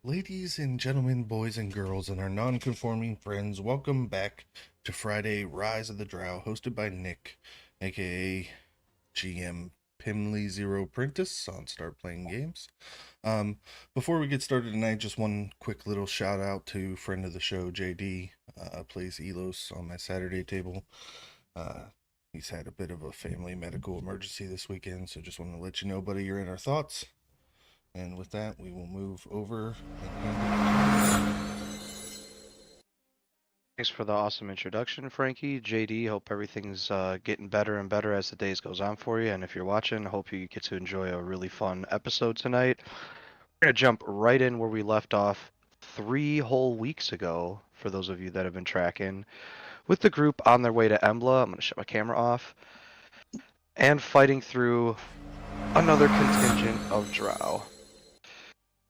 Ladies and gentlemen, boys and girls, and our non-conforming friends, welcome back to Friday Rise of the Drow, hosted by Nick, aka GM Pimli0printess on Start Playing Games. Before we get started tonight, just one quick little shout out to friend of the show, JD, plays Elos on my Saturday table. He's had a bit of a family medical emergency this weekend, so just want to let you know, buddy, you're in our thoughts. And with that, we will move over and Thanks for the awesome introduction, Frankie. JD, hope everything's getting better and better as the days goes on for you. And if you're watching, hope you get to enjoy a really fun episode tonight. We're gonna jump right in where we left off 3 whole weeks ago. For those of you that have been tracking, with the group on their way to Embla, I'm gonna shut my camera off, and fighting through another contingent of Drow.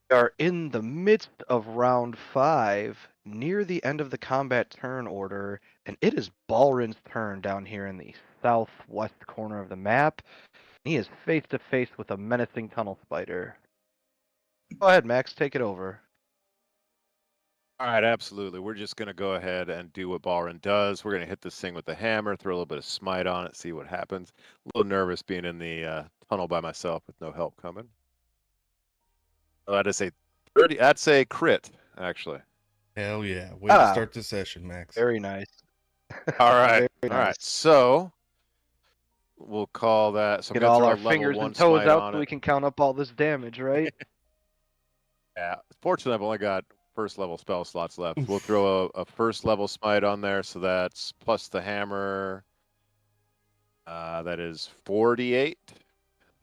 We are in the midst of round 5, near the end of the combat turn order, and it is Balrin's turn down here in the southwest corner of the map. He is face to face with a menacing tunnel spider. Go ahead, Max, take it over. All right, absolutely. We're just going to go ahead and do what Balrin does. We're going to hit this thing with the hammer, throw a little bit of smite on it, see what happens. A little nervous being in the tunnel by myself with no help coming. Oh, that is a 30. That's a crit, actually. hell yeah. Way to start the session, Max. Very nice. All right. Very All right. nice. So we'll call that. So Get I'm all throw our a level fingers 1 and toes smite out on so it. we can count up all this damage, right? Yeah. Fortunately, I've only got first level spell slots left. We'll throw a first level smite on there. So that's plus the hammer. That is 48.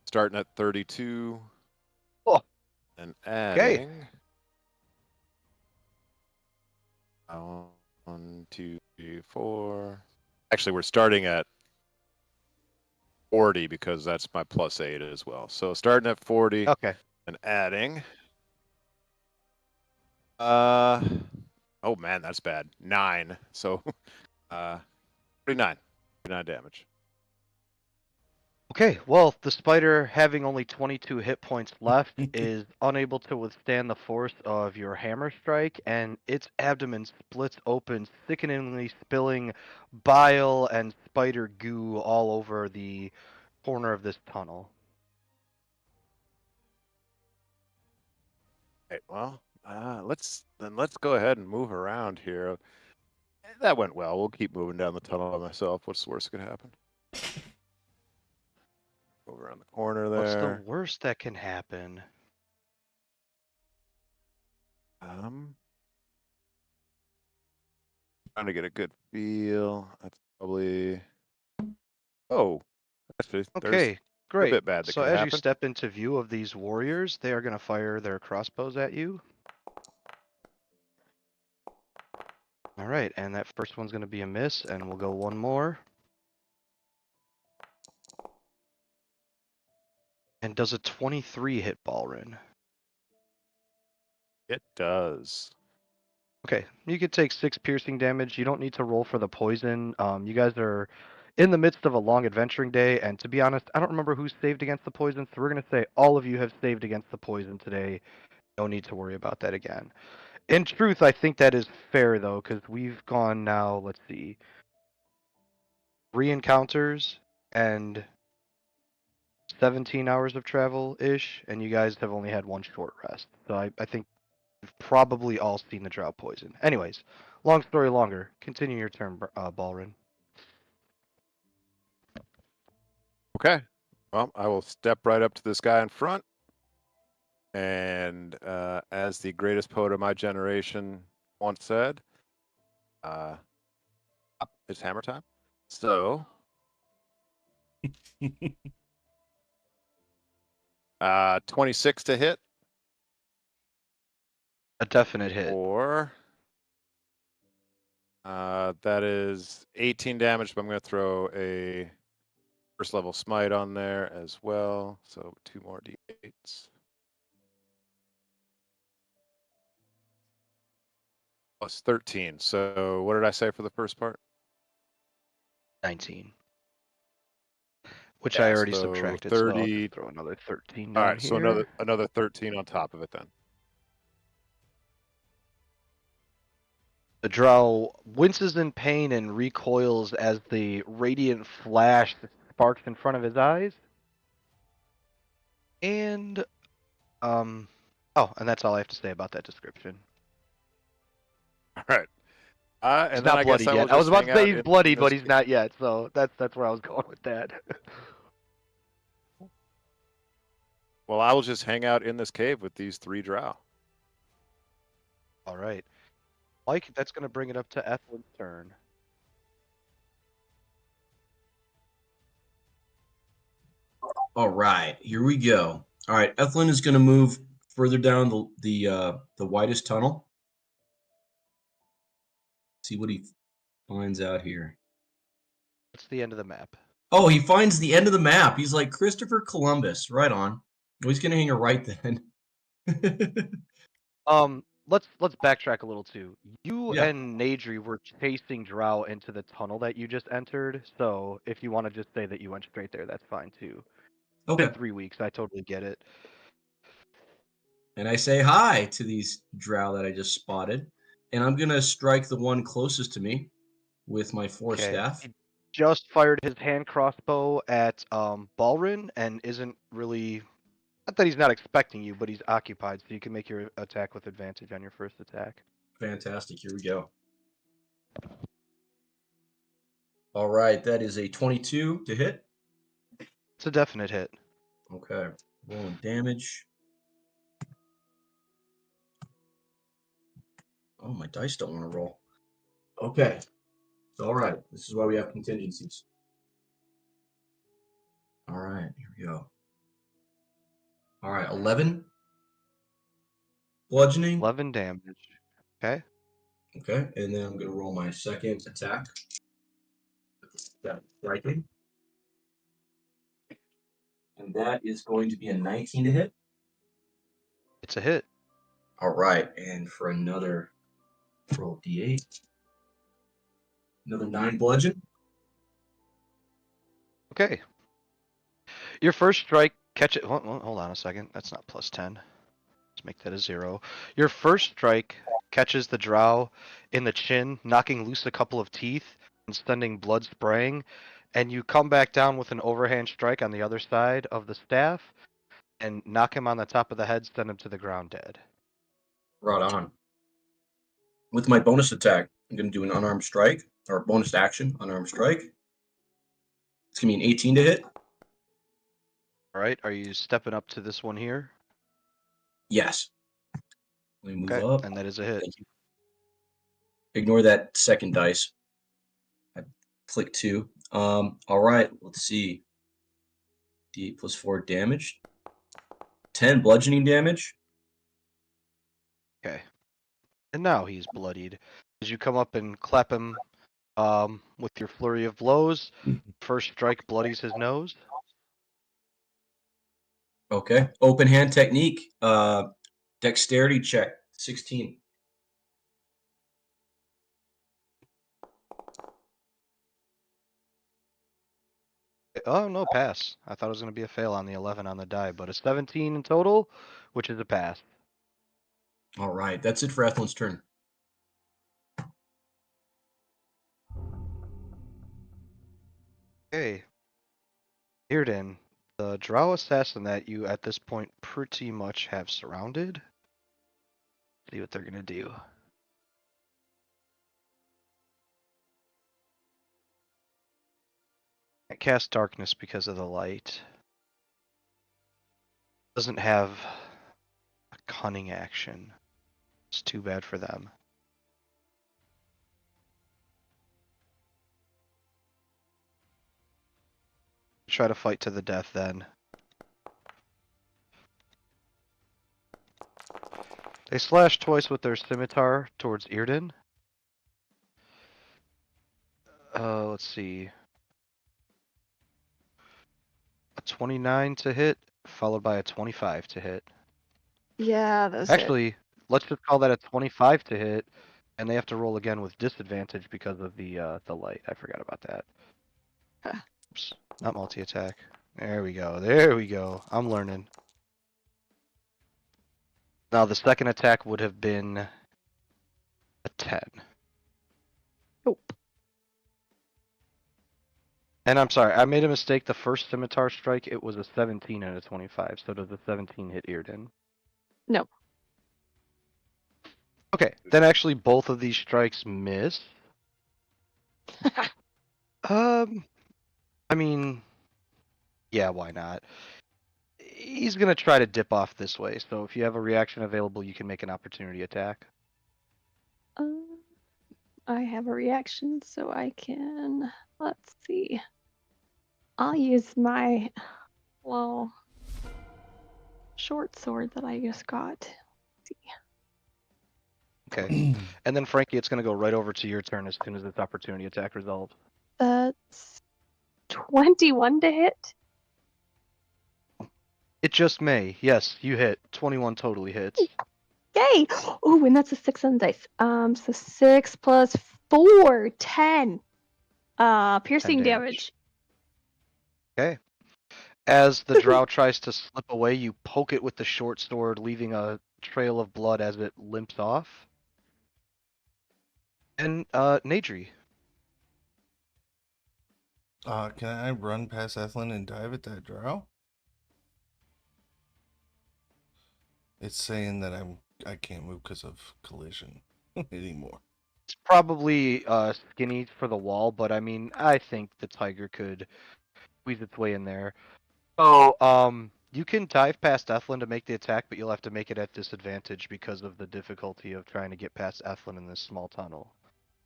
Starting at 32. Oh. And adding. Okay. 1, 2, 3, 4. Actually, we're starting at 40 because that's my +8 as well. So starting at 40. Okay. And adding. Oh man, that's bad. 9. So 39. 39 damage. Okay, well, the spider, having only 22 hit points left, is unable to withstand the force of your hammer strike, and its abdomen splits open, sickeningly spilling bile and spider goo all over the corner of this tunnel. Okay, well, let's go ahead and move around here. That went well. We'll keep moving down the tunnel by myself. What's the worst that could happen? Over around the corner there. What's the worst that can happen? Trying to get a good feel. That's probably. Oh, actually, Okay, great. a bit bad that So could as happen. you step into view of these warriors, they are going to fire their crossbows at you. All right, and that first one's going to be a miss, and we'll go one more. And does a 23 hit Balrin? It does. Okay, you could take 6 piercing damage. You don't need to roll for the poison. You guys are in the midst of a long adventuring day, and to be honest, I don't remember who saved against the poison, so we're going to say all of you have saved against the poison today. No need to worry about that again. In truth, I think that is fair, though, because we've gone now, let's see, 3 encounters and 17 hours of travel-ish, and you guys have only had 1 short rest. So I think we've probably all seen the Drow poison. Anyways, long story longer. Continue your turn, Balrin. Okay. Well, I will step right up to this guy in front. And as the greatest poet of my generation once said, it's hammer time. So 26 to hit. A definite hit. Or that is 18 damage, but I'm going to throw a first level smite on there as well. So 2 more d8s. Plus 13. So what did I say for the first part? 19. Which Yeah, I already so subtracted, 30. so I'll just throw another 13 down All right, here. so another 13 on top of it then. The Drow winces in pain and recoils as the radiant flash sparks in front of his eyes. And, oh, and that's all I have to say about that description. All right. He's And then not I guess bloodied I will yet. I was just about hang to say out he's in bloodied, but this. he's not yet. So that's where I was going with that. Well, I will just hang out in this cave with these 3 drow. All right, Mike, that's going to bring it up to Ethlyn's turn. All right, here we go. All right, Ethlyn is going to move further down the widest tunnel. See what he finds out here. That's the end of the map. Oh, he finds the end of the map. He's like Christopher Columbus. Right on. Oh, he's going to hang a right then. Let's backtrack a little too. You Yeah. and Nadri were chasing Drow into the tunnel that you just entered. So if you want to just say that you went straight there, that's fine too. It's Okay. been 3 weeks. I totally get it. And I say hi to these drow that I just spotted. And I'm going to strike the one closest to me with my force Okay. staff. He just fired his hand crossbow at Balrin and isn't really, not that he's not expecting you, but he's occupied, so you can make your attack with advantage on your first attack. Fantastic. Here we go. All right. That is a 22 to hit. It's a definite hit. Okay. Rolling damage. Oh, my dice don't want to roll. Okay. All right. This is why we have contingencies. All right. Here we go. All right. 11. Bludgeoning. 11 damage. Okay. Okay. And then I'm going to roll my second attack. Yeah, striking. And that is going to be a 19 to hit. It's a hit. All right. And for another roll d8. Another 9 bludgeon. Okay. Your first strike, catch it. Hold on a second. That's not plus 10. Let's make that a 0. Your first strike catches the Drow in the chin, knocking loose a couple of teeth and sending blood spraying. And you come back down with an overhand strike on the other side of the staff and knock him on the top of the head, send him to the ground dead. Right on. With my bonus attack, I'm going to do an unarmed strike, or bonus action, unarmed strike. It's going to be an 18 to hit. All right. Are you stepping up to this one here? Yes. Let me move Okay. up. And that is a hit. Thank you. Ignore that second dice. I clicked 2. All right. Let's see. D8 plus 4 damage. 10 bludgeoning damage. Okay. And now he's bloodied. As you come up and clap him with your flurry of blows, first strike bloodies his nose. Okay. Open hand technique. Dexterity check. 16. Oh, no, pass. I thought it was going to be a fail on the 11 on the die, but a 17 in total, which is a pass. All right. That's it for Ethlyn's turn. Okay. Irden, the Drow assassin that you at this point pretty much have surrounded. See what they're going to do. Can't cast darkness because of the light. Doesn't have a cunning action. It's too bad for them. Try to fight to the death then. They slash twice with their scimitar towards Irden. Let's see. A 29 to hit, followed by a 25 to hit. Yeah, that's it. Actually, let's just call that a 25 to hit, and they have to roll again with disadvantage because of the light. I forgot about that. Huh. Oops, not multi-attack. There we go. There we go. I'm learning. Now the second attack would have been a 10. And I'm sorry, I made a mistake. The first scimitar strike, it was a 17 and a 25. So does the 17 hit Earden? No. Okay, then actually both of these strikes miss. I mean, yeah, why not? He's gonna try to dip off this way. So if you have a reaction available, you can make an opportunity attack. I have a reaction, so I can. Let's see. I'll use my short sword that I just got. Okay, and then Frankie, it's gonna go right over to your turn as soon as this opportunity attack resolves. That's 21 to hit. It just may. Yes, you hit. 21 totally hits. Yay! Oh, and that's a 6 on the dice. So 6 plus 4, 10. Piercing 10 damage. Okay. As the drow tries to slip away, you poke it with the short sword, leaving a trail of blood as it limps off. And Nadri. Can I run past Ethlin and dive at that drow? It's saying that I can't move because of collision anymore. It's probably skinny for the wall, but I mean, I think the tiger could squeeze its way in there. So, you can dive past Ethlin to make the attack, but you'll have to make it at disadvantage because of the difficulty of trying to get past Ethlin in this small tunnel.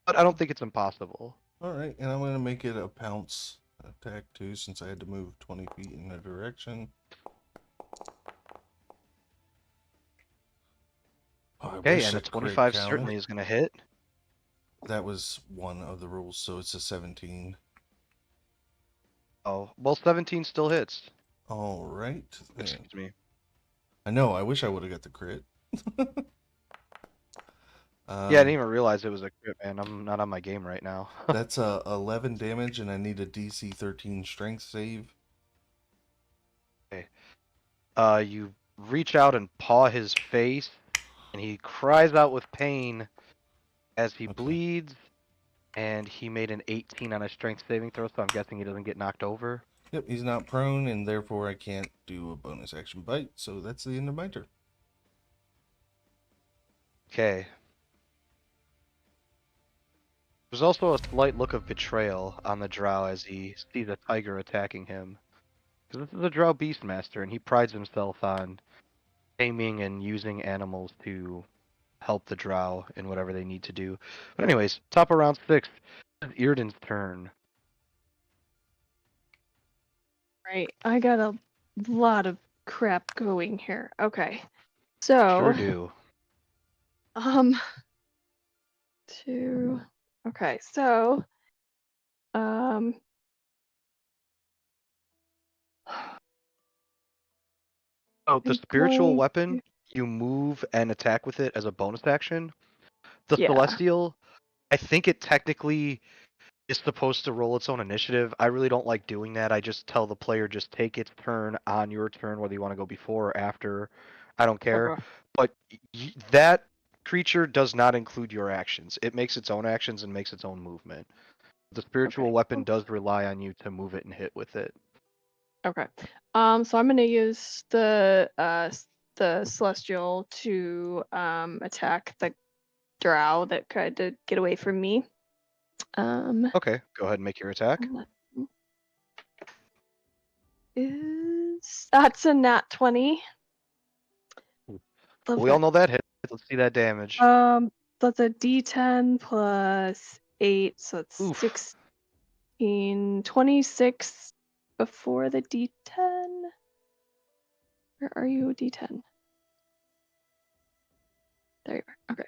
But I don't think it's impossible. All right, and I'm gonna make it a pounce attack too, since I had to move 20 feet in a direction. Oh, I Okay, wish and a that crit 25 counted. certainly is going to hit. That was one of the rules, so it's a 17. Oh, well, 17 still hits. All right. Excuse me. I know. I wish I would have got the crit. Yeah, I didn't even realize it was a crit, man. I'm not on my game right now. That's 11 damage, and I need a DC 13 strength save. Okay. You reach out and paw his face, and he cries out with pain as he bleeds, and he made an 18 on a strength saving throw, so I'm guessing he doesn't get knocked over. Yep, he's not prone, and therefore I can't do a bonus action bite, so that's the end of my turn. Okay. There's also a slight look of betrayal on the drow as he sees a tiger attacking him. Because this is a drow beastmaster, and he prides himself on taming and using animals to help the drow in whatever they need to do. But anyways, top of round 6, it's Earden's turn. Right. I got a lot of crap going here. Okay. So. Sure do. Okay, so. Oh, the I'm spiritual going weapon, to- you move and attack with it as a bonus action. The Yeah. celestial, I think it technically is supposed to roll its own initiative. I really don't like doing that. I just tell the player just take its turn on your turn, whether you want to go before or after. I don't care. Okay. But that creature does not include your actions. It makes its own actions and makes its own movement. The spiritual Okay. weapon does rely on you to move it and hit with it. Okay. So I'm gonna use the celestial to attack the drow that tried to get away from me. Okay, go ahead and make your attack. That's a nat 20. Love We all that. know that hit. Let's see that damage. That's a D10 plus 8, so it's Oof. 16, 26 before the D10. Where are you, D10? There you are. Okay.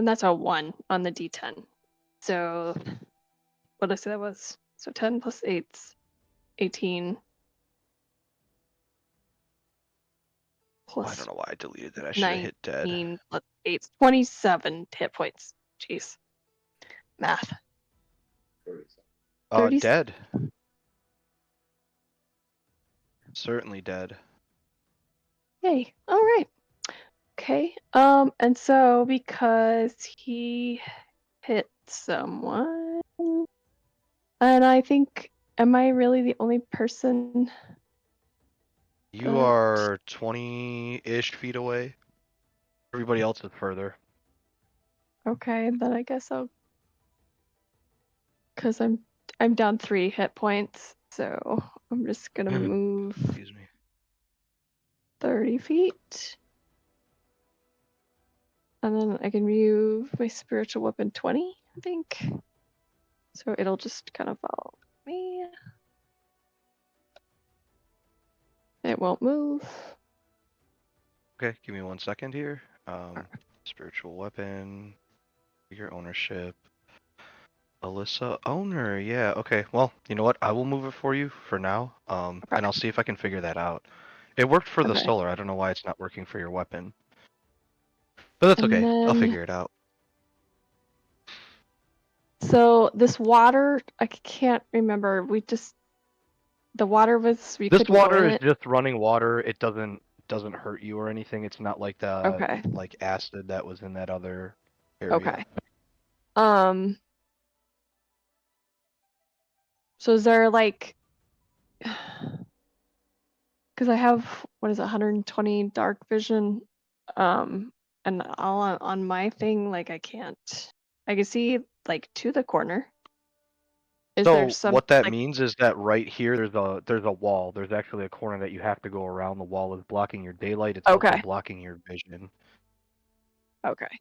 That's a 1 on the D10. So, what did I say that was? So 10 plus 8, 18. I don't know why I deleted that. I should have 19 hit dead. plus 8, 27 hit points. Jeez. Math. 30. Dead. Certainly dead. Yay. All right. Okay. And so because he hit someone, And I think, am I really the only person? You that- are 20-ish feet away. Everybody else is further. Okay, then I guess I'll. Cause I'm down 3 hit points, so I'm just gonna move Excuse me. 30 feet. And then I can move my spiritual weapon 20, I think. So it'll just kind of follow me. It won't move. Okay, give me 1 second here. Spiritual weapon, your ownership. Alyssa owner, yeah, okay. Well, you know what? I will move it for you for now. And I'll see if I can figure that out. It worked for the Okay. solar. I don't know why it's not working for your weapon. But that's And okay. I'll then- figure it out. So this water, I can't remember. The water was, we This couldn't go water in is it. just running water. It doesn't hurt you or anything. It's not like the Okay. like acid that was in that other area. Okay. So is there like, because I have, what is it, 120 dark vision, and all on my thing, like I can see like to the corner. Is there So some what that like, means is that right here there's a wall. There's actually a corner that you have to go around. The wall is blocking your daylight. It's also Okay. blocking your vision. Okay.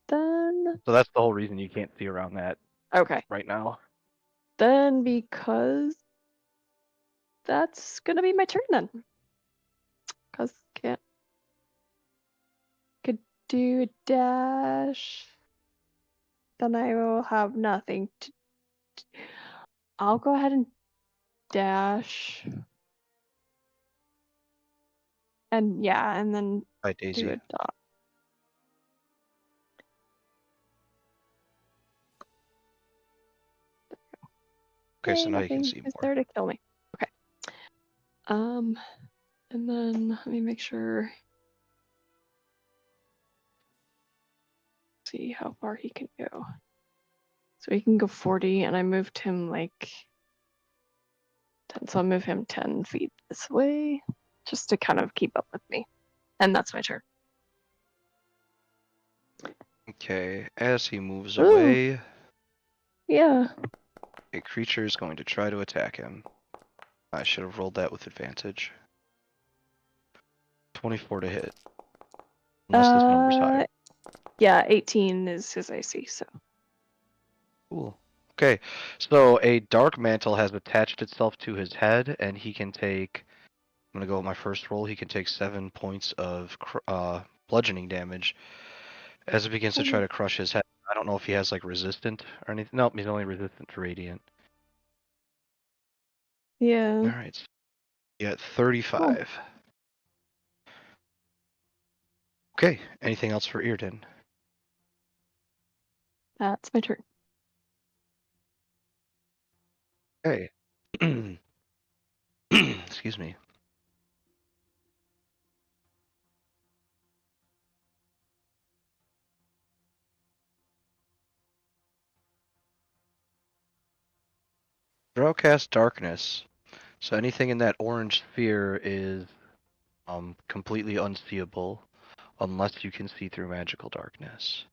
Then So that's the whole reason you can't see around that okay. right now. Then because that's gonna be my turn then. Cause could do a dash. Then I will have nothing to. I'll go ahead and dash. And yeah, and then Hi, do Daisy. a dot. Okay, so Yay, now you can nothing see is more. there to kill me. Okay. And then let me make sure. See how far he can go. So he can go 40, and I moved him like 10. So I'll move him 10 feet this way, just to kind of keep up with me. And that's my turn. Okay, as he moves Ooh. away, Yeah. a creature is going to try to attack him. I should have rolled that with advantage. 24 to hit. Unless this number's higher. Yeah, 18 is his AC, so. Cool. Okay, so a dark mantle has attached itself to his head, and he can take. I'm gonna go with my first roll. He can take 7 points of bludgeoning damage as it begins to try to crush his head. I don't know if he has like resistant or anything. Nope, he's only resistant to radiant. Yeah. All right. So you got 35. Okay. Anything else for Earden? That's my turn. Okay. Excuse me. Drow cast darkness. So anything in that orange sphere is completely unseeable unless you can see through magical darkness.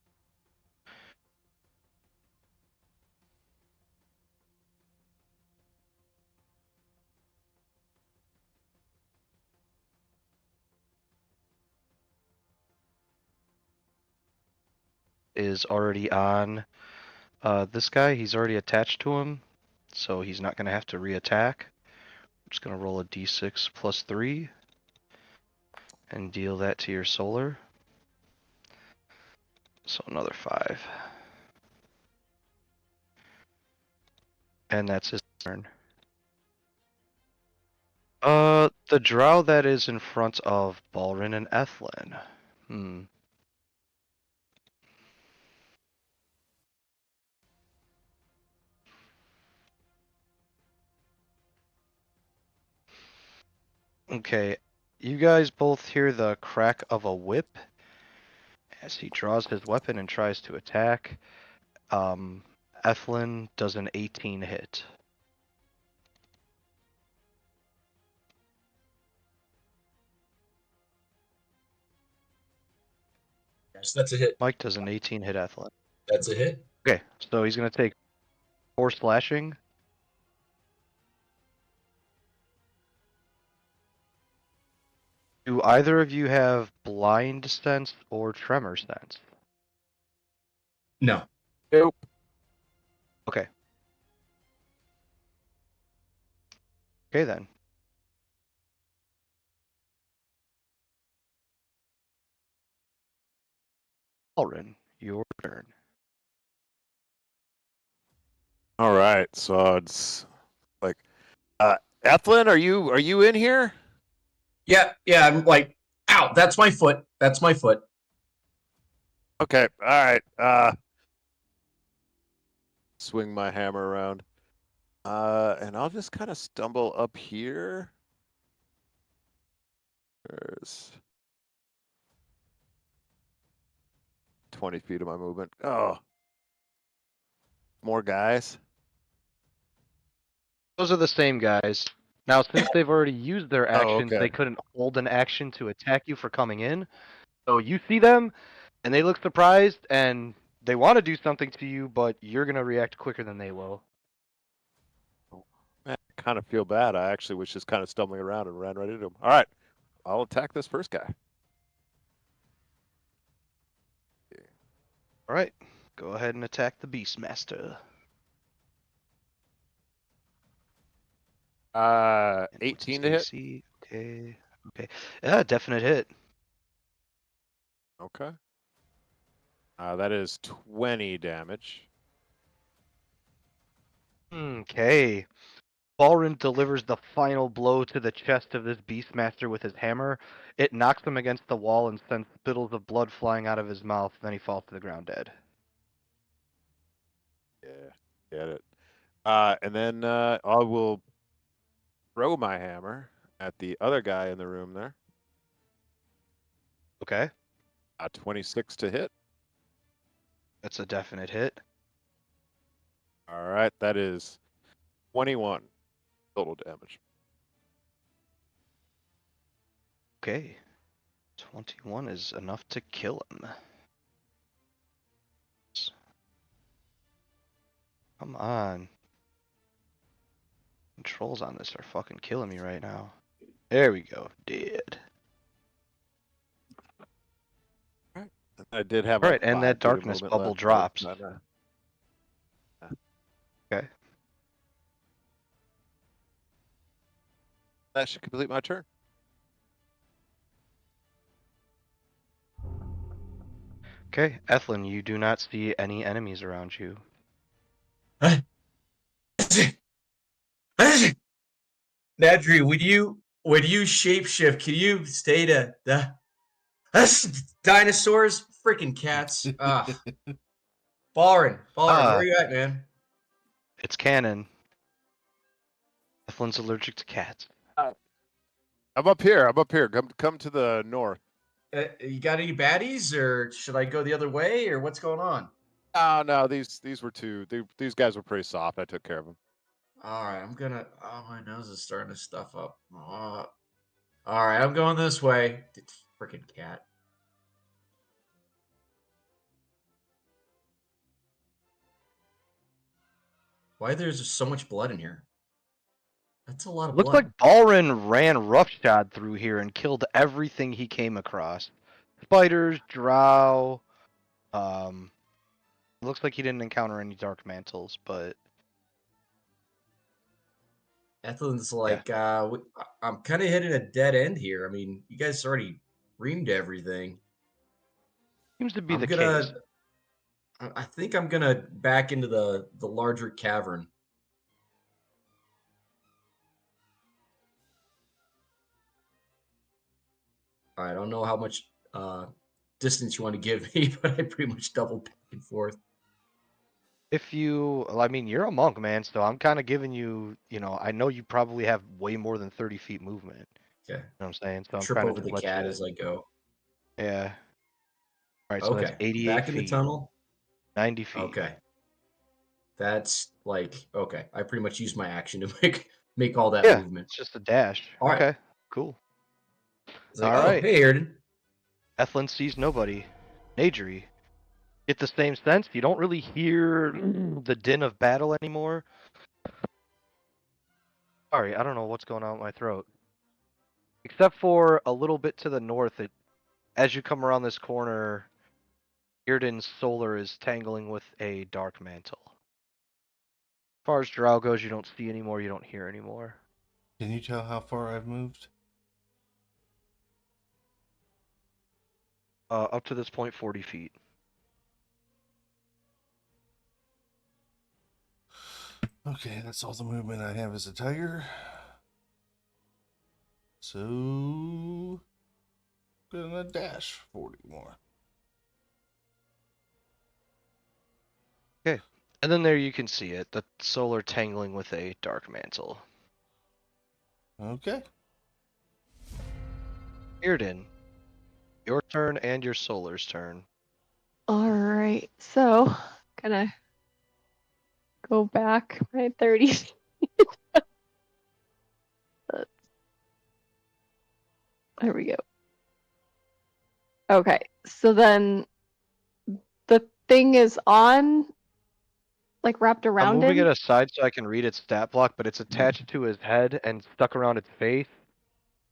Is already on this guy. He's already attached to him, so he's not going to have to re-attack. I'm just going to roll a d6 plus 3 and deal that to your solar. So another 5. And that's his turn. The drow that is in front of Balrin and Ethlin. Okay, you guys both hear the crack of a whip as he draws his weapon and tries to attack. Ethlin does an 18 hit. Yes, that's a hit. Mike does an 18 hit Athlon. That's a hit. Okay, so he's gonna take 4 slashing. Do either of you have blind sense or tremor sense? No. Nope. Okay. Okay then. Alrin, your turn. All right, so it's like, Ethlyn, are you in here? Yeah, I'm like, ow, that's my foot. That's my foot. Okay, all right. Swing my hammer around. And I'll just kind of stumble up here. There's 20 feet of my movement. Oh, more guys. Those are the same guys. Now, since they've already used their Oh, actions, okay. they couldn't hold an action to attack you for coming in. So you see them, and they look surprised, and they want to do something to you, but you're gonna react quicker than they will. Man, I kind of feel bad. I actually was just kind of stumbling around and ran right into him. All right, I'll attack this first guy. All right, go ahead and attack the Beastmaster. 18 to hit. AC? Okay. Yeah, definite hit. Okay. That is 20 damage. Okay. Balrin delivers the final blow to the chest of this Beastmaster with his hammer. It knocks him against the wall and sends spittles of blood flying out of his mouth. Then he falls to the ground dead. Yeah, get it. And then I will throw my hammer at the other guy in the room there. Okay. 26 to hit. That's a definite hit. All right, that is 21 total damage. Okay. 21 is enough to kill him. Come on. Controls on this are fucking killing me right now. There we go. Dead. I did have All like right, and 5 that feet of darkness movement bubble left, drops. but, Okay. that should complete my turn. Okay, Ethlyn, you do not see any enemies around you. Nadri, would you shapeshift? Can you stay to the dinosaurs? Freaking cats. Balrin, where you at, man? It's canon. Ethlyn's allergic to cats. I'm up here. Come to the north. You got any baddies, or should I go the other way, or what's going on? Oh no, these were these guys were pretty soft. I took care of them. All right, I'm gonna. Oh, my nose is starting to stuff up. All right, I'm going this way. Freaking cat. Why there's so much blood in here? That's a lot of Looks blood. like Balrin ran roughshod through here and killed everything he came across. Spiders, drow. Looks like he didn't encounter any dark mantles, but Ethelyn's like, I'm kind of hitting a dead end here. I mean, you guys already reamed everything. seems to be I'm the gonna. case. I think I'm gonna back into the larger cavern. I don't know how much distance you want to give me, but I pretty much double back and forth. If you, I mean, you're a monk, man, so I'm kind of giving you, I know you probably have way more than 30 feet movement. Okay. You know what I'm saying? So I'm Trip trying to over just the let cat you. as I go. Yeah. All right, so that's Okay. 88 Back in the feet, tunnel. 90 feet. Okay. That's like okay. I pretty much used my action to make all that Yeah, movement. it's just a dash. All right. Okay, cool. It's like, All oh, right. hey, Airden. Ethlyn sees nobody. Nadri. Get the same sense. You don't really hear the din of battle anymore. Sorry, I don't know what's going on with my throat. Except for a little bit to the north, as you come around this corner, Irden's solar is tangling with a dark mantle. As far as Drow goes, you don't see anymore, you don't hear anymore. Can you tell how far I've moved? Up to this point, 40 feet. Okay, that's all the movement I have as a tiger. So, gonna dash 40 more. Okay. And then there you can see it, the solar tangling with a dark mantle. Okay. Irden, your turn and your solar's turn. All right, so gonna go back my 30. There we go. Okay, so then the thing is on, like wrapped I'm around moving him. it aside so I can read its stat block, but it's attached to his head and stuck around its face.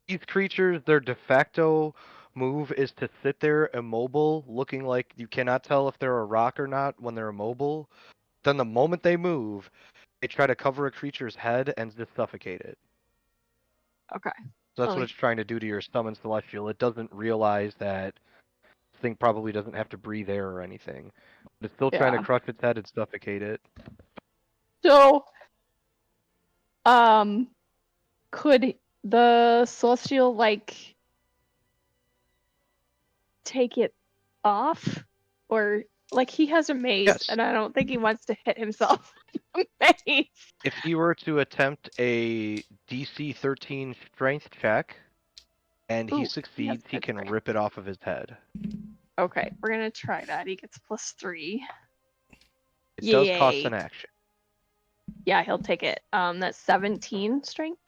These creatures, their de facto move is to sit there immobile, looking like you cannot tell if they're a rock or not when they're immobile. Then the moment they move, they try to cover a creature's head and just suffocate it. Okay. So that's Oh, what it's trying to do to your summon celestial. It doesn't realize that this thing probably doesn't have to breathe air or anything. But it's still trying to yeah. crush its head and suffocate it. So, could the celestial like take it off, or like he has a mace, Yes. and I don't think he wants to hit himself with a mace. If he were to attempt a DC 13 strength check and he Ooh, succeeds, he good can strength. rip it off of his head. Okay, we're gonna try that. He gets +3. It does cost Yay. an action. Yeah, he'll take it. That's 17 strength.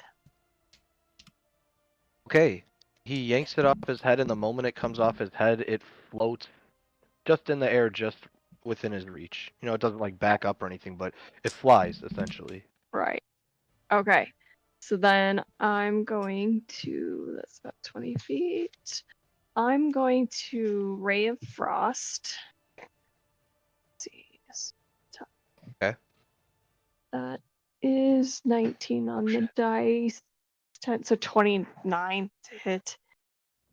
Okay. He yanks it off his head, and the moment it comes off his head, it floats just in the air, just within his reach. You know, it doesn't like back up or anything, but it flies essentially. Right. Okay. So then I'm going to, that's about 20 feet. I'm going to Ray of Frost. Let's see. Okay. That is 19 on the dice. 10, so 29 to hit.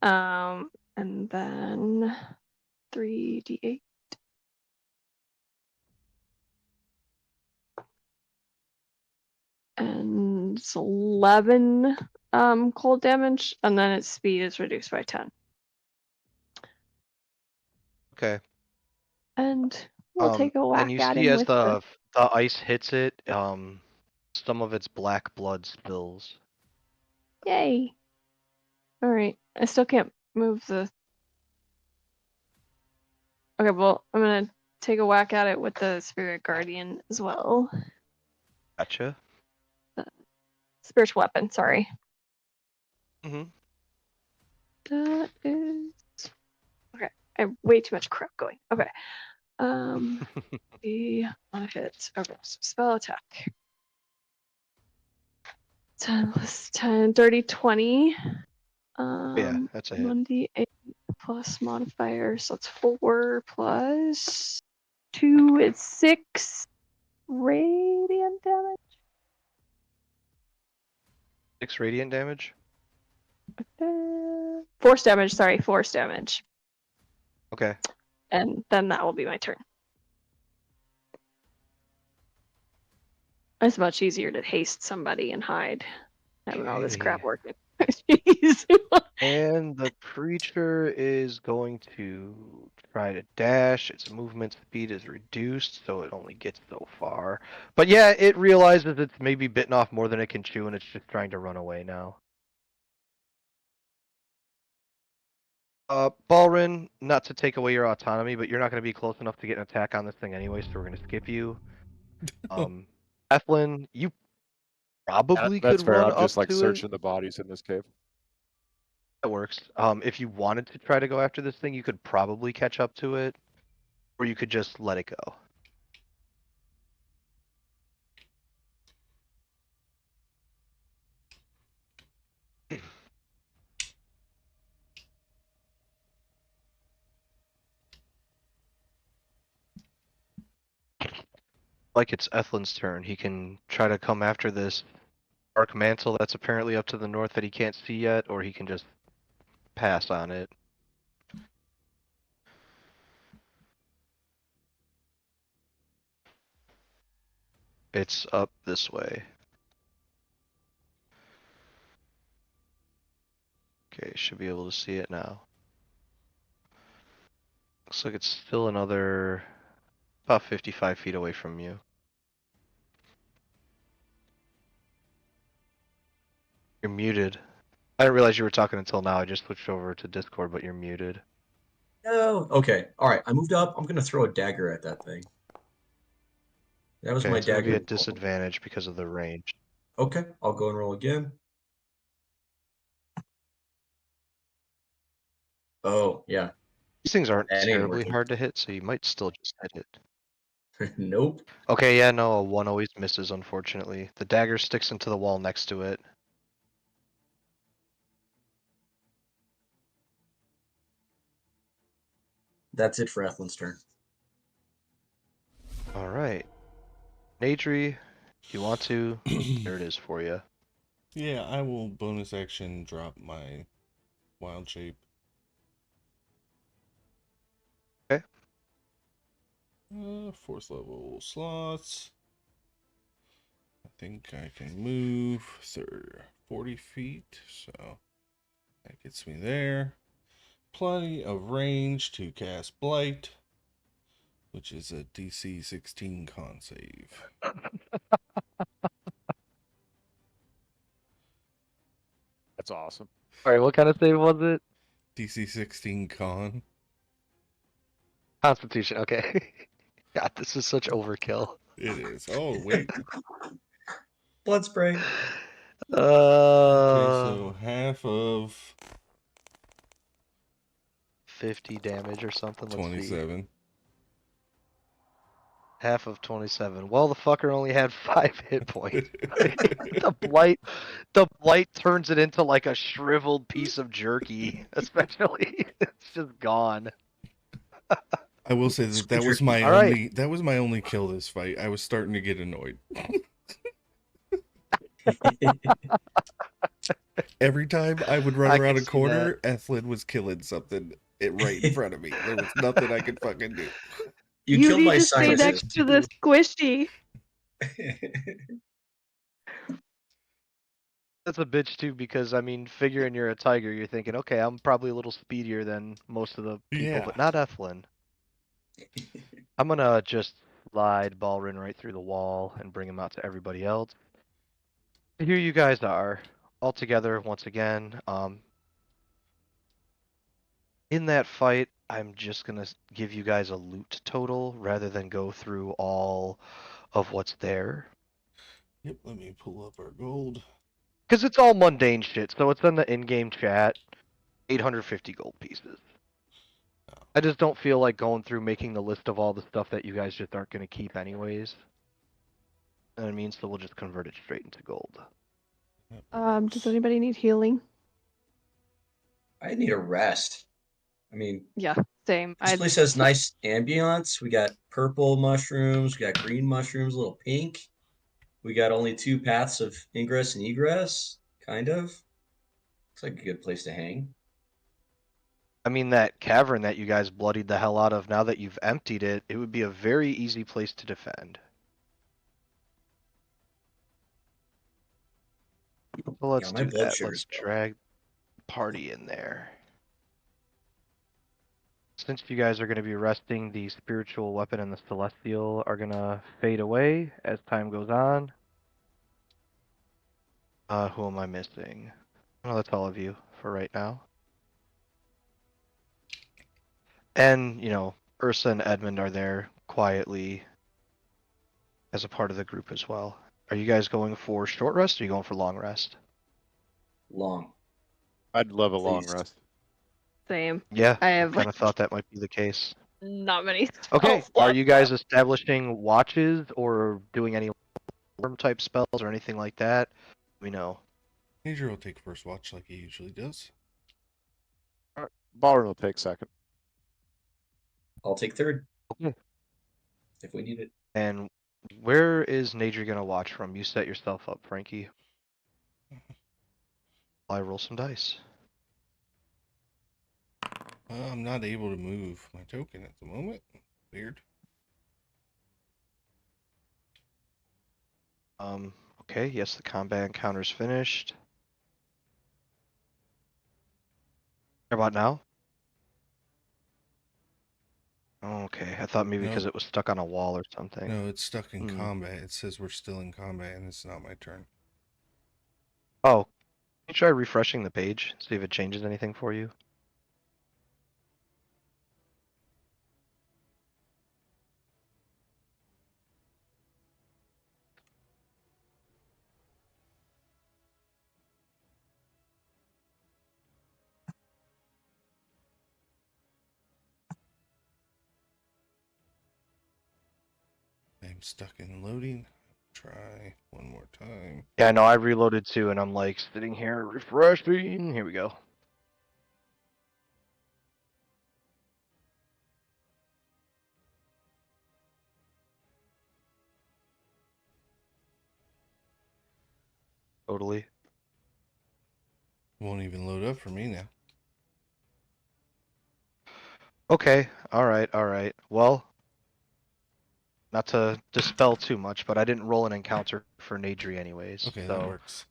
And then 3d8. And it's 11 cold damage, and then its speed is reduced by 10. Okay. And we'll take a whack and you at see him as with the ice hits it, some of its black blood spills. Yay! Alright, I still can't move the... Okay, well, I'm gonna take a whack at it with the Spirit Guardian as well. Gotcha. Spiritual weapon, sorry. Mm-hmm. That is... Okay, I have way too much crap going. Okay. The on a hit. Okay, so spell attack. 10 plus 10, 30, 20. Yeah, that's a hit. 1d8 plus modifier, so it's 4 plus 2 is 6 radiant damage. 6 radiant damage? Force damage, sorry, force damage. Okay. And then that will be my turn. It's much easier to haste somebody and hide. Having all this crap Okay. working. Jeez. And the creature is going to try to dash. Its movement speed is reduced, so it only gets so far. But yeah, it realizes it's maybe bitten off more than it can chew, and it's just trying to run away now. Balrin, not to take away your autonomy, but you're not going to be close enough to get an attack on this thing anyway, so we're going to skip you. Ethlyn, you probably That's could fair. run I'm just up like to it. searching the bodies in this cave. That works. If you wanted to try to go after this thing, you could probably catch up to it, or you could just let it go. Like it's Ethlin's turn. He can try to come after this dark mantle that's apparently up to the north that he can't see yet, or he can just pass on it. It's up this way. Okay, should be able to see it now. Looks like it's still another about 55 feet away from you. You're muted. I didn't realize you were talking until now. I just switched over to Discord, but you're muted. No. Okay. All right. I moved up. I'm gonna throw a dagger at that thing. That was Okay, my it's gonna be dagger. at disadvantage because of the range. Okay. I'll go and roll again. Oh yeah. These things aren't That ain't terribly working. hard to hit, so you might still just hit it. Nope. Okay, yeah, no, a 1 always misses, unfortunately. The dagger sticks into the wall next to it. That's it for Ethlin's turn. Alright. Nadri, if you want to, there it is for you. Yeah, I will bonus action drop my wild shape. Okay. 4th level slots. I think I can move 40 feet, so that gets me there. Plenty of range to cast Blight, which is a DC 16 con save. That's awesome. Alright, what kind of save was it? DC 16 con. Constitution, okay. God, this is such overkill. It is. Oh, wait. Blood spray. Okay, so half of 50 damage or something. Let's see. 27. Half of 27. Well, the fucker only had 5 hit points. the blight turns it into like a shriveled piece of jerky. Especially, it's just gone. I will say that that was Squeaker. my All right. only kill this fight. I was starting to get annoyed. Every time I would run I around can a see corner, Ethlin was killing something right in front of me. There was nothing I could fucking do. You You killed need my to stay sinuses. next to the squishy. That's a bitch too, because I mean, figuring you're a tiger, you're thinking, okay, I'm probably a little speedier than most of the people, Yeah. but not Ethlin. I'm gonna just slide Balrin right through the wall and bring him out to everybody else. Here you guys are, all together once again. In that fight, I'm just gonna give you guys a loot total rather than go through all of what's there. Yep, let me pull up our gold. Because it's all mundane shit, so it's in the in-game chat. 850 gold pieces. I just don't feel like going through making the list of all the stuff that you guys just aren't going to keep anyways. And it means that we'll just convert it straight into gold. Does anybody need healing? I need a rest. I mean, Yeah, same. this place has nice ambiance. We got purple mushrooms, we got green mushrooms, a little pink. We got only 2 paths of ingress and egress, kind of. Looks like a good place to hang. I mean, that cavern that you guys bloodied the hell out of, now that you've emptied it, it would be a very easy place to defend. So let's Yeah, my do blood that. sugar's Let's drag the party in there. Since you guys are going to be resting, the spiritual weapon and the celestial are going to fade away as time goes on. Who am I missing? Oh, that's all of you for right now. And, you know, Ursa and Edmund are there quietly as a part of the group as well. Are you guys going for short rest or are you going for long rest? long. I'd love a long Please. rest. Same. Yeah, I have kind of thought that might be the case. not many Okay, spells are left, you guys though. establishing watches or doing any worm type spells or anything like that? We know. Major will take first watch like he usually does. All right. Ballroom will take second. I'll take third Okay. if we need it. And where is Nadri gonna watch from? You set yourself up, Frankie. I roll some dice. I'm not able to move my token at the moment. Weird. Okay, yes, the combat encounter's finished. How about now? Okay, I thought maybe because Nope. it was stuck on a wall or something. No, it's stuck in Hmm. combat. It says we're still in combat and it's not my turn. Oh, can you try refreshing the page, see if it changes anything for you? I'm stuck in loading. Try one more time. Yeah, no, I reloaded too, and I'm like sitting here refreshing. Here we go. Totally. Won't even load up for me now. Okay, alright. Well, not to dispel too much, but I didn't roll an encounter for Nadri anyways. Okay, so, that works.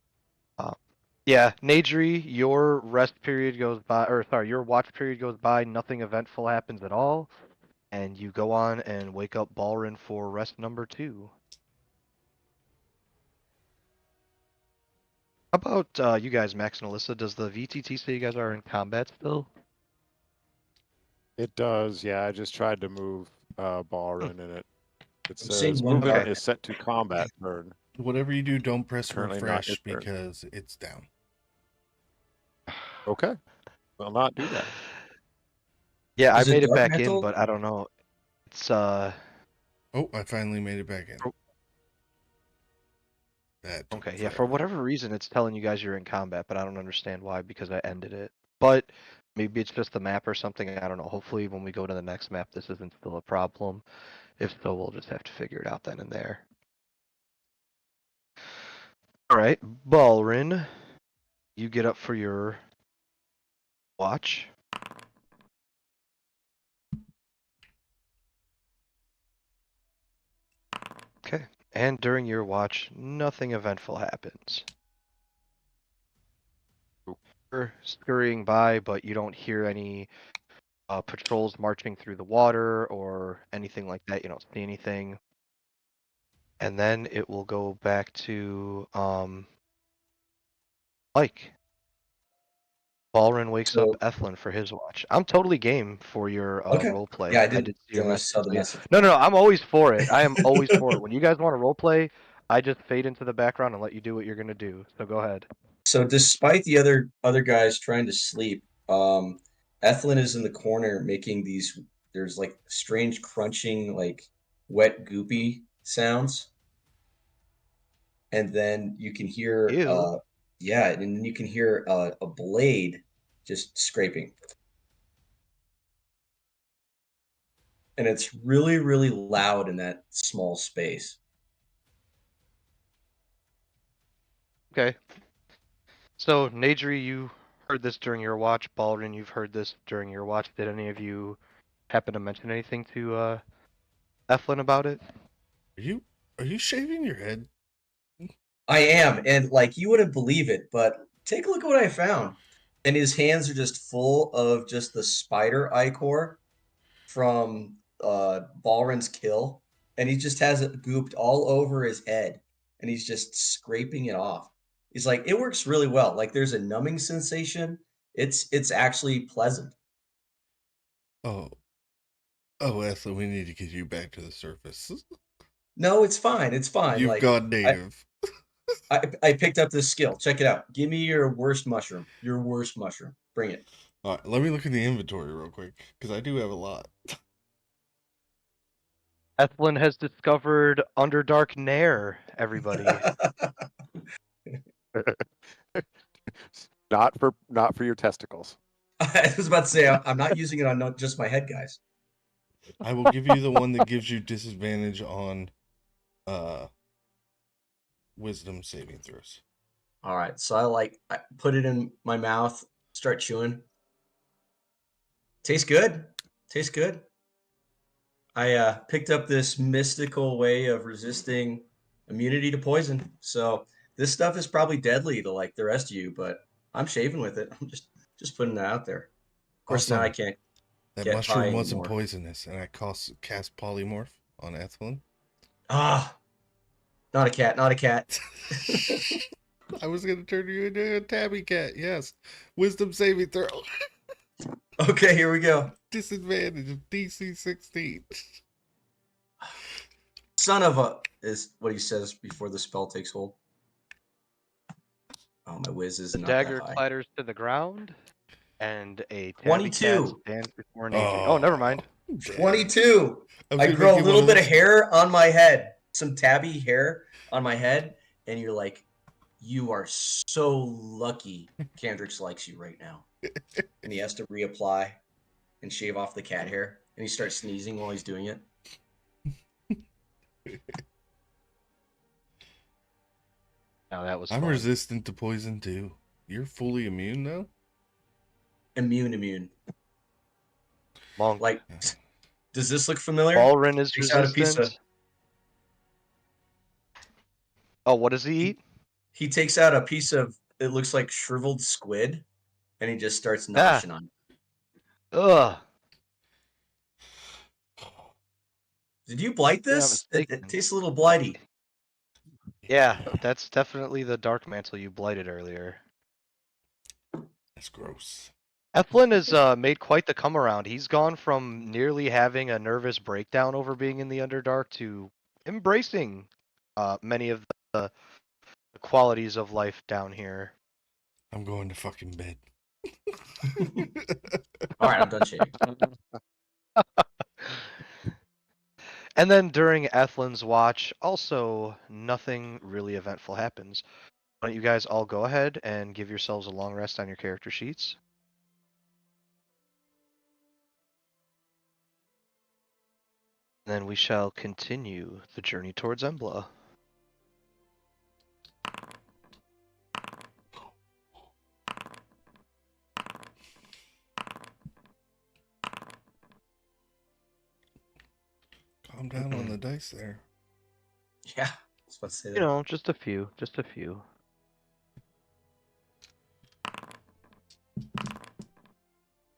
Yeah, Nadri, your rest period goes by, or sorry, your watch period goes by, nothing eventful happens at all, and you go on and wake up Balrin for rest number 2. How about you guys, Max and Alyssa? Does the VTT say you guys are in combat still? It does, yeah. I just tried to move Ballroom and it I'm says seeing one movement Okay. is set to combat turn. Whatever you do, don't press Currently not your refresh turn. because it's down. Okay. Will not do that. Yeah, Is I it made it Dark back Mantle? in, but I don't know. It's Oh, I finally made it back in. Oh. That took okay, yeah, for forever. whatever reason it's telling you guys you're in combat, but I don't understand why because I ended it. But maybe it's just the map or something, I don't know. Hopefully when we go to the next map this isn't still a problem. If so, we'll just have to figure it out then and there. Alright, Balrin, you get up for your watch. Okay, and during your watch, nothing eventful happens. Cool. You're scurrying by, but you don't hear any patrols marching through the water or anything like that. You don't see anything. And then it will go back to Mike. Balrin wakes up So Ethlin for his watch. I'm totally game for your okay. role play. Yeah, I I didn't did see your message. saw the So yeah. message. No, I'm always for it. I am always for it. When you guys want to role play, I just fade into the background and let you do what you're gonna do. So go ahead. So despite the other guys trying to sleep, Ethlin is in the corner making these. There's like strange crunching, like wet goopy sounds, and then you can hear, Ew. yeah, and then you can hear a blade just scraping, and it's really really loud in that small space. Okay. So Nadri, you heard this during your watch. Balrin, you've heard this during your watch. Did any of you happen to mention anything to Ethlin about it? Are you shaving your head? I am, and like you wouldn't believe it, but take a look at what I found. And his hands are just full of just the spider ichor from Balrin's kill, and he just has it gooped all over his head, and he's just scraping it off. He's like, it works really well. Like there's a numbing sensation. It's actually pleasant. Oh, Ethel, we need to get you back to the surface. No, it's fine. It's fine. You've Like gone native. I picked up this skill. Check it out. Give me your worst mushroom. Your worst mushroom. Bring it. All right, let me look in the inventory real quick because I do have a lot. Ethlin has discovered Underdark Nair, everybody. Not for your testicles. I was about to say I'm not using it on not just my head, guys. I will give you the one that gives you disadvantage on wisdom saving throws. All right, so I put it in my mouth, start chewing. Tastes good. Tastes good. I picked up this mystical way of resisting immunity to poison. So this stuff is probably deadly to like the rest of you, but I'm shaving with it. I'm just putting that out there. Of course, now I Also, can't that get high mushroom wasn't anymore. poisonous, and I cast polymorph on Ethelyn. Ah, not a cat, not a cat. I was gonna turn you into a tabby cat. Yes, wisdom saving throw. Okay, here we go. Disadvantage of DC 16. Son of a is what he says before the spell takes hold. Oh, my whiz is The not that dagger high. clatters to the ground, and a tabby 22. cat stands before an agent. Oh, never mind. Damn. 22. I was I gonna grow make a you little one bit of of hair on my head, some tabby hair on my head, and you're like, you are so lucky Kendricks likes you right now. And he has to reapply and shave off the cat hair, and he starts sneezing while he's doing it. Now that was I'm fun. resistant to poison too. You're fully immune though? Immune. Monk. Like, does this look familiar? Balrin is Takes out a piece resistant. Oh, what does he eat? He takes out a piece of, it looks like shriveled squid, and he just starts noshing on it. Ugh. Did you blight You're not this? It mistaken. tastes a little blighty. Yeah, that's definitely the dark mantle you blighted earlier. That's gross. Ethlin has made quite the come around. He's gone from nearly having a nervous breakdown over being in the Underdark to embracing many of the qualities of life down here. I'm going to fucking bed. All right, I'm done shaving. And then during Ethlin's watch, also nothing really eventful happens. Why don't you guys all go ahead and give yourselves a long rest on your character sheets? Then we shall continue the journey towards Embla. Calm down on the dice there. Yeah, I was about to say that. You know, just a few, just a few.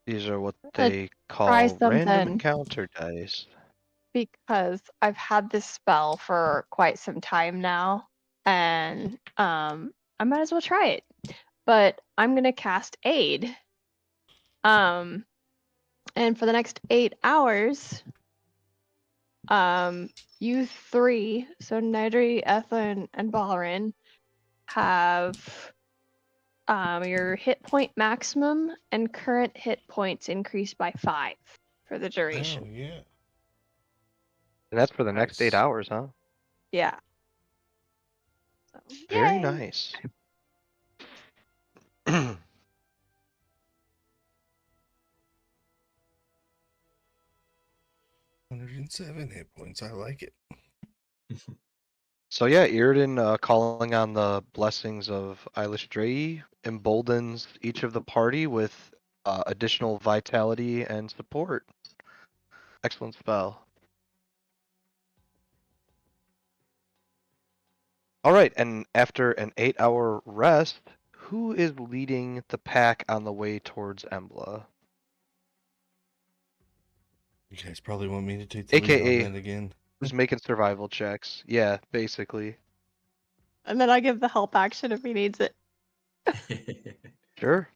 These are what they call random something. encounter dice. Because I've had this spell for quite some time now, and I might as well try it. But I'm gonna cast Aid. And for the next 8 hours, you three, so Nedry, Ethan, and Balrin, have your hit point maximum and current hit points increased by 5 for the duration. Oh yeah. And that's for the next 8 Nice. hours, huh? Yeah. So, Very yay. nice. 107 hit points. I like it. So yeah, Yrden calling on the blessings of Eilish Drei emboldens each of the party with additional vitality and support. Excellent spell. All right, and after an 8-hour rest, who is leading the pack on the way towards Embla? You guys probably want me to take the lead on AKA that again. who's making survival checks? Yeah, basically. And then I give the help action if he needs it. Sure.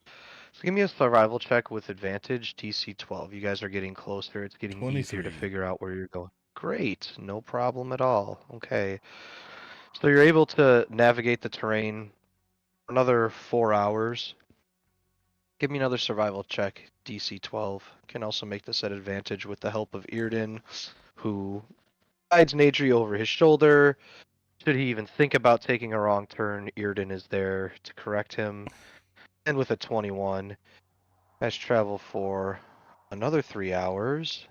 So give me a survival check with advantage, TC 12. You guys are getting closer. It's getting easier to 23. figure out where you're going. Great. No problem at all. Okay. So you're able to navigate the terrain for another 4 hours. Give me another survival check, DC 12. Can also make this at advantage with the help of Earden, who guides Nadri over his shoulder. Should he even think about taking a wrong turn, Earden is there to correct him. And with a 21, guys travel for another 3 hours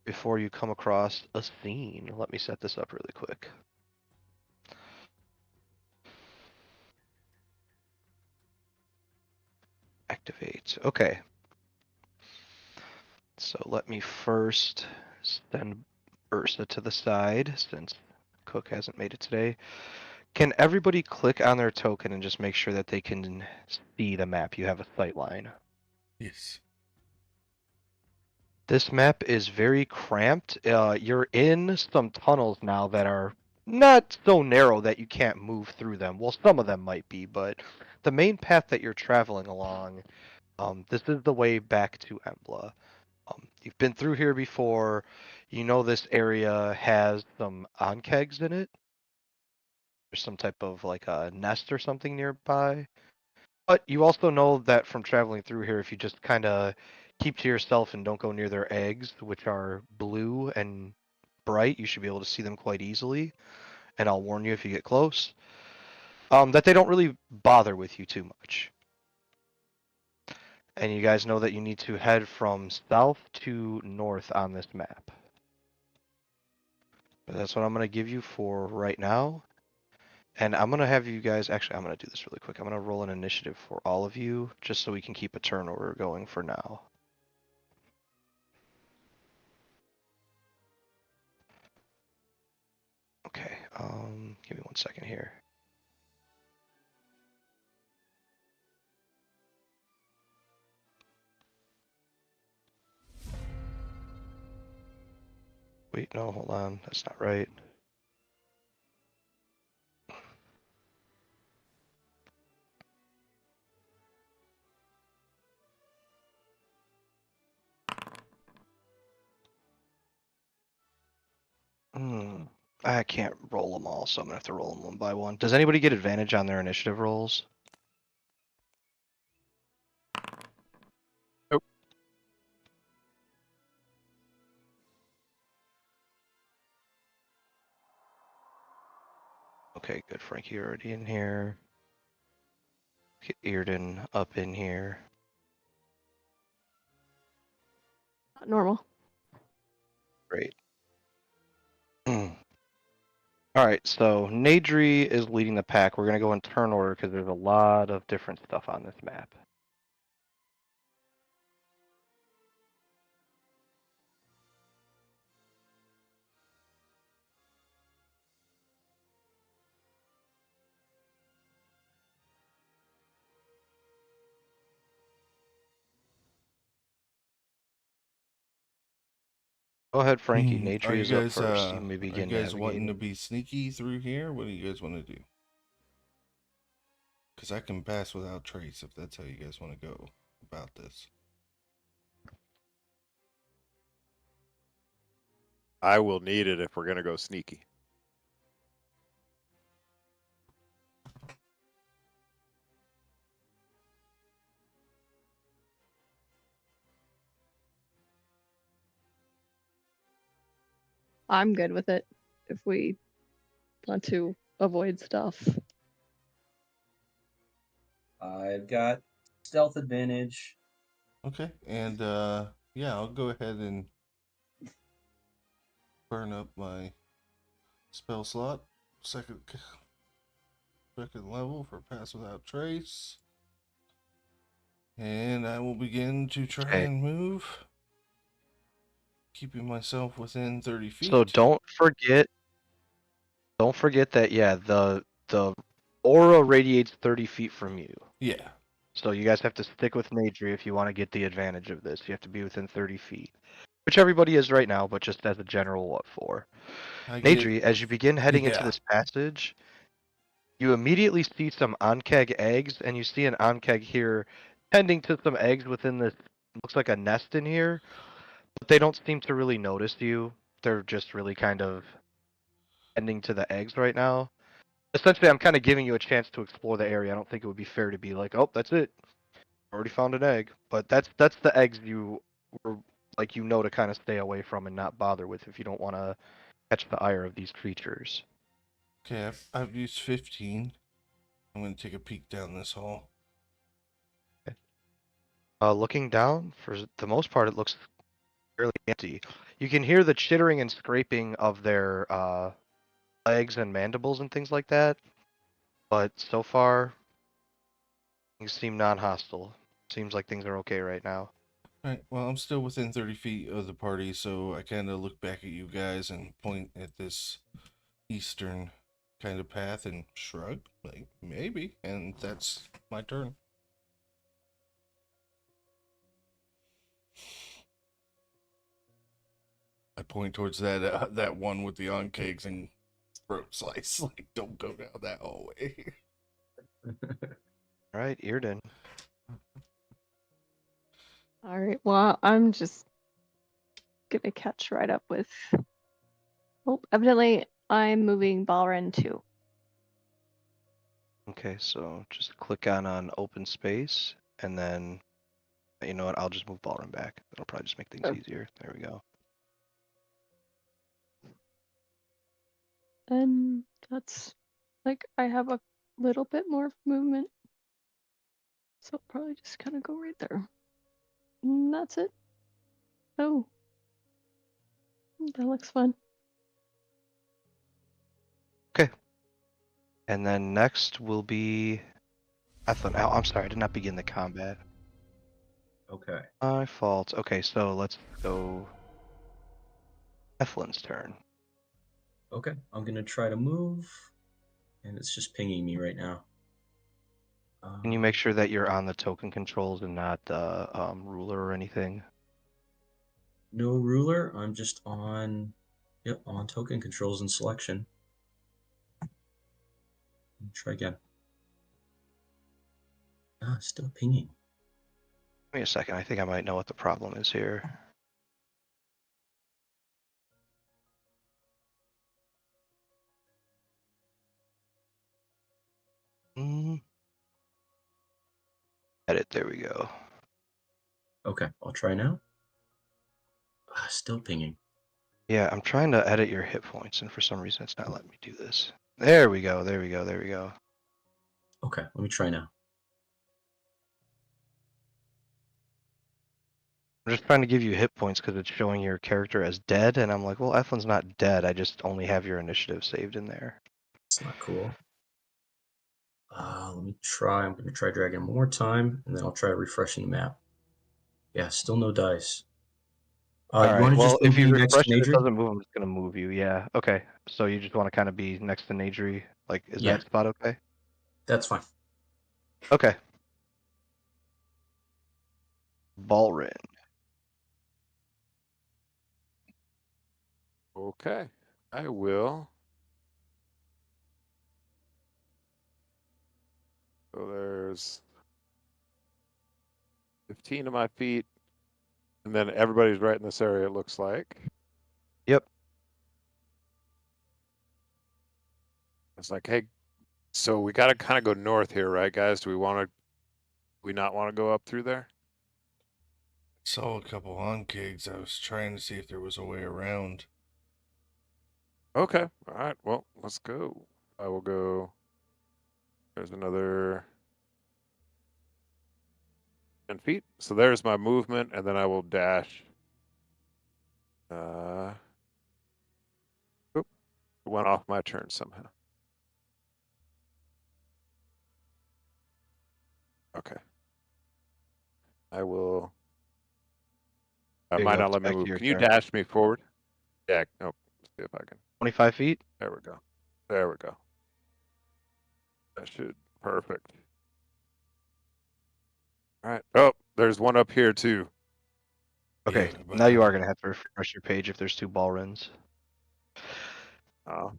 before you come across a scene. Let me set this up really quick. Activate. Okay. So let me first send Ursa to the side since Cook hasn't made it today. Can everybody click on their token and just make sure that they can see the map? You have a sight line. Yes. This map is very cramped. You're in some tunnels now that are not so narrow that you can't move through them. Well, some of them might be, but the main path that you're traveling along, this is the way back to Embla. You've been through here before. You know this area has some onkegs in it. There's some type of like a nest or something nearby. But you also know that from traveling through here, if you just kind of keep to yourself and don't go near their eggs, which are blue and bright, you should be able to see them quite easily. And I'll warn you if you get close, that they don't really bother with you too much. And you guys know that you need to head from south to north on this map. But that's what I'm going to give you for right now. And I'm going to have you guys, actually, I'm going to do this really quick. I'm going to roll an initiative for all of you, just so we can keep a turn order going for now. Okay, give me 1 second here. Wait, no, hold on, that's not right. I can't roll them all, so I'm gonna have to roll them one by one. Does anybody get advantage on their initiative rolls? Nope. Okay, good. Frankie already in here. Get Earden up in here. Not normal. Great. Alright, so Nadri is leading the pack. We're gonna go in turn order because there's a lot of different stuff on this map. Go ahead, Frankie. Are Nadri you is up guys first. You may are you begin guys wanting to navigating. be sneaky through here? What do you guys want to do? Because I can pass without trace if that's how you guys want to go about this. I will need it if we're gonna go sneaky. I'm good with it if we want to avoid stuff. I've got stealth advantage. Okay, and yeah, I'll go ahead and burn up my spell slot. Second level for pass without trace. And I will begin to try Okay. and move, keeping myself within 30 feet. So don't forget that the aura radiates 30 feet from you. Yeah. So you guys have to stick with Nadri if you want to get the advantage of this. You have to be within 30 feet. Which everybody is right now, but just as a general what for. Nadri, as you begin heading into this passage, you immediately see some onkeg eggs, and you see an onkeg here tending to some eggs within this, looks like a nest in here, but they don't seem to really notice you. They're just really kind of tending to the eggs right now. Essentially, I'm kind of giving you a chance to explore the area. I don't think it would be fair to be like, oh, that's it. Already found an egg. But that's the eggs you were like to kind of stay away from and not bother with if you don't want to catch the ire of these creatures. Okay, I've used 15. I'm gonna take a peek down this hall. Looking down, for the most part, it looks fairly empty. You can hear the chittering and scraping of their legs and mandibles and things like that. But so far, things seem non-hostile. Seems like things are okay right now. Alright, well, I'm still within 30 feet of the party, so I kind of look back at you guys and point at this eastern kind of path and shrug, like, maybe, and that's my turn. I point towards that one with the on-kegs and throat slice, like, don't go down that hallway. All right, Earden. All right. Well, I'm just gonna catch right up with. Oh, evidently I'm moving Balren too. Okay, so just click on open space, and then, you know what, I'll just move Ballroom back. That'll probably just make things Sure. easier. There we go. And that's like I have a little bit more movement. So I'll probably just kind of go right there. And that's it. Oh. That looks fun. Okay. And then next will be Ethlin. Oh, I'm sorry, I did not begin the combat. Okay. My fault. Okay, so let's go Ethlin's turn. Okay. I'm gonna try to move, and it's just pinging me right now. Can you make sure that you're on the token controls and not the ruler or anything? No ruler. I'm just on. Yep, on token controls and selection. Try again. Ah, still pinging. Give me a second. I think I might know what the problem is here. Edit. There we go. Okay, I'll try now. Ah, still pinging. Yeah, I'm trying to edit your hit points, and for some reason it's not letting me do this. There we go. There we go. There we go. Okay, let me try now. I'm just trying to give you hit points because it's showing your character as dead, and I'm like, well, Eflin's not dead. I just only have your initiative saved in there. It's not cool. Let me try. I'm going to try dragging one more time, and then I'll try refreshing the map. Yeah, still no dice. All You right. want to Well, just move if you me next refresh to it, it Nadri? doesn't move. I'm just gonna move you. Yeah. Okay. So you just want to kind of be next to Nadri. Like, is Yeah. that spot okay? That's fine. Okay. Balrin. Okay, I will. So there's 15 of my feet, and then everybody's right in this area, it looks like. Yep. It's like, hey, so we got to kind of go north here, right, guys? Do we not want to go up through there? Saw a couple on-kegs. I was trying to see if there was a way around. Okay, all right, well, let's go. I will go. There's another 10 feet. So there's my movement, and then I will dash. Oop, it went off my turn somehow. Okay. I will. I There you might go. not It's let me back to move. your Can you turn. dash me forward? Yeah. Nope. Let's see if I can. 25 feet. There we go. There we go. That should perfect. All right. Oh, there's one up here too. Okay. Yeah, but Now you are gonna have to refresh your page if there's two Balrins. Oh,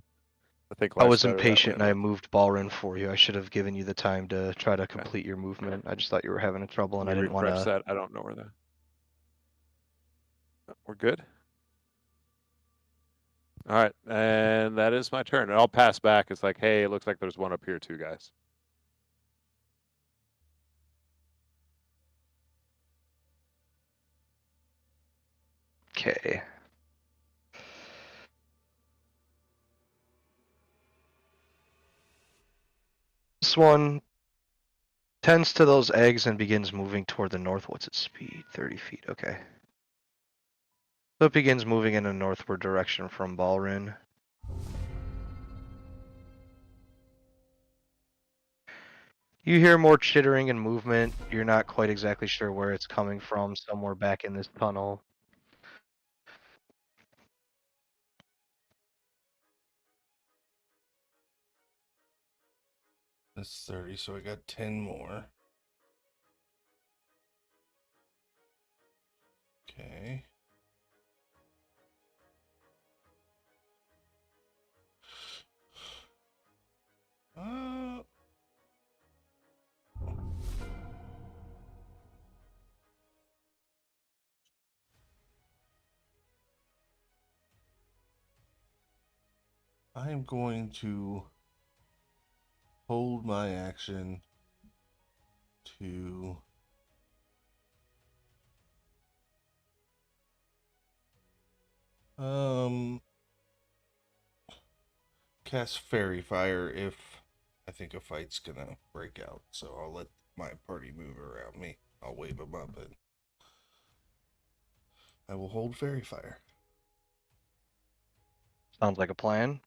I think I life's was better that way, impatient and I though. moved Balrin for you. I should have given you the time to try to complete your movement. I just thought you were having trouble Can and I you didn't want refresh to. that? I don't know where that. We're good. All right, and that is my turn. And I'll pass back. It's like, hey, it looks like there's one up here too, guys. Okay. This one tends to those eggs and begins moving toward the north. What's its speed? 30 feet. Okay. So it begins moving in a northward direction from Balrin. You hear more chittering and movement. You're not quite exactly sure where it's coming from, somewhere back in this tunnel. That's 30, so I got 10 more. Okay. I am going to hold my action to cast Fairy Fire if I think a fight's gonna break out. So I'll let my party move around me. I'll wave them up and I will hold Fairy Fire. Sounds like a plan.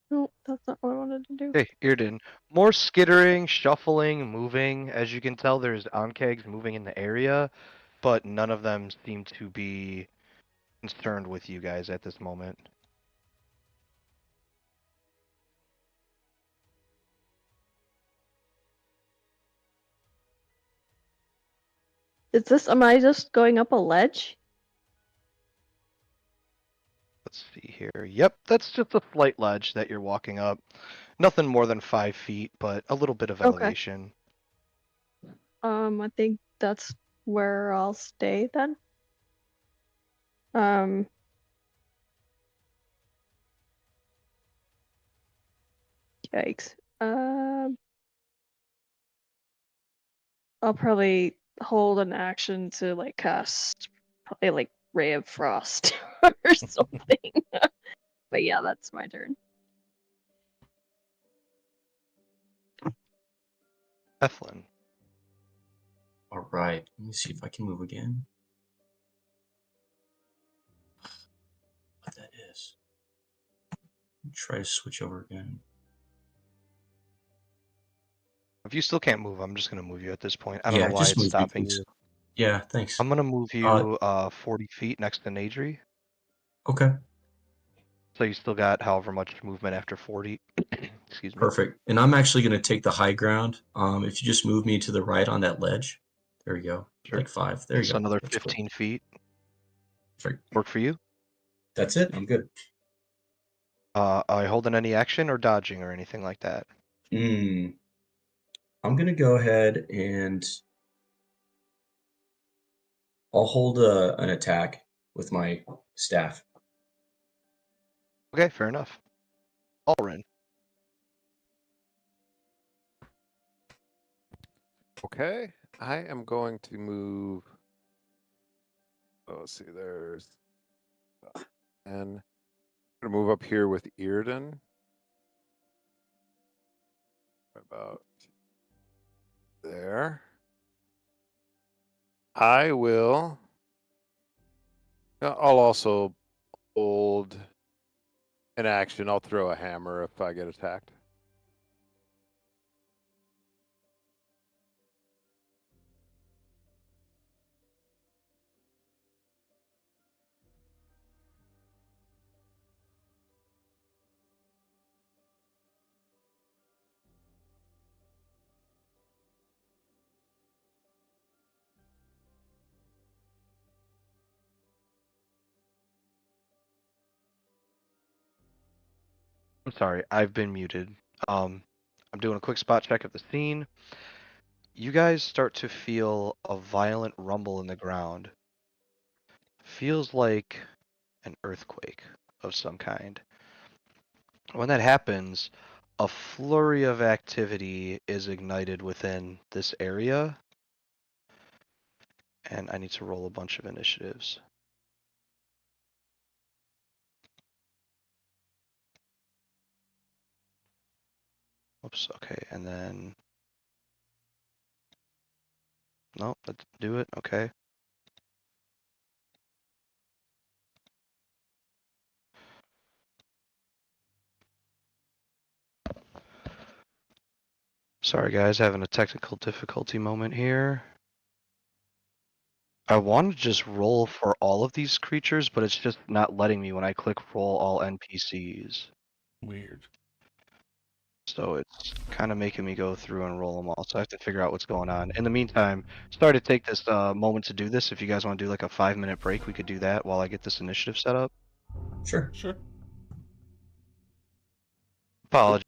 No, that's not what I wanted to do. Hey, Earden. More skittering, shuffling, moving. As you can tell, there's onkegs moving in the area, but none of them seem to be concerned with you guys at this moment. Am I just going up a ledge? Let's see here. Yep, that's just a slight ledge that you're walking up. Nothing more than 5 feet, but a little bit of Okay. elevation. I think that's where I'll stay then. Yikes. I'll probably hold an action to like cast probably like Ray of Frost or something. But yeah, that's my turn. Ethlin. All right. Let me see if I can move again. What that is. Try to switch over again. If you still can't move, I'm just going to move you at this point. I don't Yeah, know why just it's move me, stopping please. you. Yeah, thanks. I'm going to move you 40 feet next to Nadri. Okay, So you still got however much movement after 40. Excuse me. perfect. And I'm actually going to take the high ground. If you just move me to the right on that ledge. There you go. Sure. Like 5. There you So go. another That's 15 feet. perfect. Work for you? That's it. I'm good. Are you holding any action or dodging or anything like that? I'm going to go ahead and I'll hold an attack with my staff. Okay, fair enough. Alrin. Okay, I am going to move. Oh, let's see, there's. And I'm going to move up here with Earden. About there. I will. I'll also hold an action. I'll throw a hammer if I get attacked. I'm sorry, I've been muted. I'm doing a quick spot check of the scene. you guys start to feel a violent rumble in the ground. Feels like an earthquake of some kind. When that happens, a flurry of activity is ignited within this area. And I need to roll a bunch of initiatives. Oops, okay, and then... Nope, that didn't do it, okay. Sorry guys, having a technical difficulty moment here. I want to just roll for all of these creatures, but it's just not letting me when I click roll all NPCs. Weird. So it's kind of making me go through and roll them all. So I have to figure out what's going on. In the meantime, sorry to take this moment to do this. If you guys want to do like a 5-minute break, we could do that while I get this initiative set up. Sure. Sure. Apologies.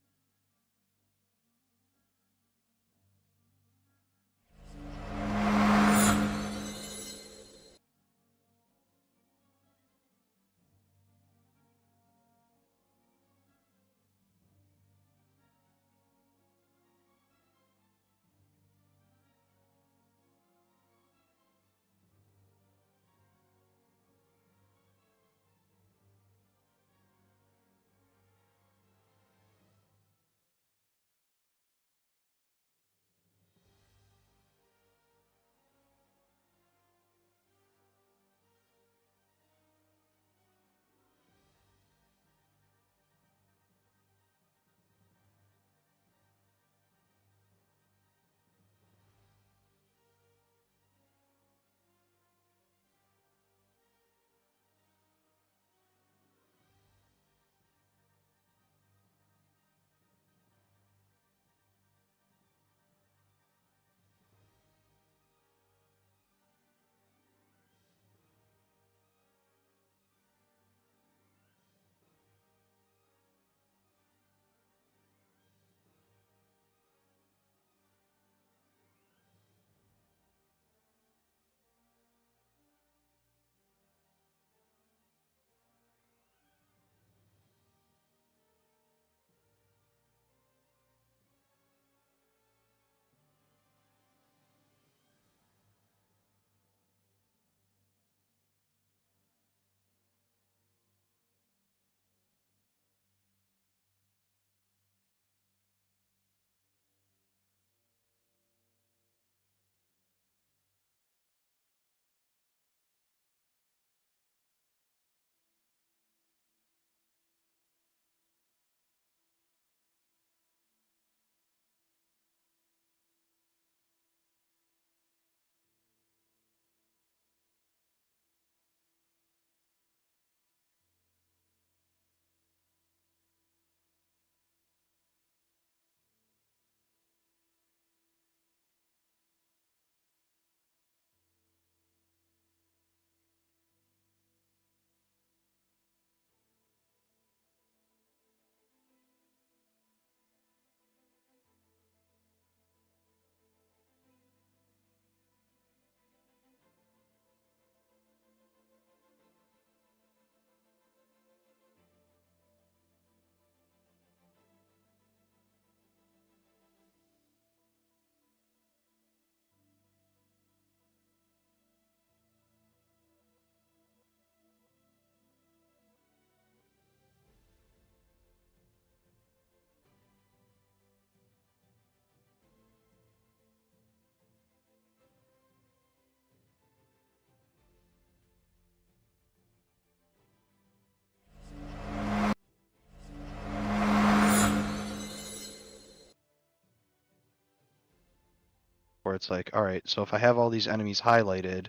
Where it's like, all right, so if I have all these enemies highlighted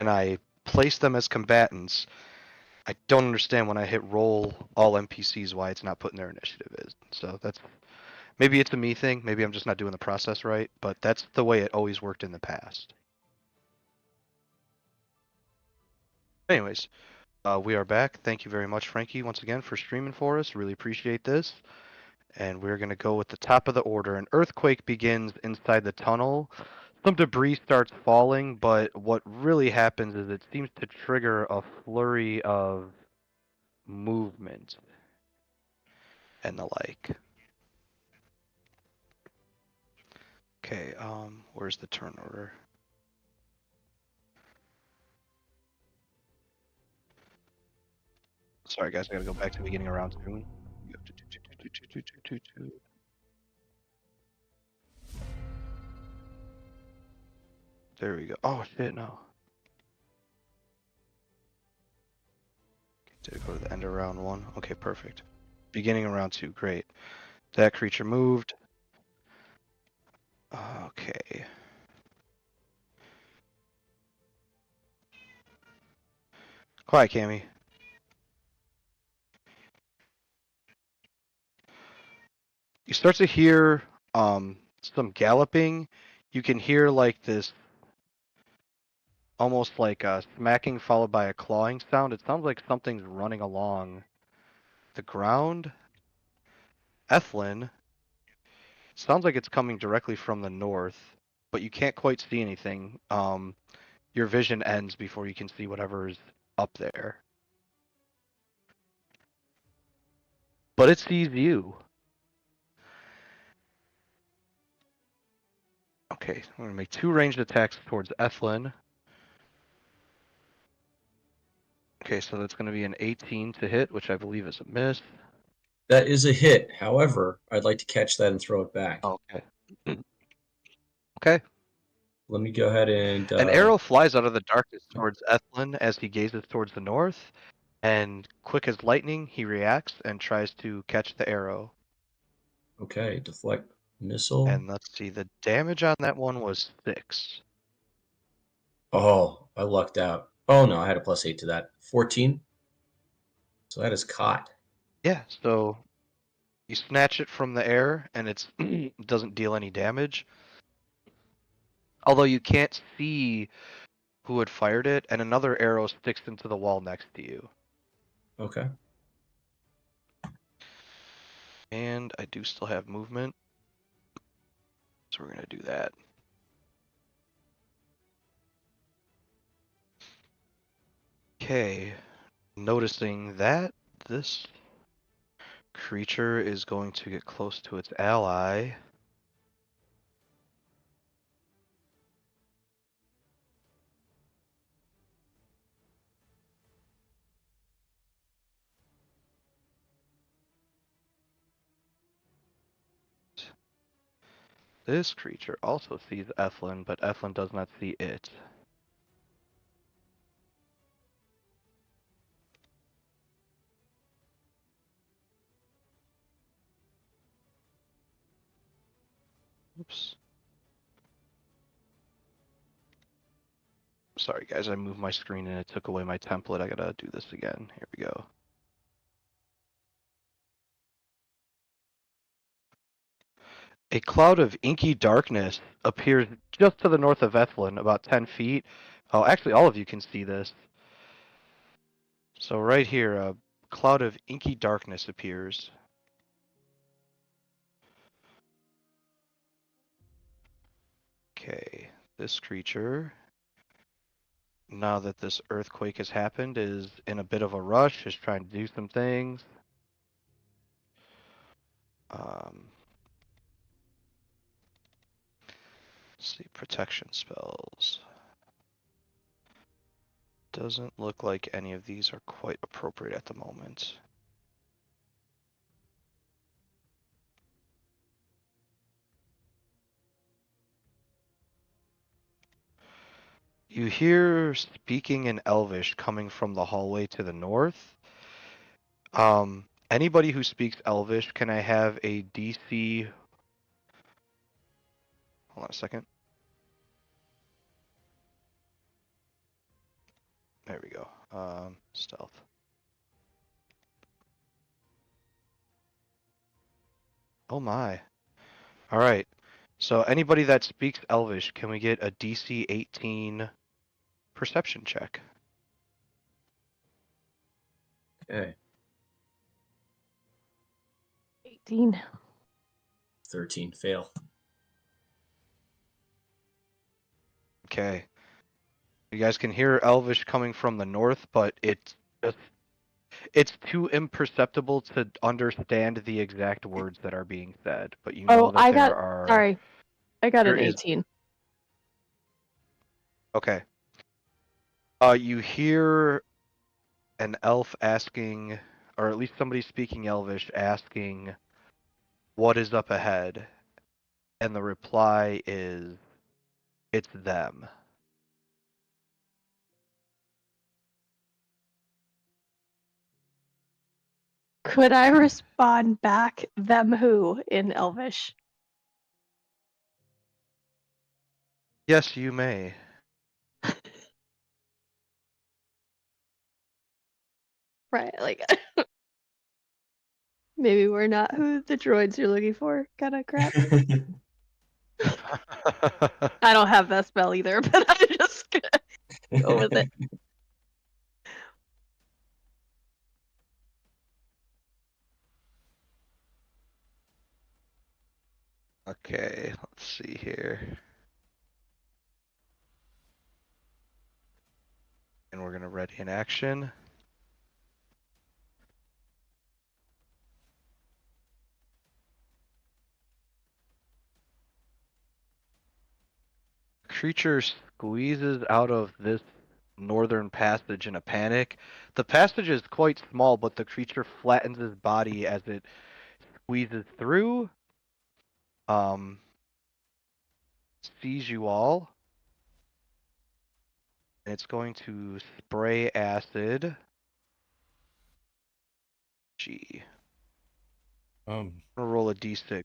and I place them as combatants, I don't understand when I hit roll all NPCs why it's not putting their initiative is. So that's maybe it's a me thing. Maybe I'm just not doing the process right, but that's the way it always worked in the past. Anyways, we are back. Thank you very much, Frankie, once again for streaming for us. Really appreciate this. And we're going to go with the top of the order. An earthquake begins inside the tunnel. Some debris starts falling, but what really happens is it seems to trigger a flurry of movement and the like. Okay, where's the turn order? Sorry guys, I gotta go back to the beginning of round 2. There we go. Oh shit, no. Did it go to the end of round 1? Okay, perfect. Beginning of round 2, great. That creature moved. Okay. Quiet, Cammy. You start to hear some galloping. You can hear like this almost like a smacking followed by a clawing sound. It sounds like something's running along the ground. Ethlin, sounds like it's coming directly from the north, but you can't quite see anything. Your vision ends before you can see whatever's up there. But it sees you. Okay, I'm going to make 2 ranged attacks towards Ethlin. Okay, so that's going to be an 18 to hit, which I believe is a miss. That is a hit. However, I'd like to catch that and throw it back. Okay. Okay. Let me go ahead and... An arrow flies out of the darkness towards Ethlin as he gazes towards the north, and quick as lightning, he reacts and tries to catch the arrow. Okay, deflect missile. And let's see, the damage on that one was 6. Oh, I lucked out. Oh no, I had a +8 to that. 14. So that is caught. Yeah, so you snatch it from the air, and it doesn't deal any damage. Although you can't see who had fired it, and another arrow sticks into the wall next to you. Okay. And I do still have movement, so we're going to do that. Okay, noticing that this creature is going to get close to its ally. This creature also sees Ethlin, but Ethlin does not see it. Oops. Sorry guys, I moved my screen and it took away my template. I gotta do this again. Here we go. A cloud of inky darkness appears just to the north of Ethlin, about 10 feet. Oh, actually, all of you can see this. So right here, a cloud of inky darkness appears. Okay, this creature, now that this earthquake has happened, is in a bit of a rush, is trying to do some things. Let's see, protection spells. Doesn't look like any of these are quite appropriate at the moment. You hear speaking in Elvish coming from the hallway to the north. Anybody who speaks Elvish, can I have a DC? Hold on a second. There we go. Stealth. Oh my. All right. So anybody that speaks Elvish, can we get a DC 18 perception check? Okay. 18. 13. Fail. Okay. You guys can hear Elvish coming from the north, but it's too imperceptible to understand the exact words that are being said. But you know Oh, that there are. sorry. I got There an is- 18. Okay. You hear an elf asking, or at least somebody speaking Elvish asking, "What is up ahead?" And the reply is, "It's them." Could I respond back, them who, in Elvish? Yes, you may. Right, like, maybe we're not who the droids you're looking for, kind of crap. I don't have that spell either, but I'm just gonna go with it. Okay, let's see here. And we're gonna ready in action. Creature squeezes out of this northern passage in a panic. The passage is quite small, but the creature flattens his body as it squeezes through. Sees you all. And it's going to spray acid. Gee. Um, I'm gonna roll a d6.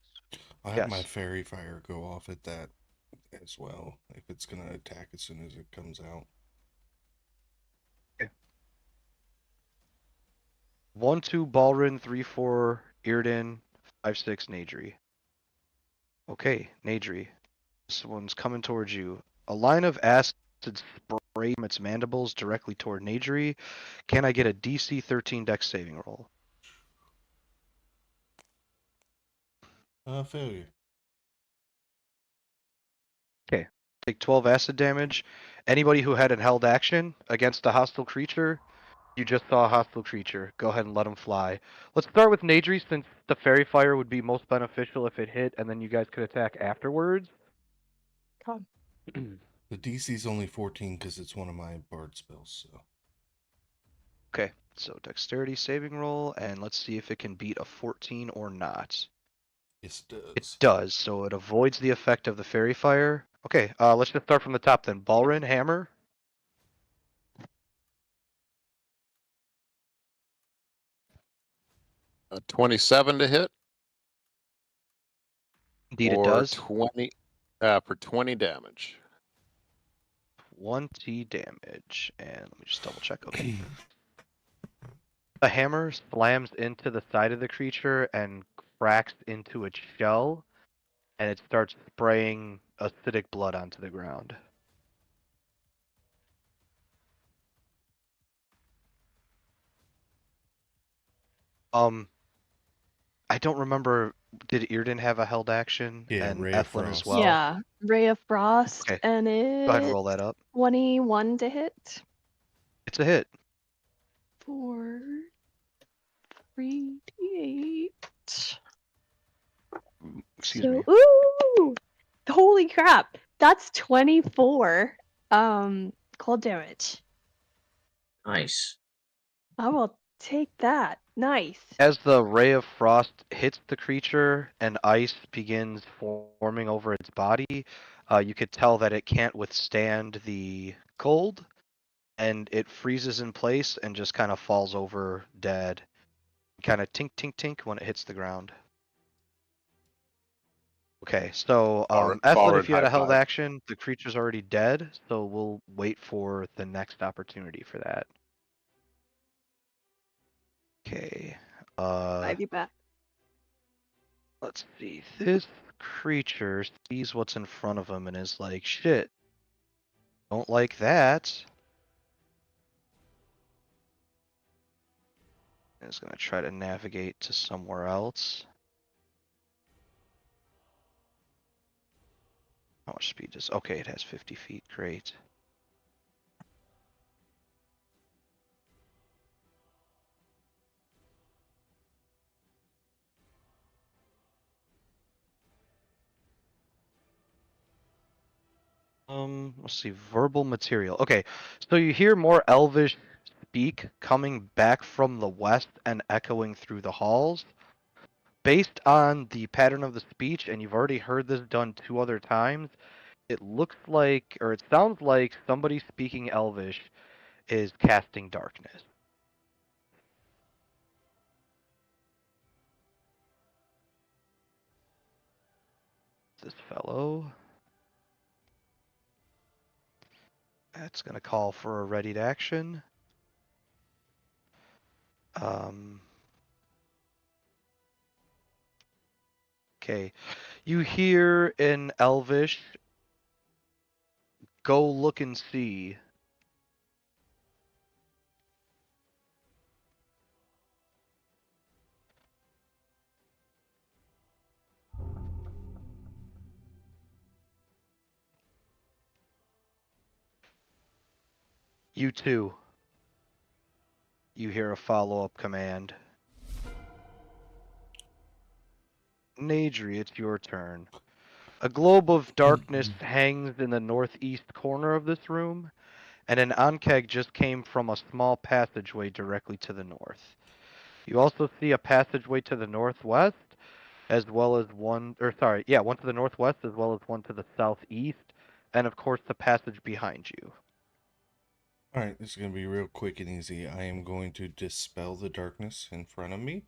I have my Yes. fairy fire go off at that as well, if it's gonna attack as soon as it comes out. 1-2 Balrin, 3-4 Irden, 5-6 Nadri. Okay, Nadri. This one's coming towards you. A line of acid spray from its mandibles directly toward Nadri. Can I get a DC 13 Dex saving roll? Failure. Okay. Take 12 acid damage. Anybody who had an held action against a hostile creature, you just saw a hostile creature. Go ahead and let them fly. Let's start with Nadri, since the fairy fire would be most beneficial if it hit, and then you guys could attack afterwards. Con. The DC's only 14 because it's one of my bard spells, so. Okay, so dexterity saving roll, and let's see if it can beat a 14 or not. Yes, it It does. does, so it avoids the effect of the fairy fire. Okay, let's just start from the top then. Balrin, hammer. 27 to hit, Indeed, it or does. 20 for 20 damage. 20 damage, and let me just double check. Okay. The hammer slams into the side of the creature and cracks into its shell, and it starts spraying acidic blood onto the ground. I don't remember. Did Irden have a held action? Yeah, And Ray of Ethlin as Frost. well? Yeah, Ray of Frost, Okay. and Go ahead and it roll that up. 21 to hit. It's a hit. 4, 3d8. Excuse me. Ooh! Holy crap! That's 24 cold damage. Nice. I will take that. Nice. As the ray of frost hits the creature and ice begins forming over its body, you could tell that it can't withstand the cold, and it freezes in place and just kind of falls over dead. Kind of tink tink tink when it hits the ground. Okay, so Ethlin, Balrin if you had a high held five. action, the creature's already dead, so we'll wait for the next opportunity for that. Okay. 5 you back. Let's see. This creature sees what's in front of him and is like, shit. Don't like that. And is going to try to navigate to somewhere else. much speed does... Okay, it has 50 feet. Great. Let's see. Verbal material. Okay, so you hear more Elvish speak coming back from the west and echoing through the halls. Based on the pattern of the speech, and you've already heard this done 2 other times, it looks like, or it sounds like, somebody speaking Elvish is casting darkness. This fellow. That's going to call for a readied action. Okay. You hear in Elvish, go look and see. You too. You hear a follow-up command. Nadri, it's your turn. A globe of darkness hangs in the northeast corner of this room, and an Ankeg just came from a small passageway directly to the north. You also see a passageway to the northwest, as well as one to the northwest, as well as one to the southeast, and of course the passage behind you. All right, this is going to be real quick and easy. I am going to dispel the darkness in front of me.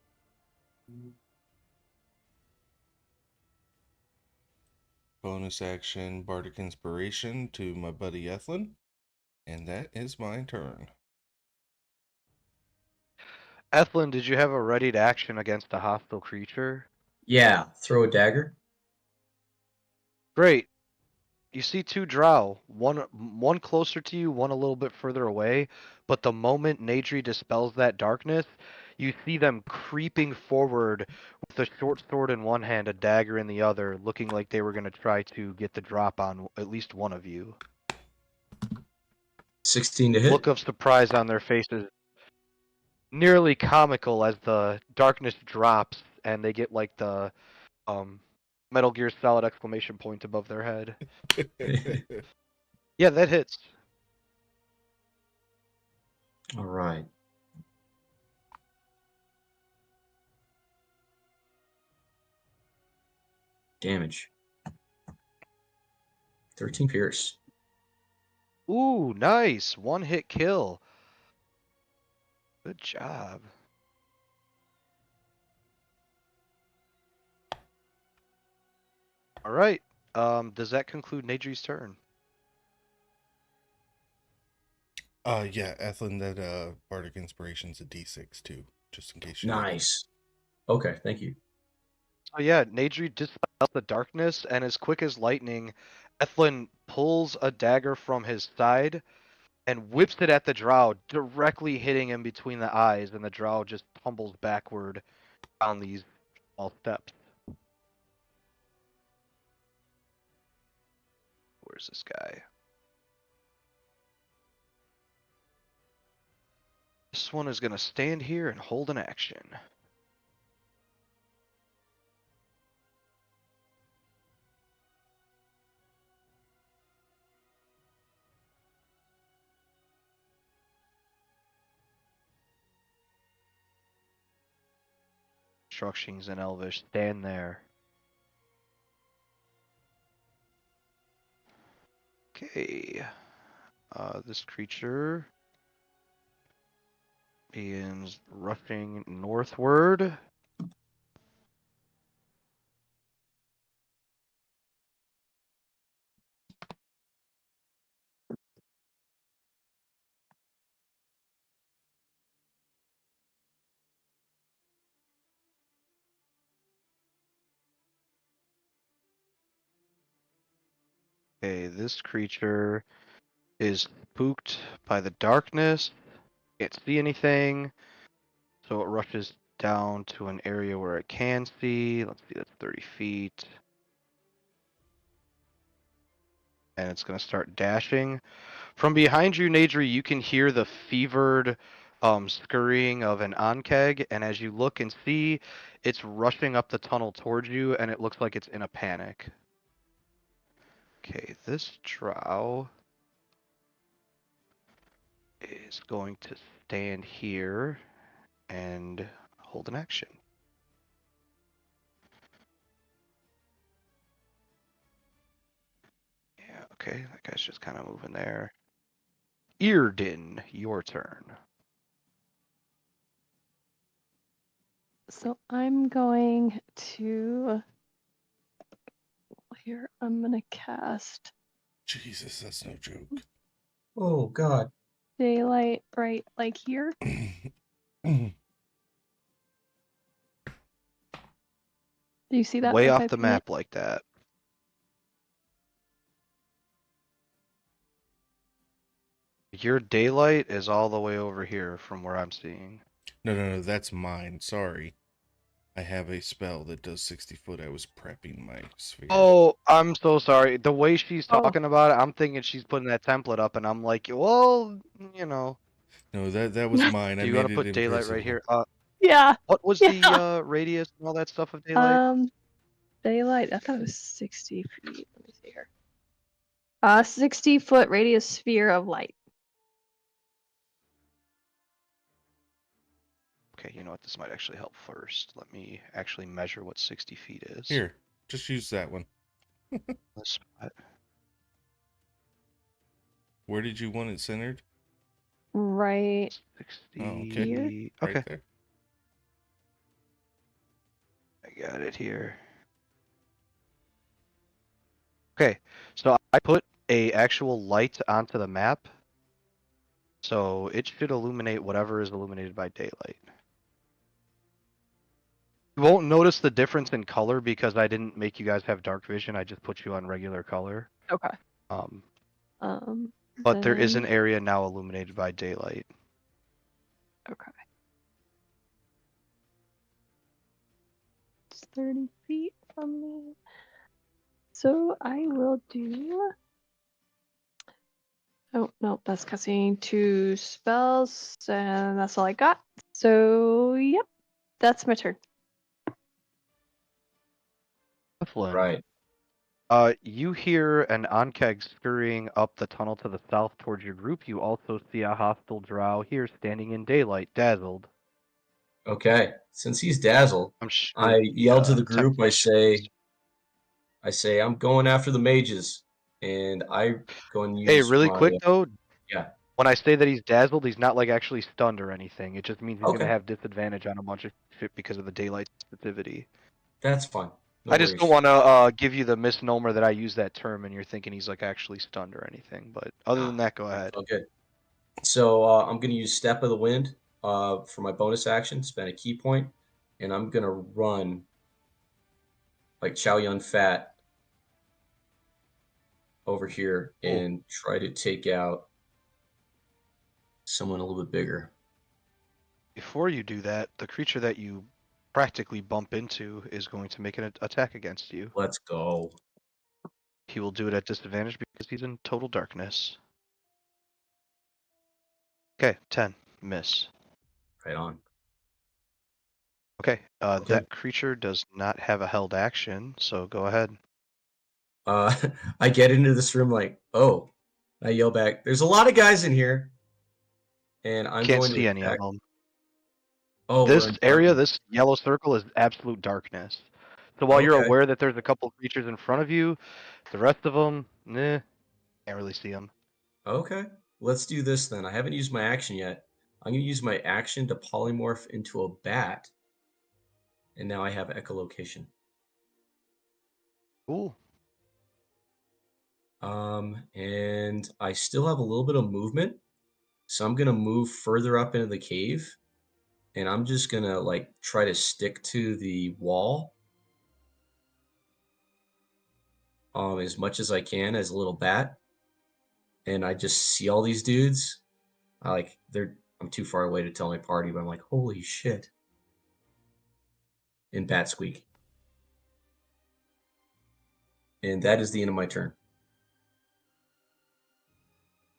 Bonus action, Bardic Inspiration to my buddy Ethlin. And that is my turn. Ethlin, did you have a readied action against a hostile creature? Yeah, throw a dagger. Great. You see 2 Drow, one closer to you, one a little bit further away, but the moment Nadri dispels that darkness, you see them creeping forward with a short sword in one hand, a dagger in the other, looking like they were going to try to get the drop on at least one of you. 16 to hit. Look of surprise on their faces, nearly comical as the darkness drops and they get like the Metal Gear Solid exclamation point above their head. Yeah, that hits. All right. Damage. 13 pierce. Ooh, nice. 1-hit kill. Good job. All right. Does that conclude Nadri's turn? Yeah, Ethlin, that Bardic Inspiration's a D6 too, just in case you needed it. Nice. Okay, thank you. Oh yeah, Nadri dispels the darkness, and as quick as lightning, Ethlin pulls a dagger from his side and whips it at the Drow, directly hitting him between the eyes, and the Drow just tumbles backward down these small steps. Where's this guy? This one is going to stand here and hold an action. Instructions in Elvish, stand there. Okay. This creature is rushing northward. Okay, this creature is spooked by the darkness. Can't see anything. So it rushes down to an area where it can see. Let's see, that's 30 feet. and it's going to start dashing. From behind you, Nadri, you can hear the fevered scurrying of an onkeg, and as you look and see, it's rushing up the tunnel towards you, and it looks like it's in a panic. Okay, this drow is going to stand here and hold an action. Yeah, okay, that guy's just kind of moving there. Eardin, your turn. So I'm going to here. I'm gonna cast Jesus, that's no joke. Oh God. daylight right like here. Do you see that? Way if off I the ping it? map like that. Your daylight is all the way over here from where I'm seeing. No, that's mine. Sorry. I have a spell that does 60 foot. I was prepping my sphere. Oh, I'm so sorry. The way she's Oh. talking about it, I'm thinking she's putting that template up, and I'm like, well, you know. No, that was mine. Do I you want made to it put daylight right invisible. here? Yeah. What was Yeah. the radius and all that stuff of daylight? Daylight. I thought it was 60 feet. Let me see here. 60-foot radius sphere of light. Okay, you know what? This might actually help first. Let me actually measure what 60 feet is. Here, just use that one. This spot. Where did you want it centered? Right. 60. Oh, okay. Here? Okay, Right there. I got it here. Okay, so I put a actual light onto the map, so it should illuminate whatever is illuminated by daylight. You won't notice the difference in color because I didn't make you guys have dark vision. I just put you on regular color. Okay. But there is an then- area now illuminated by daylight. Okay. It's 30 feet from me. So I will do. Oh, no, that's casting 2 spells, and that's all I got. So, yep, that's my turn. Evelyn, Right. you hear an onkeg scurrying up the tunnel to the south towards your group. You also see a hostile drow here standing in daylight, dazzled. Okay. Since he's dazzled, I'm sure I yell to the temp group. I say, I'm going after the mages, and I go and Hey, use really my quick though, yeah. when I say that he's dazzled, he's not like actually stunned or anything. It just means he's Okay, gonna have disadvantage on a bunch of shit because of the daylight sensitivity. that's fine. No I just don't worries. want to give you the misnomer that I use that term and you're thinking he's like actually stunned or anything. But other than that, go ahead. Okay. So I'm gonna use Step of the Wind for my bonus action, spend a key point, and I'm gonna run like Chow Yun Fat over here and try to take out someone a little bit bigger. Before you do that, the creature that you practically bump into is going to make an attack against you. Let's go. He will do it at disadvantage because he's in total darkness. Okay, 10. Miss. Right on. Okay, Okay. that creature does not have a held action, so go ahead. I get into this room like, oh, I yell back, there's a lot of guys in here. And I'm Can't going to see any of attack. them. Oh, This we're in area, darkness. this yellow circle, is absolute darkness. So while you're Okay. aware that there's a couple creatures in front of you, the rest of them, can't really see them. Okay. Let's do this then. I haven't used my action yet. I'm going to use my action to polymorph into a bat. And now I have echolocation. Cool. And I still have a little bit of movement. So I'm going to move further up into the cave. And I'm just going to like try to stick to the wall as much as I can as a little bat. And I just see all these dudes. I'm too far away to tell my party, but I'm like, holy shit. In bat squeak. And that is the end of my turn.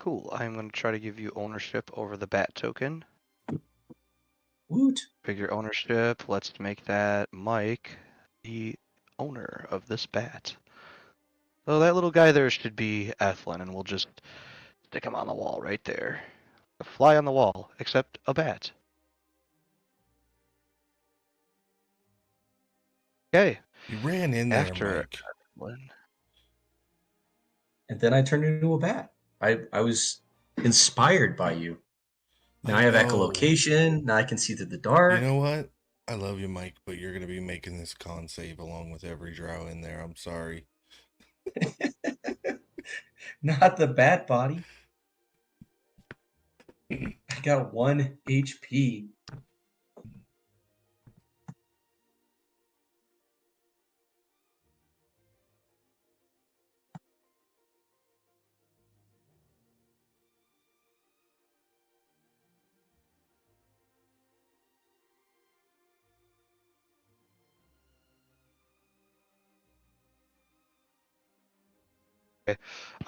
Cool. I'm going to try to give you ownership over the bat token. Woot. Figure ownership. Let's make that Mike the owner of this bat. So that little guy there should be Ethlin, and we'll just stick him on the wall right there. A fly on the wall, except a bat. Okay. You ran in there, After Mike. Ethlin. And then I turned into a bat. I was inspired by you. Now I have know. echolocation. Now I can see through the You dark. know what? I love you, Mike, but you're going to be making this con save along with every drow in there. I'm sorry. Not the bat body. I got 1 HP.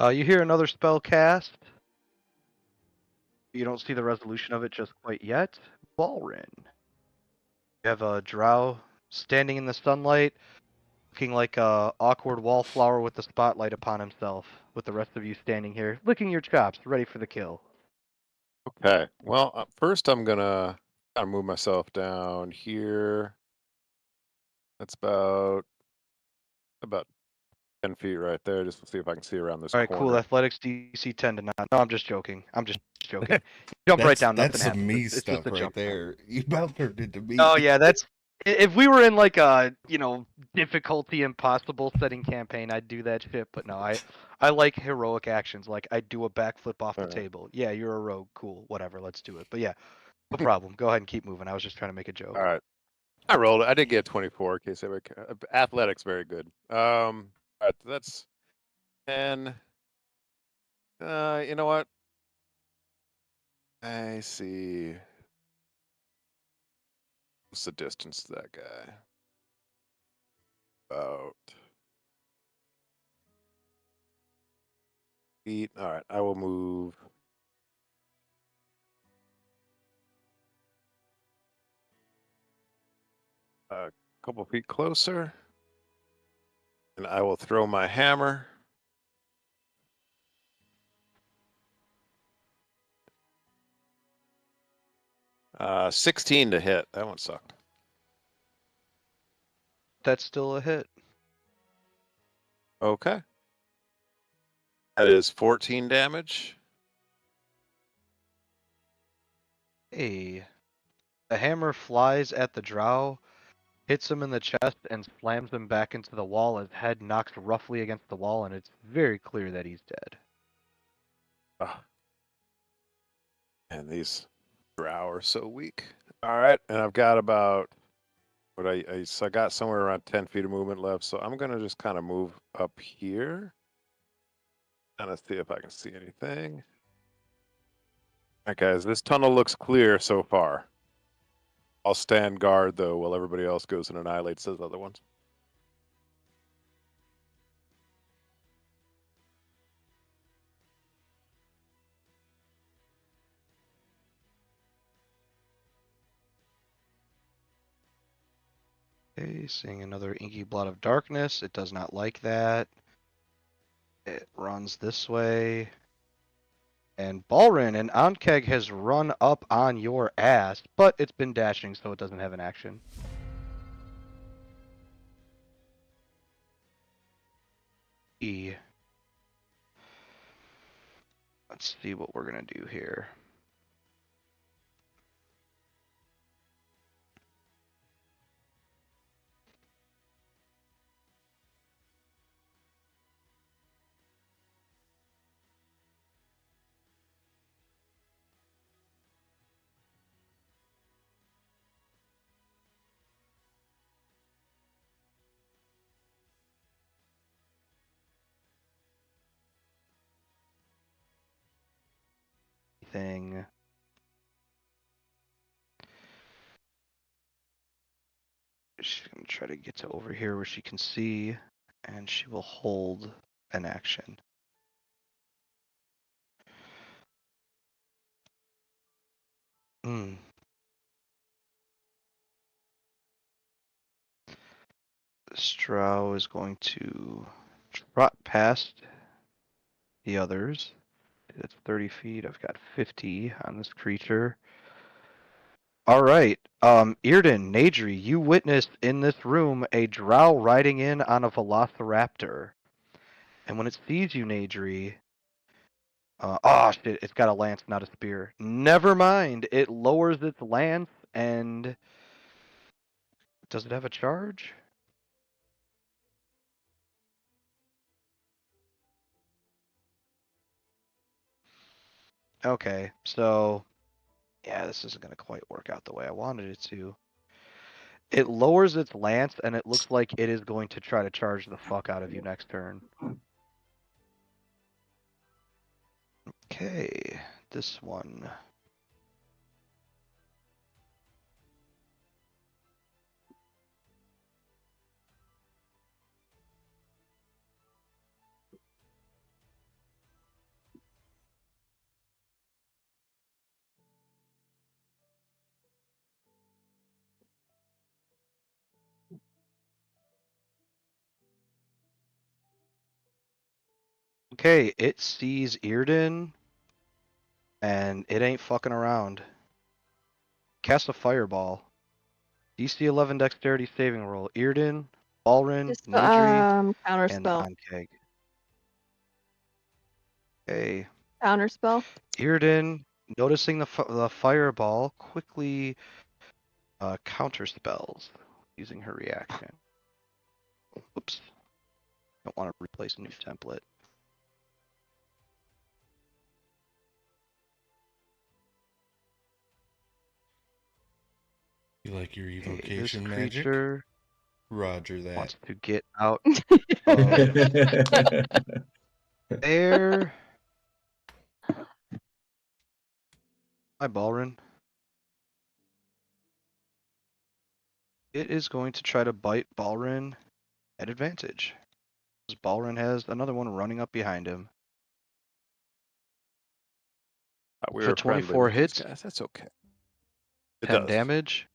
You hear another spell cast. You don't see the resolution of it just quite yet. Balrin. You have a drow standing in the sunlight, looking like a awkward wallflower with the spotlight upon himself, with the rest of you standing here, licking your chops, ready for the kill. Okay. Well, first I'm gonna kind of move myself down here. That's about 10 feet right there, just to see if I can see around this All right, cool. corner. Athletics DC 10 to 9. No, I'm just joking. I'm just joking. Jump right down. That's Nothing some happens. me It's stuff just a right jump. there. You about turned into me. Oh yeah, that's. If we were in like a difficulty impossible setting campaign, I'd do that shit. But no, I like heroic actions. Like I'd do a backflip off the Alright. table. Yeah, you're a rogue. Cool. Whatever. Let's do it. But yeah, no problem. Go ahead and keep moving. I was just trying to make a joke. All right. I rolled it. I did get 24. In case athletics, very good. All right, that's 10. You know what? I see. What's the distance to that guy? About feet. All right, I will move. A couple feet closer, and I will throw my hammer. Uh, 16 to hit. That one sucked. That's still a hit. Okay. That is 14 damage. Hey, the hammer flies at the drow, hits him in the chest, and slams him back into the wall. His head knocks roughly against the wall, and it's very clear that he's dead. Ah. And these drow are so weak. All right, and I've got about so I got somewhere around 10 feet of movement left. So I'm gonna just kind of move up here, and let's see if I can see anything. All right, guys, this tunnel looks clear so far. I'll stand guard though while everybody else goes and annihilates those other ones. Okay, seeing another inky blot of darkness. It does not like that. It runs this way. And Balrin, and Ankeg has run up on your ass, but it's been dashing, so it doesn't have an action. E. Let's see what we're gonna do here. Thing. She's gonna try to get to over here where she can see, and she will hold an action. Hmm. Drow is going to trot past the others. It's 30 feet. I've got 50 on this creature. All right. Earden, Nadri, you witnessed in this room a drow riding in on a velociraptor. And when it sees you, Nadri, oh shit, it's got a lance, not a spear. Never mind. It lowers its lance and does it have a charge? Okay, so yeah, this isn't gonna quite work out the way I wanted it to. It lowers its lance and it looks like it is going to try to charge the fuck out of you next turn. Okay, this one. Okay, it sees Earden and it ain't fucking around. Cast a fireball. DC 11 dexterity saving roll. Earden, Balrin, Just Nadri, counter and spell. Ankeg. Okay. Counter spell. Earden, noticing the fireball, quickly counter spells using her reaction. Oops. Don't want to replace a new template. You like your Okay, this evocation magic? creature Roger that. wants to get out of there. Hi, Balrin. It is going to try to bite Balrin at advantage. Balrin has another one running up behind him. We For were friendly 24 with these hits, guys. That's okay. It 10 does. damage,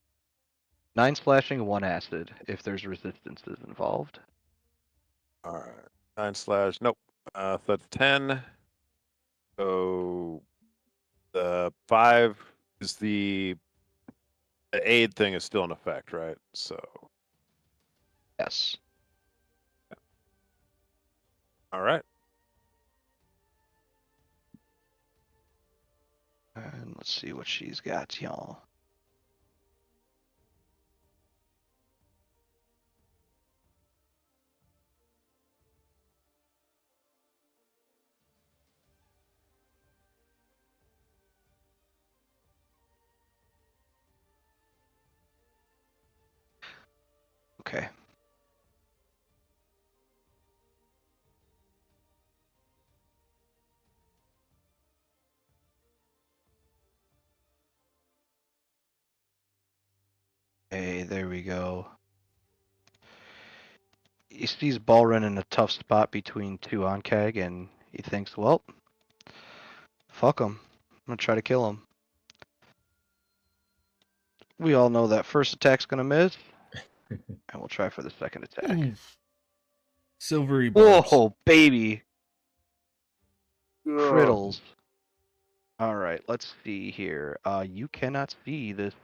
9 slashing, 1 acid if there's resistances involved. All right. 9 slash. Nope. So that's 10. So the 5 is the aid thing is still in effect, right? So. Yes. All right. And let's see what she's got, y'all. Okay. Hey, there we go. He sees Balrin in a tough spot between two Ankeg, and he thinks, well, fuck him. I'm gonna try to kill him. We all know that first attack's gonna miss, and we'll try for the second attack. Oof. Silvery barbs. Whoa, baby! Crittles. All right, let's see here. You cannot see this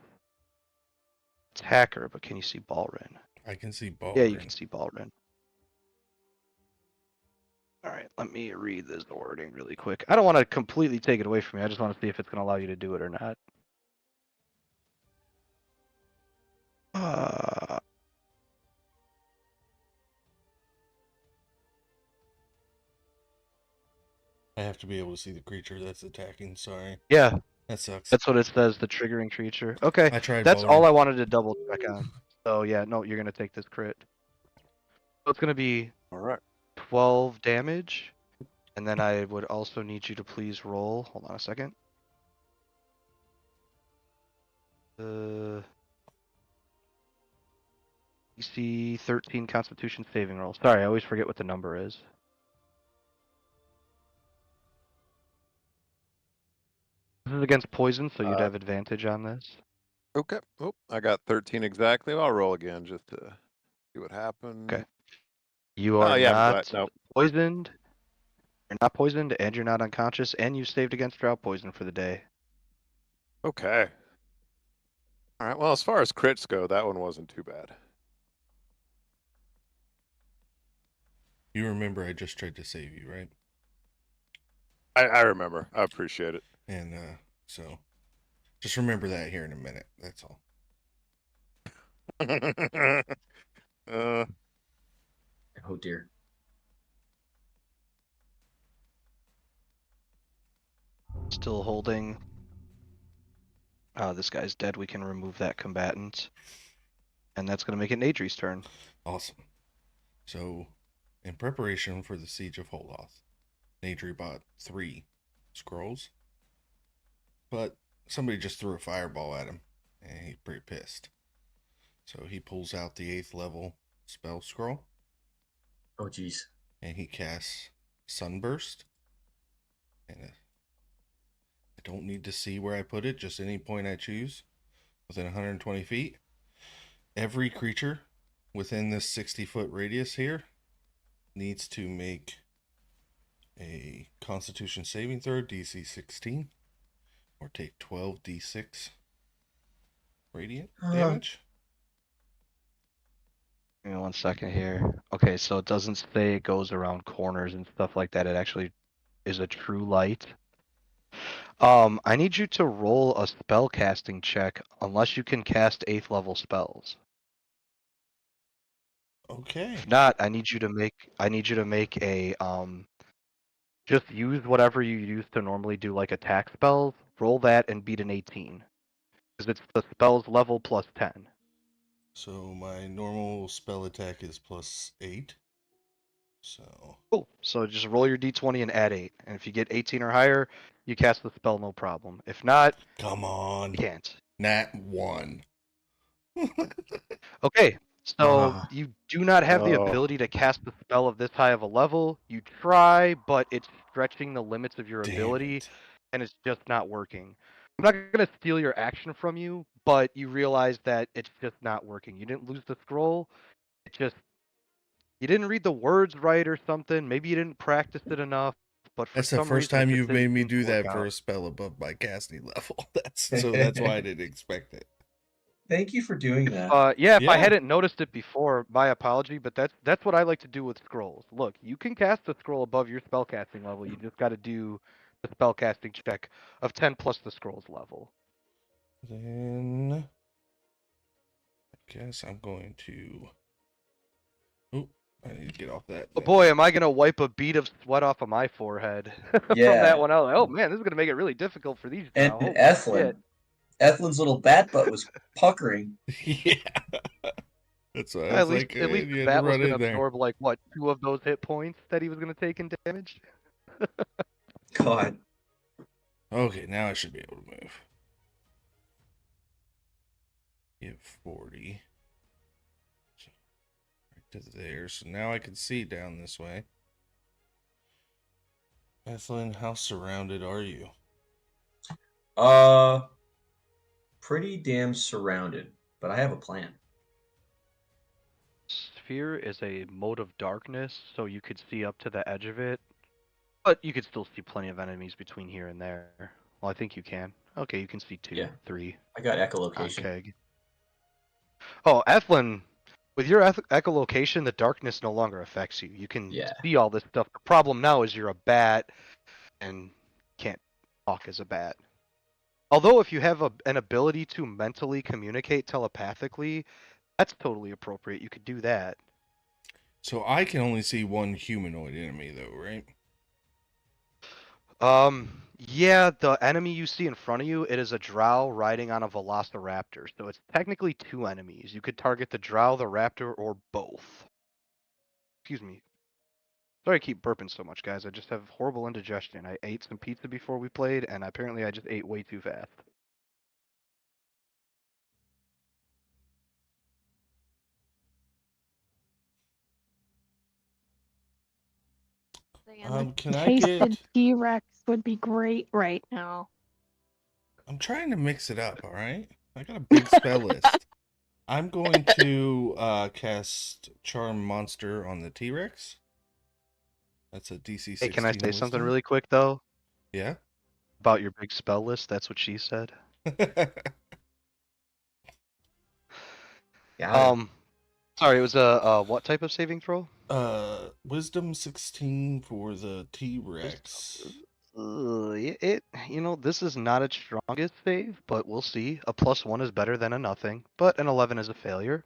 attacker, but can you see Balrin? I can see Balrin. Yeah, you can see Balrin. All right, let me read this wording really quick. I don't want to completely take it away from you. I just want to see if it's going to allow you to do it or not. I have to be able to see the creature that's attacking. Sorry. Yeah, That sucks. that's what it says, the triggering creature. Okay, I tried that's Balrin. all I wanted to double check on. So yeah, no, you're going to take this crit. So it's going to be All right. 12 damage. And then I would also need you to please roll. Hold on a second. DC 13 Constitution saving roll. Sorry, I always forget what the number is. This is against poison, so you'd Uh, have advantage on this. Okay. Oh, I got 13 exactly. I'll roll again just to see what happened. Okay. You Oh are yeah, I'm glad. not No. poisoned. You're not poisoned, and you're not unconscious, and you saved against drought poison for the day. Okay. All right. Well, as far as crits go, that one wasn't too bad. You remember I just tried to save you, right? I remember. I appreciate it. And so just remember that here in a minute. That's all. Oh dear. Still holding. This guy's dead. We can remove that combatant. And that's going to make it Nadri's turn. Awesome. So, in preparation for the Siege of Holoth, Nadri bought 3 scrolls, but somebody just threw a fireball at him, and he's pretty pissed. So he pulls out the 8th level spell scroll, Oh jeez. and he casts Sunburst. And I don't need to see where I put it, just any point I choose within 120 feet. Every creature within this 60-foot radius here needs to make a Constitution saving throw, DC 16, or take 12d6 radiant damage. Give me 1 second here. Okay, so it doesn't say it goes around corners and stuff like that. It actually is a true light. I need you to roll a spell casting check unless you can cast 8th level spells. Okay. If not, I need you to make a just use whatever you use to normally do like attack spells. Roll that and beat an 18. Because it's the spell's level plus 10. So my normal spell attack is plus 8. So Cool. So just roll your d20 and add 8. And if you get 18 or higher, you cast the spell no problem. If not, come on. you can't. Nat 1. Okay. So Ah. you do not have the Oh. ability to cast the spell of this high of a level. You try, but it's stretching the limits of your Damn ability, it. and it's just not working. I'm not going to steal your action from you, but you realize that it's just not working. You didn't lose the scroll. It just you didn't read the words right or something. Maybe you didn't practice it enough, but for That's the some first reason it time just you've made didn't me seem to do work that for out. a spell above my casting level. That's why I didn't expect it. Thank you for doing that. Yeah, if I Yeah. hadn't noticed it before, my apology, but that's what I like to do with scrolls. Look, you can cast a scroll above your spellcasting level. You just got to do the spellcasting check of 10 plus the scroll's level. Then I guess I'm going to. Oh, I need to get off that. But boy, am I gonna wipe a bead of sweat off of my forehead from Yeah. that one. Oh man, this is gonna make it really difficult for these And now. Holy Ethlyn. shit. Ethlyn's little bat butt was puckering. Yeah. That's what I At was least like. at least You the had to bat was run gonna in there. absorb like what 2 of those hit points that he was gonna take in damage. God. Okay, now I should be able to move. Get 40. So, right to there. So now I can see down this way. Ethlyn, how surrounded are you? Pretty damn surrounded, but I have a plan. Sphere is a mode of darkness, so you could see up to the edge of it, but you could still see plenty of enemies between here and there. Well, I think you can. Okay, you can see 2, Yeah. 3 I got on echolocation. Keg. Oh, Ethlyn, with your echolocation, the darkness no longer affects you. You can Yeah. see all this stuff. The problem now is you're a bat and can't talk as a bat. Although if you have an ability to mentally communicate telepathically, that's totally appropriate. You could do that. So I can only see one humanoid enemy, though, right? Yeah, the enemy you see in front of you, it is a Drow riding on a Velociraptor. So it's technically 2 enemies. You could target the Drow, the Raptor, or both. Excuse me. Sorry I keep burping so much, guys. I just have horrible indigestion. I ate some pizza before we played, and apparently I just ate way too fast. Can I get Tasted T-Rex would be great right now. I'm trying to mix it up, all right? I got a big spell list. I'm going to cast Charm Monster on the T-Rex. That's a DC 16 Hey, can I say something wisdom. really quick though Yeah? about your big spell list? That's what she said. Yeah. Sorry, it was a what type of saving throw? Wisdom 16 for the T-Rex. This is not its strongest save, but we'll see. A +1 is better than a nothing, but an 11 is a failure.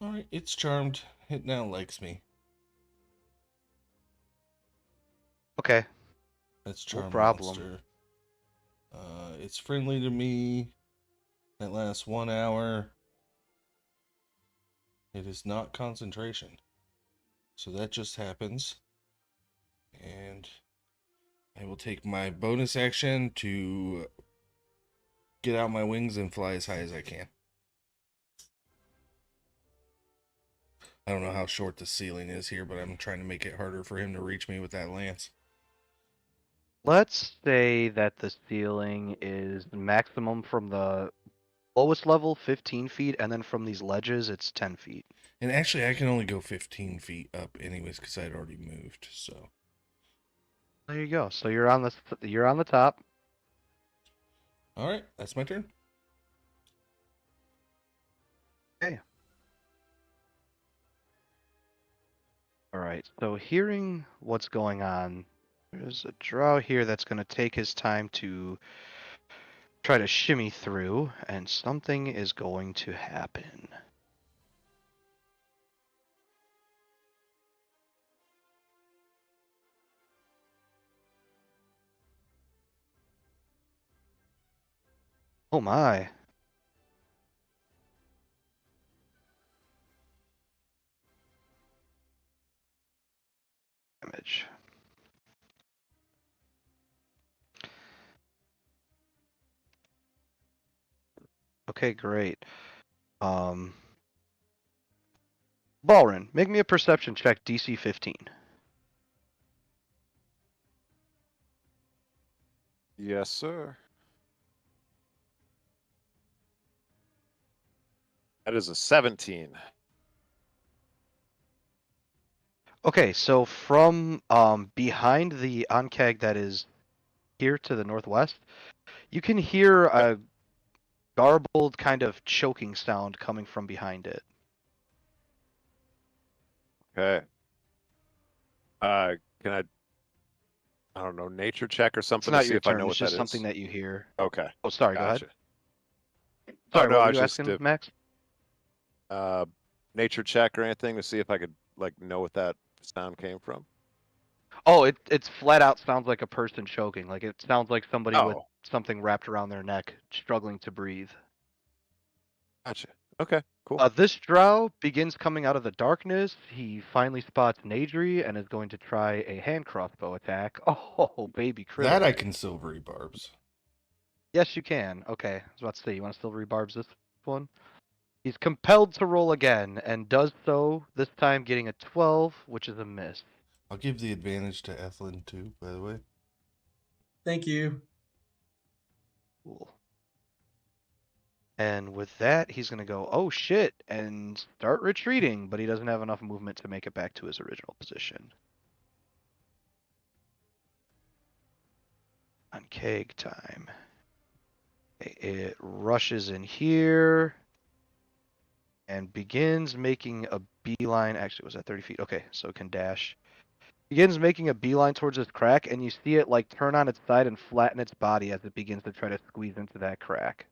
All right, it's charmed. It now likes me. Okay, That's no Charm problem. Monster. It's friendly to me. That lasts 1 hour. It is not concentration. So that just happens. And I will take my bonus action to get out my wings and fly as high as I can. I don't know how short the ceiling is here, but I'm trying to make it harder for him to reach me with that lance. Let's say that the ceiling is maximum from the lowest level, 15 feet, and then from these ledges, it's 10 feet. And actually, I can only go 15 feet up anyways because I'd already moved, so... There you go. So you're on the top. Alright, that's my turn. Okay. All right. So hearing what's going on, there's a Drow here that's going to take his time to try to shimmy through, and something is going to happen. Oh my. Damage. Okay, great. Balrin, make me a perception check, DC 15. Yes, sir. That is a 17. Okay, so from behind the Ankeg that is here to the northwest, you can hear a garbled kind of choking sound coming from behind it. Okay. Can I don't know, nature check or It's something to not see your if I turn, know it's what that just something is? that you hear. Okay. Oh, sorry, go ahead. Gotcha. Sorry, no, what I were was you just asking, Max? nature check or anything to see if I could like know what that sound came from. Oh, it's flat out sounds like a person choking. Like it sounds like somebody with Oh, something wrapped around their neck, struggling to breathe. gotcha. Okay, cool. This Drow begins coming out of the darkness. He finally spots Nadri and is going to try a hand crossbow attack. Oh, baby critter. That I can silvery barbs. Yes, you can. Okay, I was about to say, you want to silvery barbs this one? He's compelled to roll again, and does so, this time getting a 12, which is a miss. I'll give the advantage to Ethlyn too, by the way. Thank you. Cool. And with that, he's going to go, oh shit, and start retreating, but he doesn't have enough movement to make it back to his original position. On keg time. It rushes in here and begins making a beeline. Actually, was that 30 feet? Okay, so it can dash. Begins making a beeline towards this crack, and you see it like turn on its side and flatten its body as it begins to try to squeeze into that crack.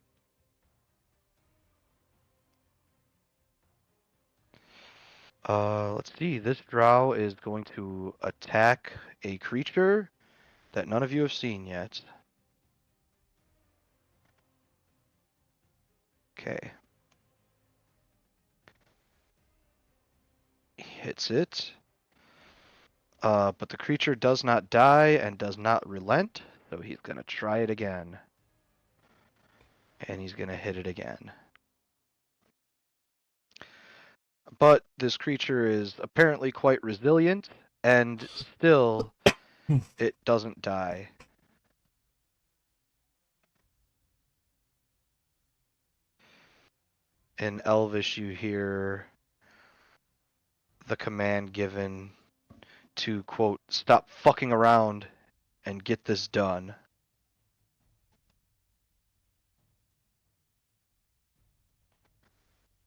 Let's see. This Drow is going to attack a creature that none of you have seen yet. Okay. Hits it. But the creature does not die and does not relent, so he's going to try it again. And he's going to hit it again. But this creature is apparently quite resilient, and still it doesn't die. in Elvish, you hear the command given to, quote, stop fucking around and get this done.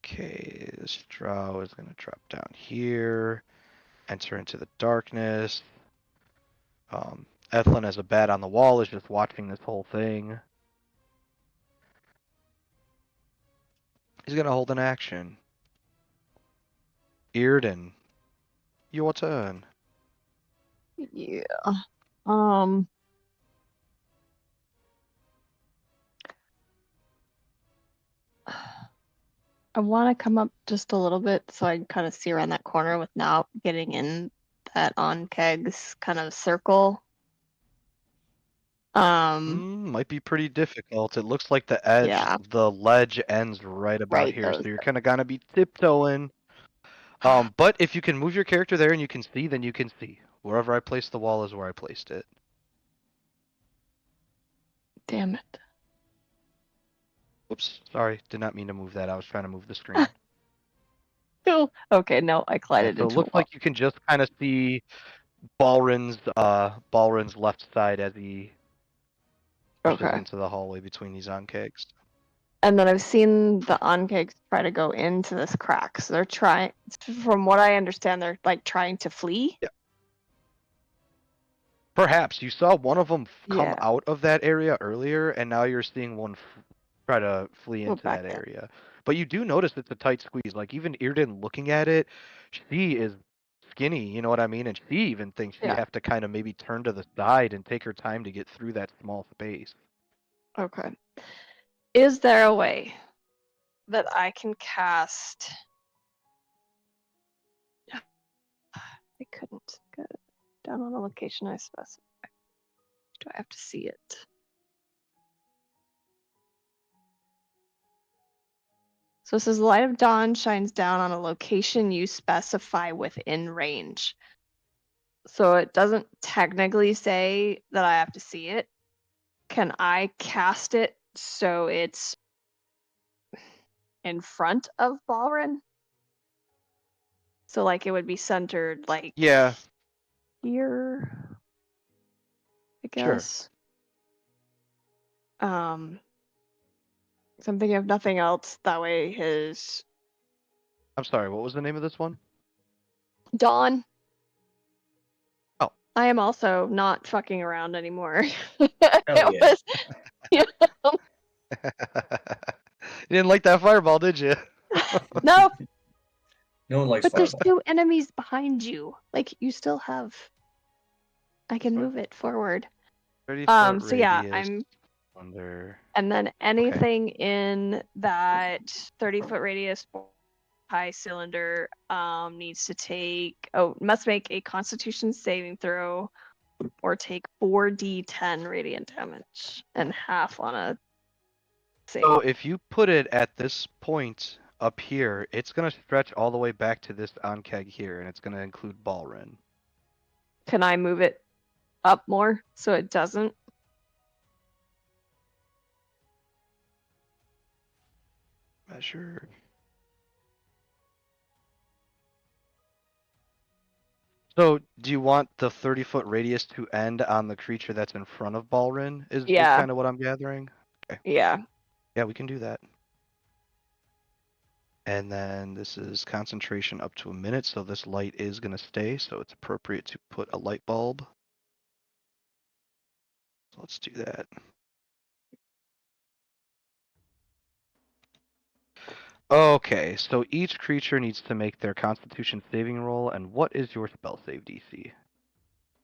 Okay, this Drow is going to drop down here, enter into the darkness. Ethlin, as a bat on the wall, is just watching this whole thing. He's going to hold an action. Earden, your turn. Yeah. Um. I want to come up just a little bit so I can kind of see around that corner without getting in that on kegs kind of circle. Might be pretty difficult. It looks like the edge, Yeah. the ledge ends right about Right, here, those. so you're kind of gonna be tiptoeing. But if you can move your character there and you can see, then you can see. Wherever I placed the wall is where I placed it. Damn it. Oops, sorry, did not mean to move that. I was trying to move the screen. Cool. Okay, no, I Yeah, collided so it into a looks wall. like you can just kind of see Balrin's left side as he pushes Okay. into the hallway between these on-kegs. And then I've seen the on-kegs try to go into this crack. So they're trying, from what I understand, they're like trying to flee. Yeah. Perhaps you saw one of them come Yeah. out of that area earlier, and now you're seeing one try to flee Go into back that in. area. But you do notice it's a tight squeeze. Like even Earden looking at it, she is skinny, you know what I mean? And she even thinks she'd Yeah. have to kind of maybe turn to the side and take her time to get through that small space. Okay. Is there a way that I can cast? I couldn't get it down on a location I specify. Do I have to see it? So it says the light of dawn shines down on a location you specify within range. So it doesn't technically say that I have to see it. Can I cast it so it's in front of Balrin? So like it would be centered like Yeah, here, I sure. guess. So I'm thinking of nothing else. That way his I'm sorry, what was the name of this one? Dawn. Oh. I am also not fucking around anymore. Hell It yeah. was, you know, You didn't like that fireball, did you? no, No one likes but there's fireball. 2 enemies behind you. Like you still have. I can Sure. move it forward. 30-foot So yeah, radius I'm. under. And then anything in that 30-foot radius high cylinder needs to must make a Constitution saving throw or take 4d10 radiant damage and half on a save. So if you put it at this point up here, it's gonna stretch all the way back to this on-keg here, and it's gonna include Balrin. Can I move it up more so it doesn't? Measure. So do you want the 30-foot radius to end on the creature that's in front of Balrin? Is Yeah. kind of what I'm gathering. Okay. Yeah. Yeah, we can do that. And then this is concentration up to a minute, so this light is going to stay, so it's appropriate to put a light bulb. So let's do that. Okay, so each creature needs to make their Constitution saving roll, and what is your spell save DC?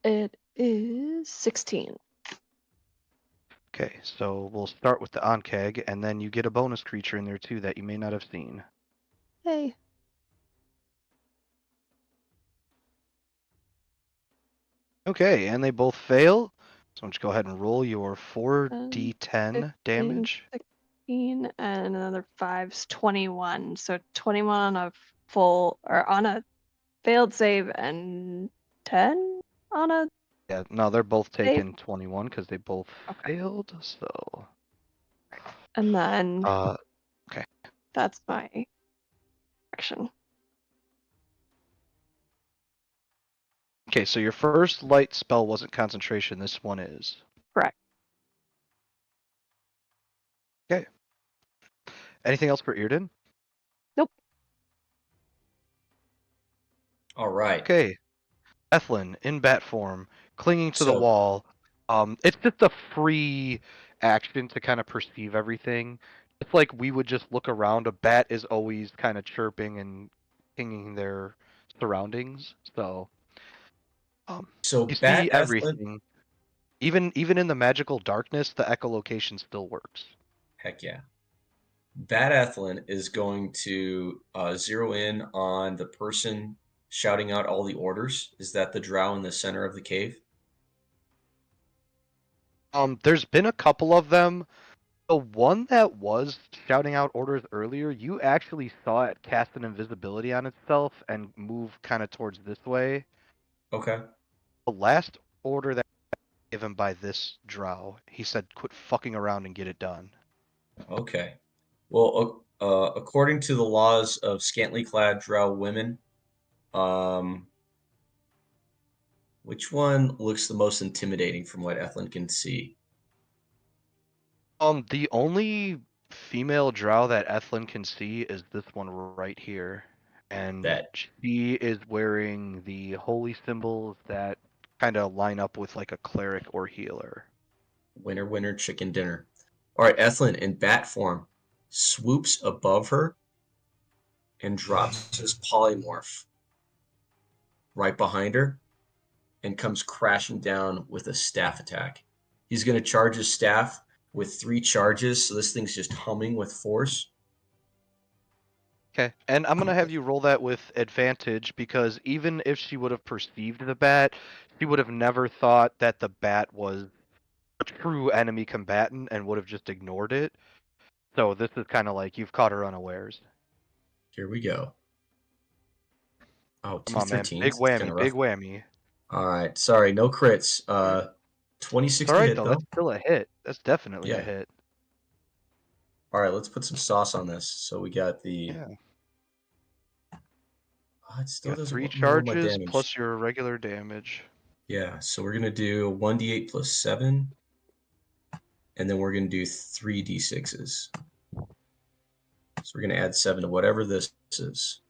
It is 16. Okay, so we'll start with the Onkeg, and then you get a bonus creature in there too that you may not have seen. Hey. Okay, and they both fail. So why don't you go ahead and roll your 4d10 damage. 16 and another 5's 21. So 21 on a full or on a failed save and 10 on a. Yeah, no, they're both Save. taking 21 because they both Okay. failed. So And then okay. That's my action. Okay, so your first light spell wasn't concentration. This one is. Correct. Okay. Anything else for Earden? Nope. All right. Okay. Ethlin in bat form, clinging to the So- wall. It's just a free action to kind of perceive everything. It's like we would just look around. A bat is always kind of chirping and pinging their surroundings. So, So you Bat see Ethlin, everything. Even in the magical darkness, the echolocation still works. heck yeah. Bat Ethlin is going to zero in on the person shouting out all the orders. Is that the drow in the center of the cave? There's been a couple of them. The one that was shouting out orders earlier, you actually saw it cast an invisibility on itself and move kind of towards this way. Okay. The last order that was given by this drow, he said, "Quit fucking around and get it done." Okay. Well, according to the laws of scantily clad drow women, which one looks the most intimidating from what Ethlin can see? The only female drow that Ethlin can see is this one right here, and That she is wearing the holy symbols that kind of line up with like a cleric or healer. winner, winner, chicken dinner. All right, Ethlin in bat form swoops above her and drops his polymorph right behind her and comes crashing down with a staff attack. He's going to charge his staff with 3 charges, so this thing's just humming with force. Okay, and I'm gonna have you roll that with advantage because even if she would have perceived the bat, she would have never thought that the bat was a true enemy combatant and would have just ignored it. So this is kind of like you've caught her unawares. Here we go. Oh, Come two on, man. 13s. Big It's whammy, kinda big rough. whammy. All right, sorry, no crits. 26 It's to alright hit, though, though. that's still a hit. That's definitely a Yeah. hit. All right, let's put some sauce on this. So we got the... Yeah. Oh, it still Got doesn't 3 want me to roll my charges damage. plus your regular damage. Yeah, so we're going to do 1d8 plus 7. And then we're going to do 3 d6s. So we're going to add 7 to whatever this is.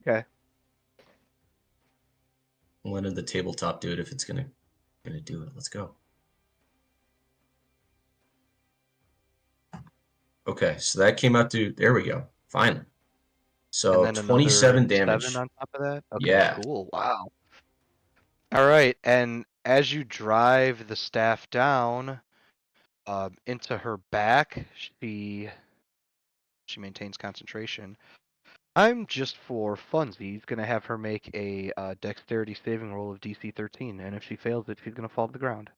Okay. I'll let the tabletop do it if it's gonna do it. Let's go. Okay, so that came out to, there we go. Finally. So And then 27 another damage. 7 on top of that? Okay, Yeah. cool. Wow. Alright, and as you drive the staff down into her back, she maintains concentration. I'm just for funsies gonna have her make a dexterity saving roll of DC 13, and if she fails it, she's gonna fall to the ground.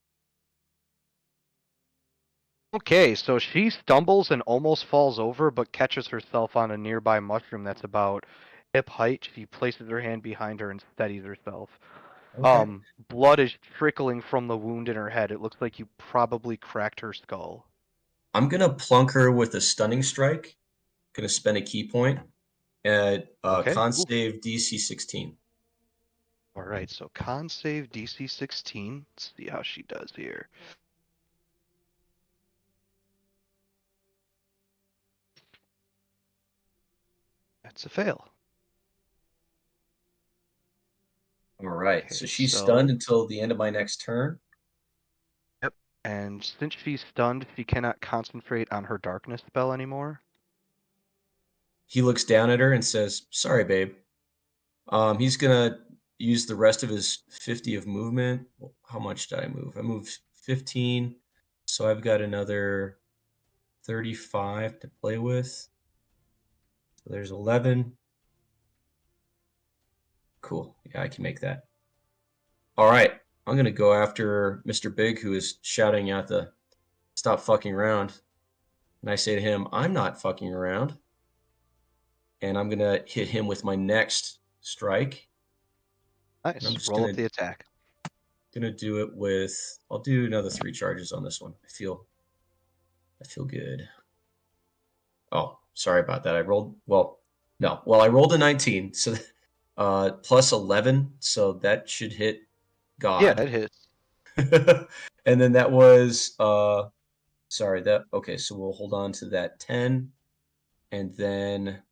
Okay, so she stumbles and almost falls over, but catches herself on a nearby mushroom that's about hip height. She places her hand behind her and steadies herself. Okay. Blood is trickling from the wound in her head. It looks like you probably cracked her skull. I'm gonna plunk her with a stunning strike. Gonna spend a key point at Okay. con Oof. save DC 16. All right, so con save DC 16. Let's see how she does here. That's a fail. All right, Okay, so she's so- stunned until the end of my next turn. Yep. And since she's stunned, she cannot concentrate on her darkness spell anymore. He looks down at her and says, "Sorry, babe." He's gonna use the rest of his 50 of movement. How much did I move? I moved 15, so I've got another 35 to play with. So there's 11. Cool. Yeah, I can make that. All right, I'm gonna go after Mr. Big, who is shouting out the "Stop fucking around," and I say to him, "I'm not fucking around," and I'm gonna hit him with my next strike. Nice. I'm just Roll up gonna the attack. do it with, I'll do another 3 charges on this one. I feel good. Oh, Sorry about that. I rolled no. Well, I rolled a 19, so plus 11, so that should hit Yeah, God. it hits. And then that was sorry, that okay, so we'll hold on to that 10, and then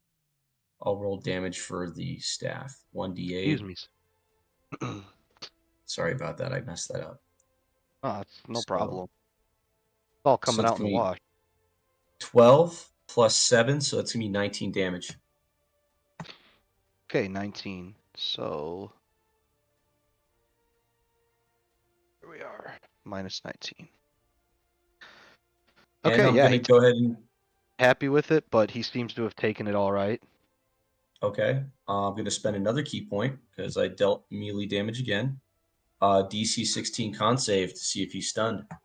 I'll roll damage for the staff. 1d8. Excuse me. Oh, Sorry about that. I messed that up. it's no So- problem. It's all coming it's out in the gonna be wash. 12 plus 7, so it's gonna be 19 damage. Okay, 19. So here we are. Minus 19. And Okay, I'm yeah, gonna he's go ahead and happy with it, but he seems to have taken it all right. okay. I'm gonna spend another key point because I dealt melee damage again. DC 16 con save to see if he's stunned. Here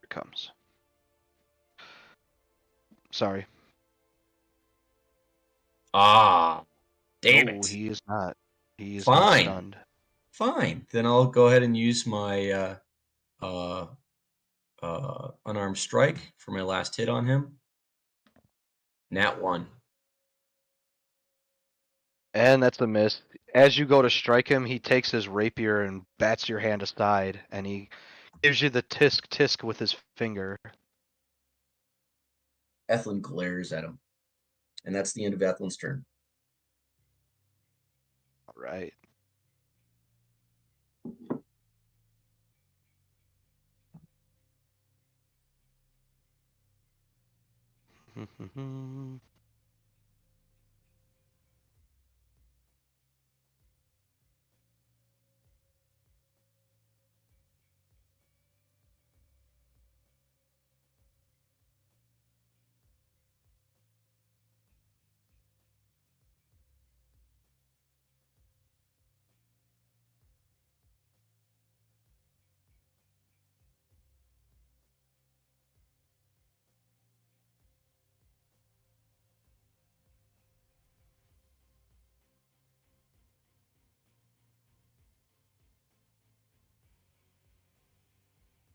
it comes. Sorry. Ah, damn No, it. he is not. He is not Fine. stunned. Fine. Then I'll go ahead and use my unarmed strike for my last hit on him. Nat 1. And that's a miss. As you go to strike him, he takes his rapier and bats your hand aside, and he gives you the tisk tisk with his finger. Ethlin glares at him. And that's the end of Ethlin's turn. All right.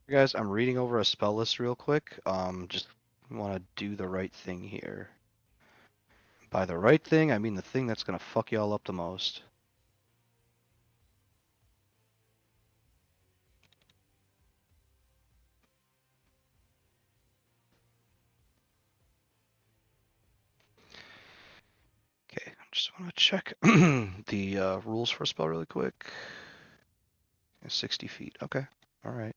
Guys, I'm reading over a spell list real quick. Just want to do the right thing here. By the right thing, I mean the thing that's gonna fuck y'all up the most. Okay, I just want to check the rules for a spell really quick. 60 feet. Okay. All right.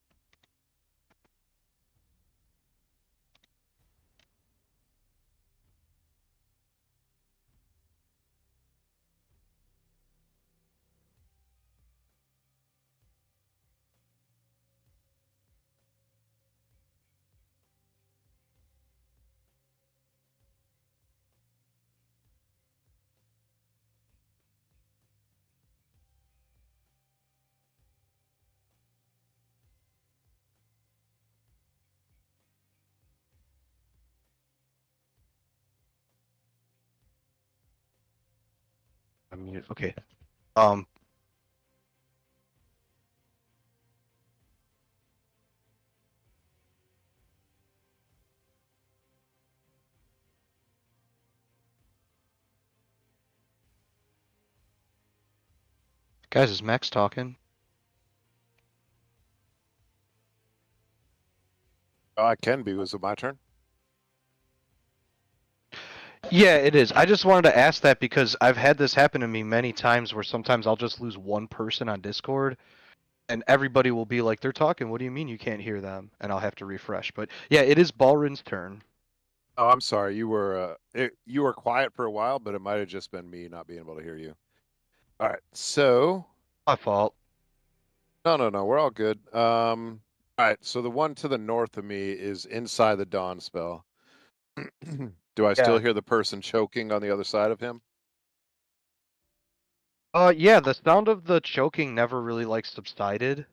I mean, okay. Um. Guys, is Max talking? Oh, I can be. Was it my turn? Yeah, it is. I just wanted to ask that because I've had this happen to me many times where sometimes I'll just lose one person on Discord and everybody will be like, they're talking. What do you mean you can't hear them? And I'll have to refresh. But yeah, it is Balrin's turn. Oh, I'm sorry. You were quiet for a while, but it might have just been me not being able to hear you. All right. So My fault. no. We're all good. All right. So the one to the north of me is inside the dawn spell. Do I still Yeah. hear the person choking on the other side of him? Yeah, the sound of the choking never really like subsided.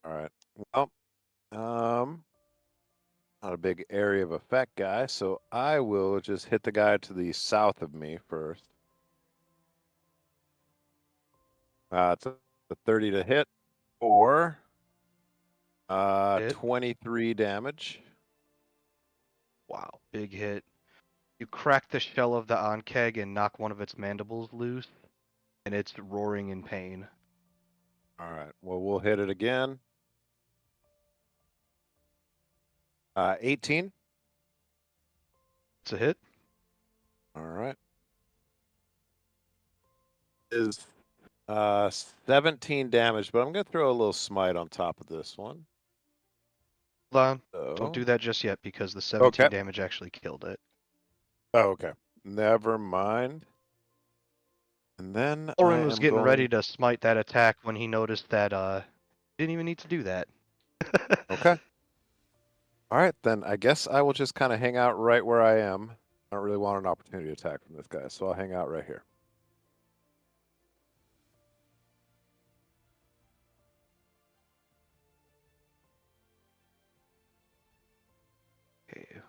All right. Well, not a big area of effect guy, so I will just hit the guy to the south of me first. It's a 30 to hit. 4. Hit. 23 damage. Wow, big hit. You crack the shell of the Ankeg and knock one of its mandibles loose, and it's roaring in pain. All right. Well, we'll hit it again. 18. It's a hit. All right. Is 17 damage, but I'm going to throw a little smite on top of this one. Hold on. So... Don't do that just yet because the 17 Okay. damage actually killed it. Oh, okay. Never mind. And then Orin I was am getting going... ready to smite that attack when he noticed that didn't even need to do that. Okay. All right, then I guess I will just kind of hang out right where I am. I don't really want an opportunity attack from this guy, so I'll hang out right here. Okay.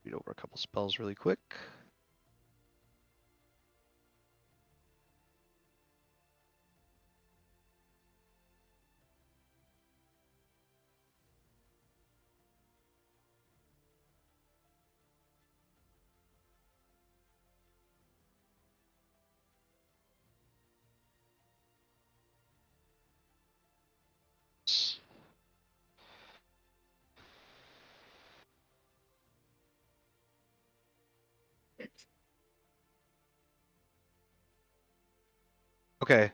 Read over a couple spells really quick. Okay.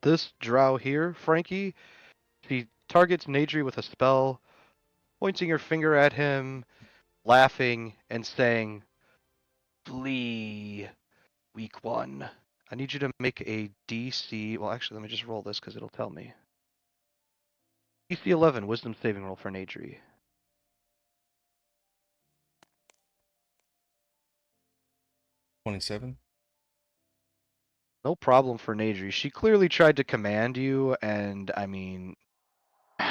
This Drow here, Frankie, she targets Nadri with a spell, pointing her finger at him, laughing, and saying, "Flee, weak one." I need you to make a DC. Well, actually, let me just roll this because it'll tell me. DC 11, Wisdom saving roll for Nadri. 27. No problem for Nadri. She clearly tried to command you, and I mean,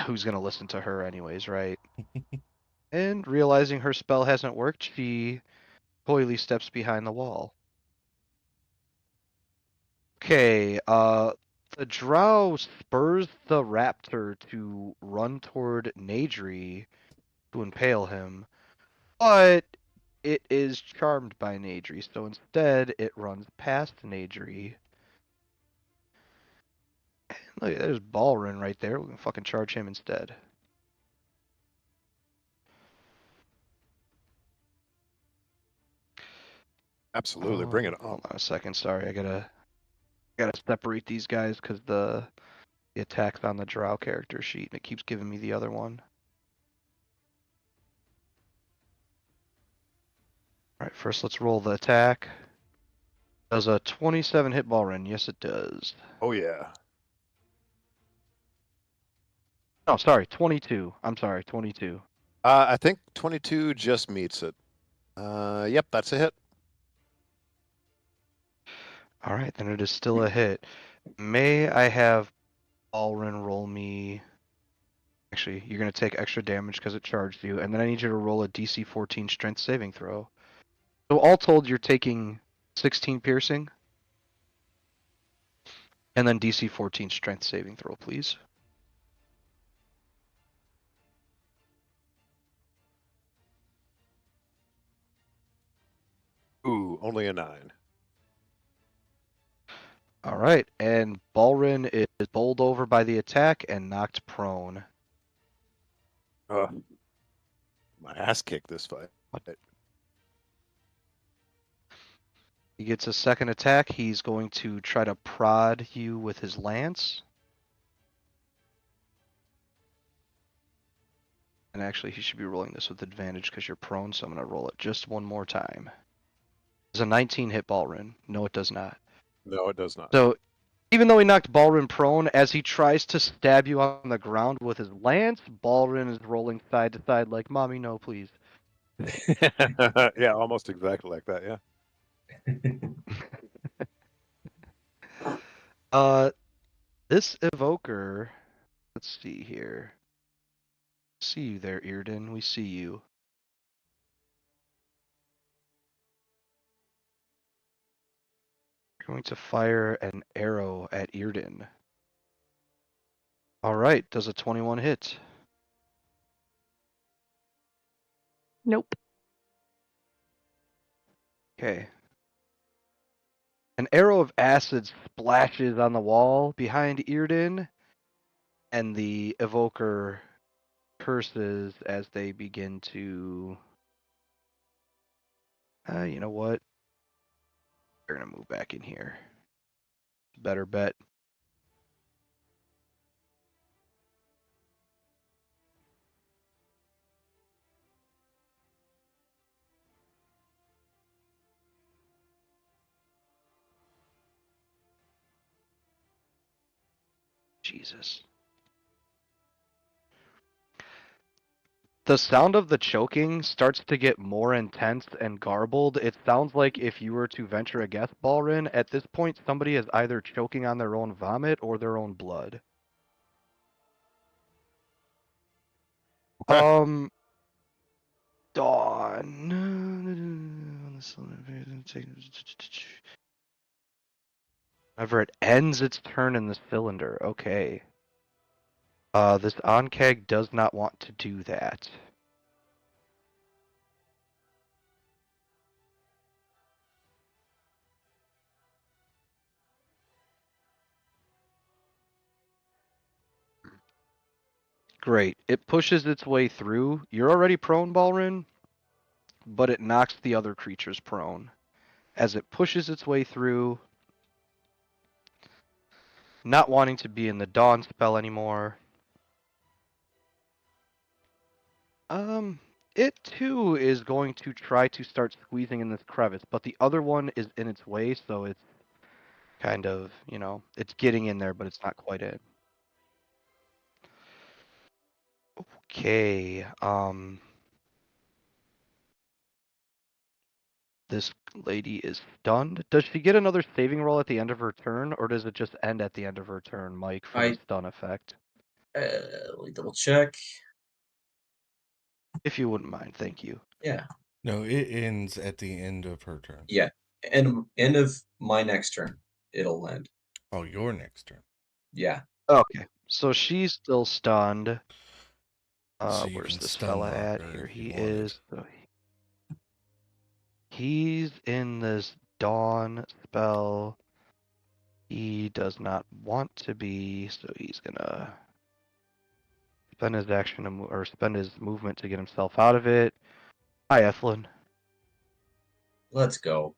who's gonna listen to her anyways, right? And realizing her spell hasn't worked, she coyly steps behind the wall. Okay, the Drow spurs the raptor to run toward Nadri to impale him, but it is charmed by Nadri, so instead it runs past Nadri. Look, there's Balrin right there. We can fucking charge him instead. Absolutely, bring it on. Hold on a second. Sorry, I gotta separate these guys because the attack's on the Drow character sheet and it keeps giving me the other one. Alright, first let's roll the attack. Does a 27 hit Balrin? Yes, it does. Oh, yeah. Oh, sorry, 22. I'm sorry, 22. I think 22 just meets it. Yep, that's a hit. Alright, then it is still a hit. May I have Balrin roll me... Actually, you're going to take extra damage because it charged you, and then I need you to roll a DC 14 strength saving throw. So all told, you're taking 16 piercing, and then DC 14 strength saving throw, please. Ooh, only a 9. Alright, and Balrin is bowled over by the attack and knocked prone. My ass kicked this fight. He gets a second attack. He's going to try to prod you with his lance. And actually, he should be rolling this with advantage because you're prone, so I'm going to roll it just one more time. Does a 19 hit Balrin? No, it does not. No, it does not. So, even though he knocked Balrin prone, as he tries to stab you on the ground with his lance, Balrin is rolling side to side like, "Mommy, no, please." Yeah, almost exactly like that, yeah. This evoker, let's see here. See you there, Earden. We see you. Going to fire an arrow at Earden. All right, does a 21 hit? Nope. Okay. An arrow of acid splashes on the wall behind Earden, and the evoker curses as they begin to. You know what? They're gonna move back in here. Better bet. Jesus. The sound of the choking starts to get more intense and garbled. It sounds like if you were to venture a guess, Balrin, at this point somebody is either choking on their own vomit or their own blood. Dawn. Whenever it ends its turn in the cylinder. Okay. This Onkeg does not want to do that. Great. It pushes its way through. You're already prone, Balrin, but it knocks the other creatures prone. As it pushes its way through, not wanting to be in the Dawn spell anymore. It too is going to try to start squeezing in this crevice, but the other one is in its way, so it's kind of, it's getting in there, but it's not quite in. Okay, this lady is stunned. Does she get another saving roll at the end of her turn, or does it just end at the end of her turn, Mike, for the stun effect? Let me double check. If you wouldn't mind, thank you. Yeah. No, it ends at the end of her turn. Yeah. End of my next turn, it'll end. Oh, your next turn. Yeah. Okay, so she's still stunned. So you Where's can this stun fella lock at? her Here if he you wanted. is. So he's in this Dawn spell. He does not want to be, so he's gonna spend his action or spend his movement to get himself out of it. Hi, Ethlin. Let's go.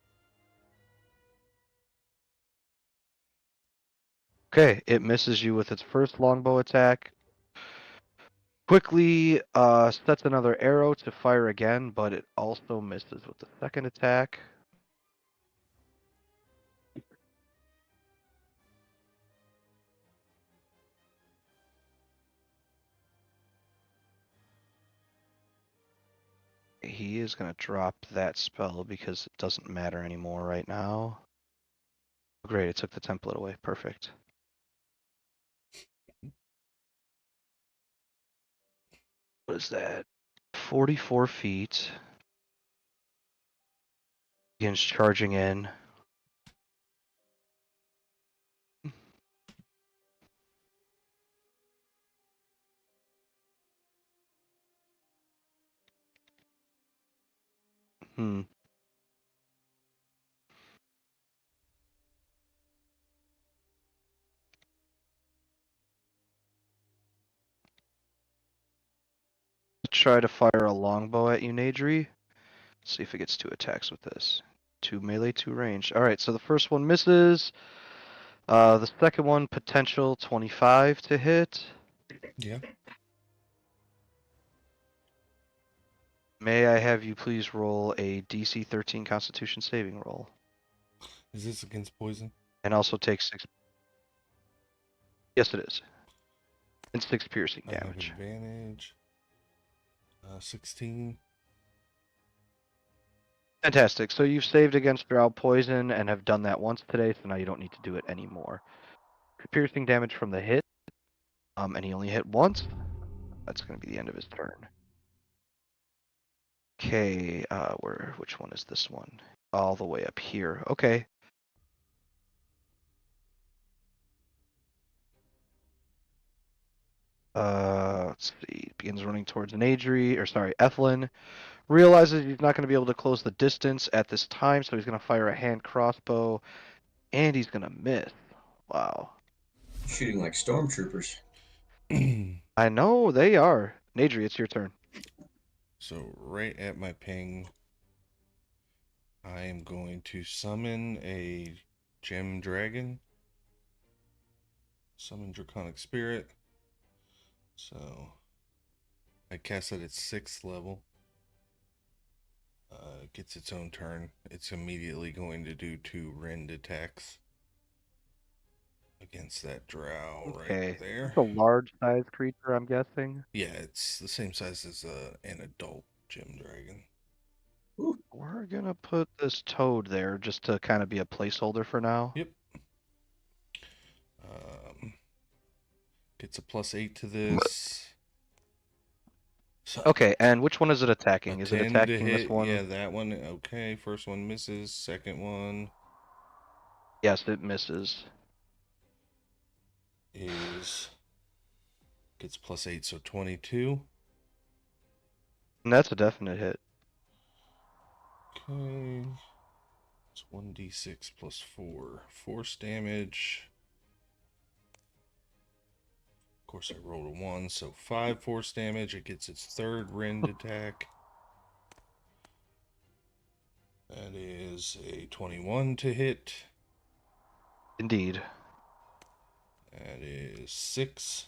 Okay, it misses you with its first longbow attack. Quickly sets another arrow to fire again, but it also misses with the second attack. He is going to drop that spell because it doesn't matter anymore right now. Great, it took the template away. Perfect. What is that? 44 feet. Begins charging in. Try to fire a longbow at you, Nadri. See if it gets 2 attacks with this. 2 melee, 2 range. Alright, so the first one misses. The second one, potential 25 to hit. Yeah. May I have you please roll a DC 13 Constitution saving roll? Is this against poison? And also take 6. Yes, it is. And 6 piercing I have damage. advantage. 16. Fantastic. So you've saved against Drow poison and have done that once today, so now you don't need to do it anymore. Piercing damage from the hit. And he only hit once. That's going to be the end of his turn. Okay, which one is this one? All the way up here. Okay. Let's see. Begins running towards Ethlin. Realizes he's not going to be able to close the distance at this time, so he's going to fire a hand crossbow, and he's going to miss. Wow. Shooting like stormtroopers. I know they are. Nadri, it's your turn. So right at my ping, I am going to summon a gem dragon. Summon draconic spirit. So I cast it at 6th level. Gets its own turn. It's immediately going to do 2 rend attacks against that drow right there. It's a large-sized creature, I'm guessing. Yeah, it's the same size as an adult gem dragon. Ooh. We're gonna put this toad there just to kind of be a placeholder for now. Yep. Gets a +8 to this. So, Okay, and which one is it attacking? a Is it 10 to attacking this hit. one? Yeah, that one. Okay, first one misses. Second one Yes, it misses. gets +8, so 22. And that's a definite hit. Okay. It's 1d6 plus 4. Force damage. Of course, I rolled a 1, so 5 force damage. It gets its 3rd rend attack. That is a 21 to hit. Indeed. That is 6.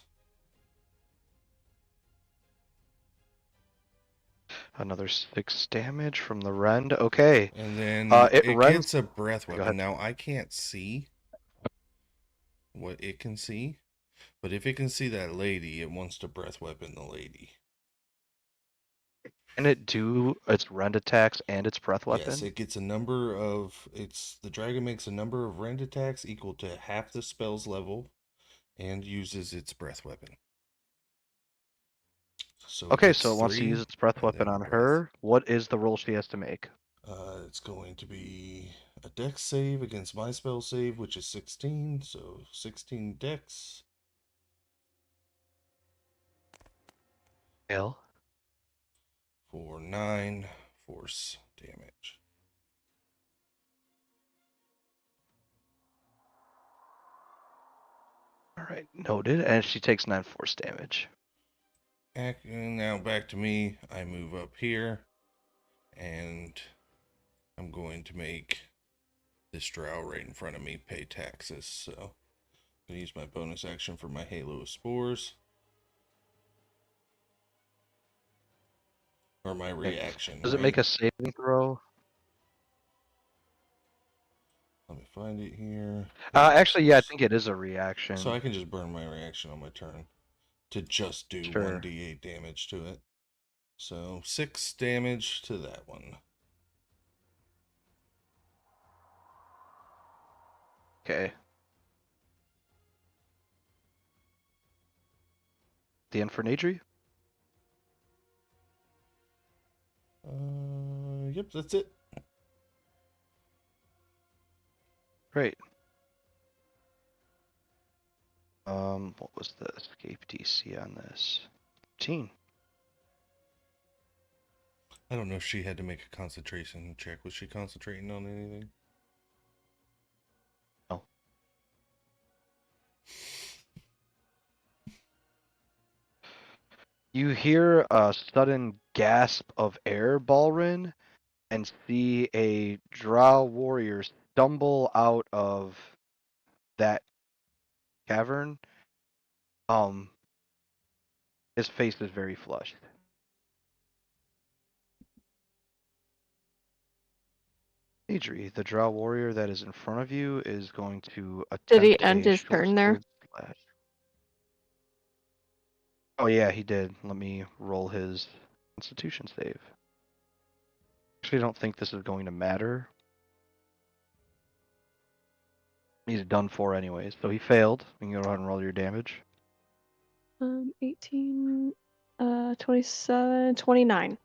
Another 6 damage from the rend. Okay. And then it it rends. gets a breath Go weapon. ahead. Now, I can't see what it can see, but if it can see that lady, it wants to breath weapon the lady. Can it do its rend attacks and its breath weapon? Yes, it gets a number of. The dragon makes a number of rend attacks equal to half the spell's level, and uses its breath weapon. So Okay, so it wants to use its breath weapon on her. What is the roll she has to make? It's going to be a dex save against my spell save, which is 16. So 16 dex. Fail. For 9 force damage. All right, noted. And she takes 9 force damage. And now back to me. I move up here, and I'm going to make this drow right in front of me pay taxes. So I'm going to use my bonus action for my Halo of Spores. Or my reaction. Does it make a saving throw? Let me find it here. Actually, yeah, I think it is a reaction. So I can just burn my reaction on my turn to just do 1d8 damage to it. So 6 damage to that one. Okay. The end for Nadri? Yep, that's it. Great. What was the escape DC on this? 15. I don't know if she had to make a concentration check. Was she concentrating on anything? No. You hear a sudden gasp of air, Balrin, and see a Drow warrior stumble out of that cavern. His face is very flushed. Adri, the Drow warrior that is in front of you is going to attempt. Did he end his turn there? Slash. Oh yeah, he did. Let me roll his Constitution save. Actually, I don't think this is going to matter. He's done for anyways, so he failed. You can go ahead and roll your damage. 18, 27, 29.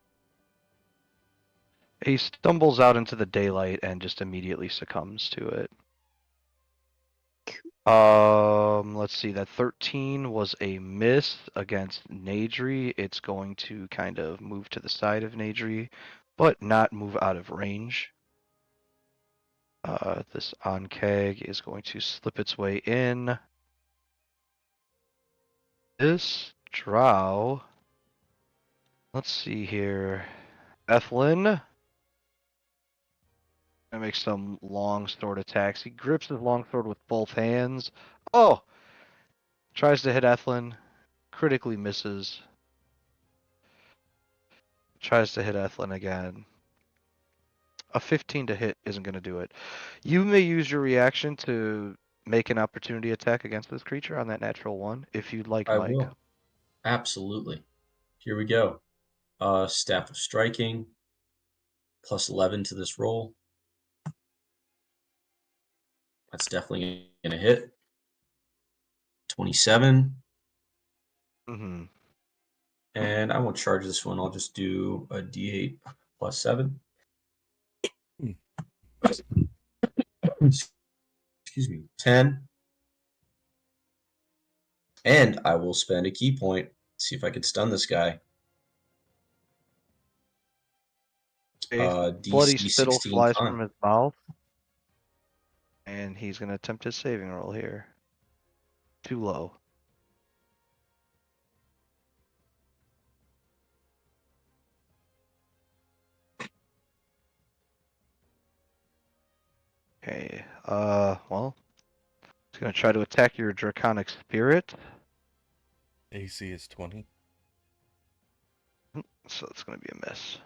He stumbles out into the daylight and just immediately succumbs to it. Let's see. That 13 was a miss against Nadri. It's going to kind of move to the side of Nadri, but not move out of range. This Ankeg is going to slip its way in. This Drow. Let's see here. Ethlin. Gonna make some long sword attacks. He grips his long sword with both hands. Oh! Tries to hit Ethlin. Critically misses. Tries to hit Ethlin again. A 15 to hit isn't going to do it. You may use your reaction to make an opportunity attack against this creature on that natural one, if you'd like, I Mike. will. Absolutely. Here we go. Staff of Striking, plus 11 to this roll. That's definitely going to hit. 27. Mm-hmm. And I won't charge this one. I'll just do a d8 plus 7. Excuse me. 10. And I will spend a key point. See if I can stun this guy. Bloody DC spittle 16 flies con. from his mouth. And he's going to attempt his saving roll here. Too low. Okay, well, he's going to try to attack your Draconic Spirit. AC is 20. So it's going to be a miss.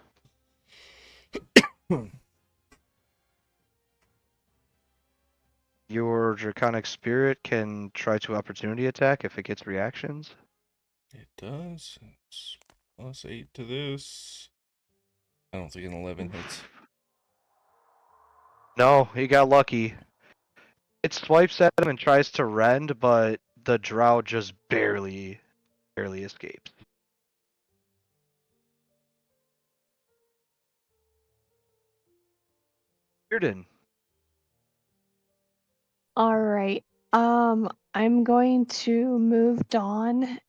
Your Draconic Spirit can try to opportunity attack if it gets reactions. It does. It's plus 8 to this. I don't think an 11 hits. No, he got lucky. It swipes at him and tries to rend, but the Drow just barely escapes. Bearden. All right. I'm going to move Dawn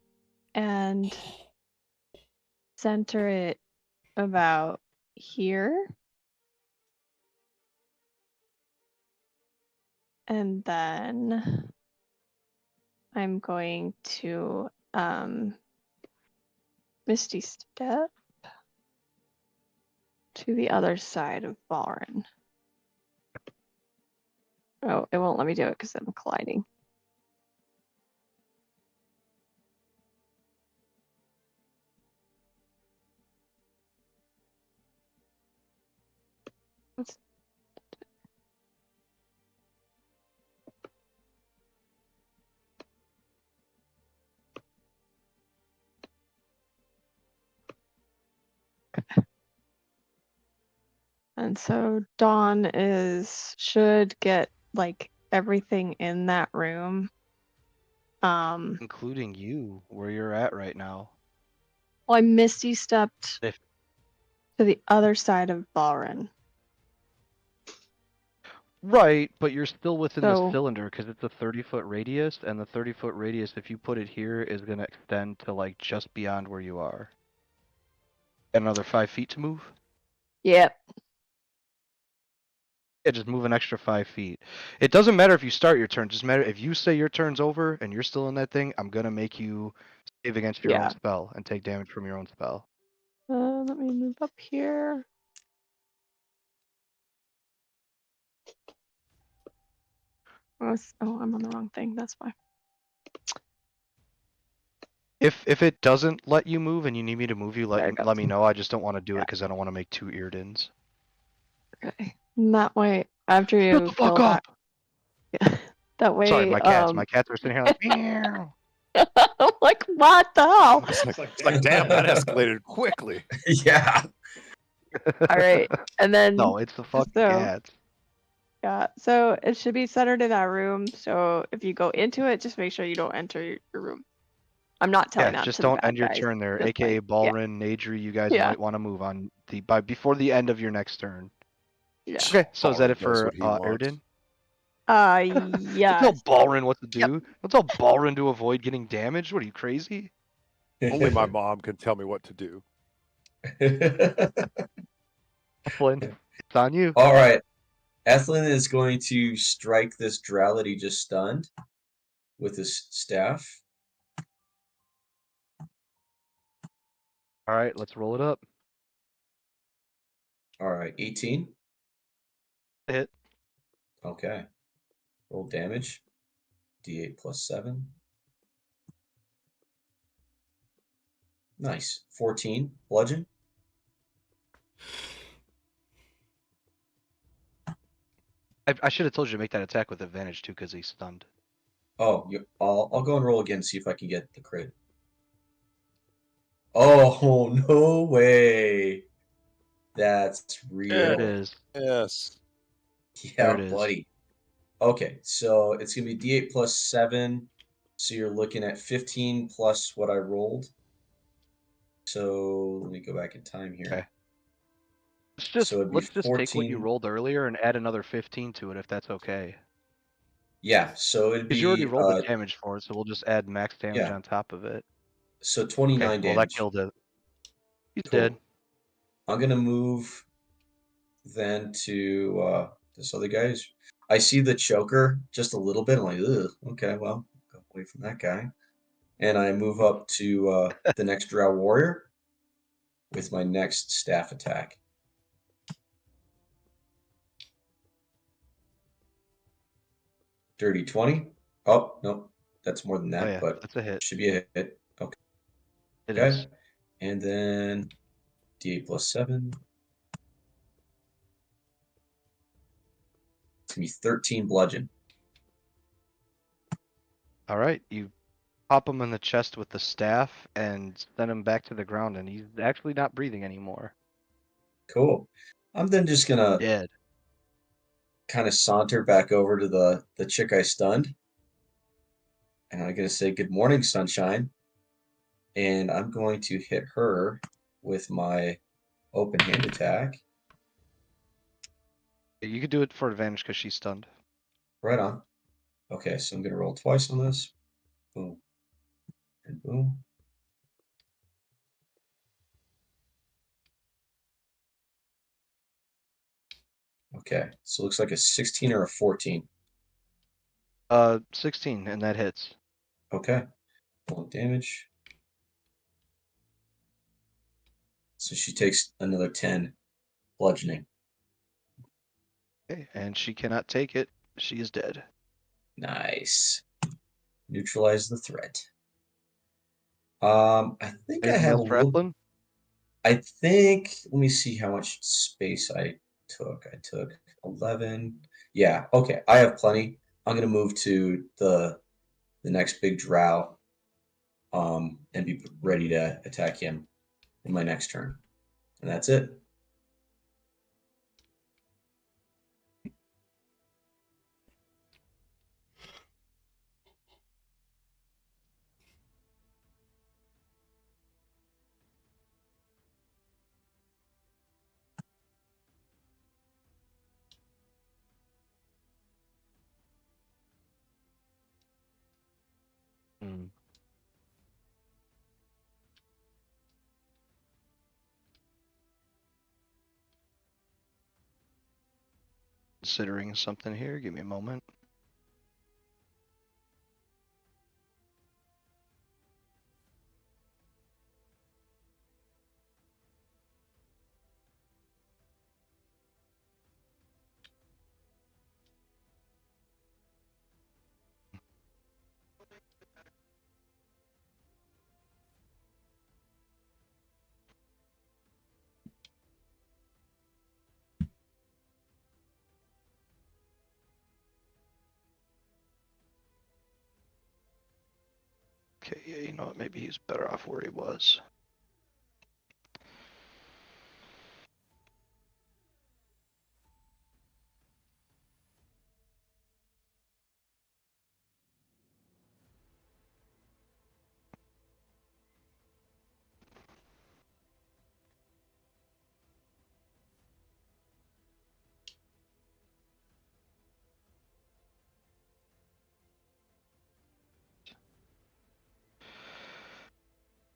and center it about here. And then I'm going to Misty Step to the other side of Balrin. Oh, it won't let me do it because I'm colliding. Let's... And so Dawn should get like everything in that room. Including you, where you're at right now. Well, I Misty stepped If- to the other side of Balrin. Right, but you're still within the So- cylinder because it's a 30-foot radius, and the 30-foot radius, if you put it here, is going to extend to like just beyond where you are. Another 5 feet to move? Yep. Yeah, just move an extra 5 feet. It doesn't matter if you start your turn. Just matter if you say your turn's over and you're still in that thing. I'm gonna make you save against your own spell and take damage from your own spell. Let me move up here. Oh, I'm on the wrong thing. That's why. If it doesn't let you move and you need me to move you, There it let goes. me know. I just don't want to do it Yeah. because I don't want to make 2 Eardens. Okay. And that way, after you Shut the fuck kill up! that, that way. Sorry, my cats. My cats are sitting here like, meow. I'm like, what the hell? It's like, damn, that escalated quickly. Yeah. All right, and then No, it's the fucking cats. yeah, so it should be centered in that room. So if you go into it, just make sure you don't enter your room. I'm not telling that Just to don't the bad end your guys, turn there, just aka like, Balrin, Nadri. You guys Yeah. might want to move on before the end of your next turn. Yeah. Okay, so is that Balrin it does for what he wants. Erden? Don't Yeah. tell Balrin what to do. Don't tell Balrin to avoid getting damaged. What are you, crazy? Only my mom can tell me what to do. Flynn, it's on you. All right. Ethlyn is going to strike this drow that he just stunned with his staff. All right, let's roll it up. All right, 18. Hit. Okay. Roll damage. D8 plus 7. Nice. 14. Bludgeon. I should have told you to make that attack with advantage too, because he's stunned. Oh, I'll go and roll again, see if I can get the crit. Oh, no way. That's real. There it is. Yes. Yeah, There it is. buddy. Okay, so it's going to be D8 plus 7. So you're looking at 15 plus what I rolled. So let me go back in time here. Okay. Let's it'd be just take what you 14. rolled earlier and add another 15 to it if that's okay. Yeah, so it'd Because you already be rolled the damage for it, so we'll just add max damage yeah. on top of it. So 29 Okay, well damage. that killed it. He's Cool. dead. I'm gonna move then to this other guy's. I see the choker just a little bit. I'm like, ugh, okay, well, go away from that guy. And I move up to the next Drow warrior with my next staff attack. Dirty 20. Oh, no, that's more than that, Oh yeah, but that's a hit. should be a hit. Okay. It is. And then D8 plus 7. It's gonna be 13 bludgeon. All right, you pop him in the chest with the staff and send him back to the ground, and he's actually not breathing anymore. Cool. I'm then just gonna Dead. kind of saunter back over to the chick I stunned. And I'm gonna say good morning, sunshine. And I'm going to hit her with my open hand attack. You could do it for advantage because she's stunned. Right on. Okay, so I'm gonna roll twice on this. Boom. And boom. Okay, so it looks like a 16 or a 14. 16, and that hits. Okay. Roll damage. So she takes another 10 bludgeoning. Okay, and she cannot take it. She is dead. Nice. Neutralize the threat. I think I Anything have a else for little. Ethlyn? I think. Let me see how much space I took. I took 11. Yeah. Okay. I have plenty. I'm gonna move to the next big drow. And be ready to attack him in my next turn. And that's it. Hmm. Considering something here. Give me a moment. Okay, yeah, you know what? Maybe he's better off where he was.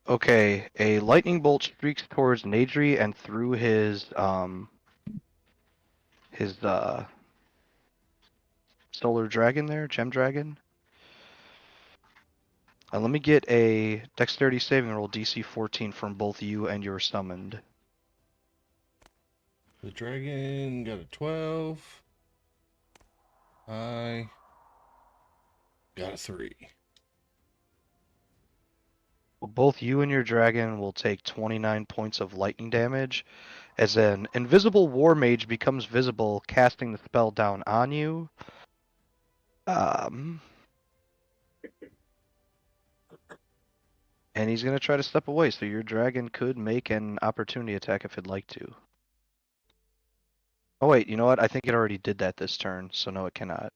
Okay, a lightning bolt streaks towards Nadri and through his solar dragon there, gem dragon. Let me get a dexterity saving roll DC 14 from both you and your summoned. The dragon got a 12. I got a 3. Both you and your dragon will take 29 points of lightning damage as an invisible war mage becomes visible, casting the spell down on you. And he's going to try to step away, so your dragon could make an opportunity attack if it'd like to. Oh wait, you know what? I think it already did that this turn, so no, it cannot.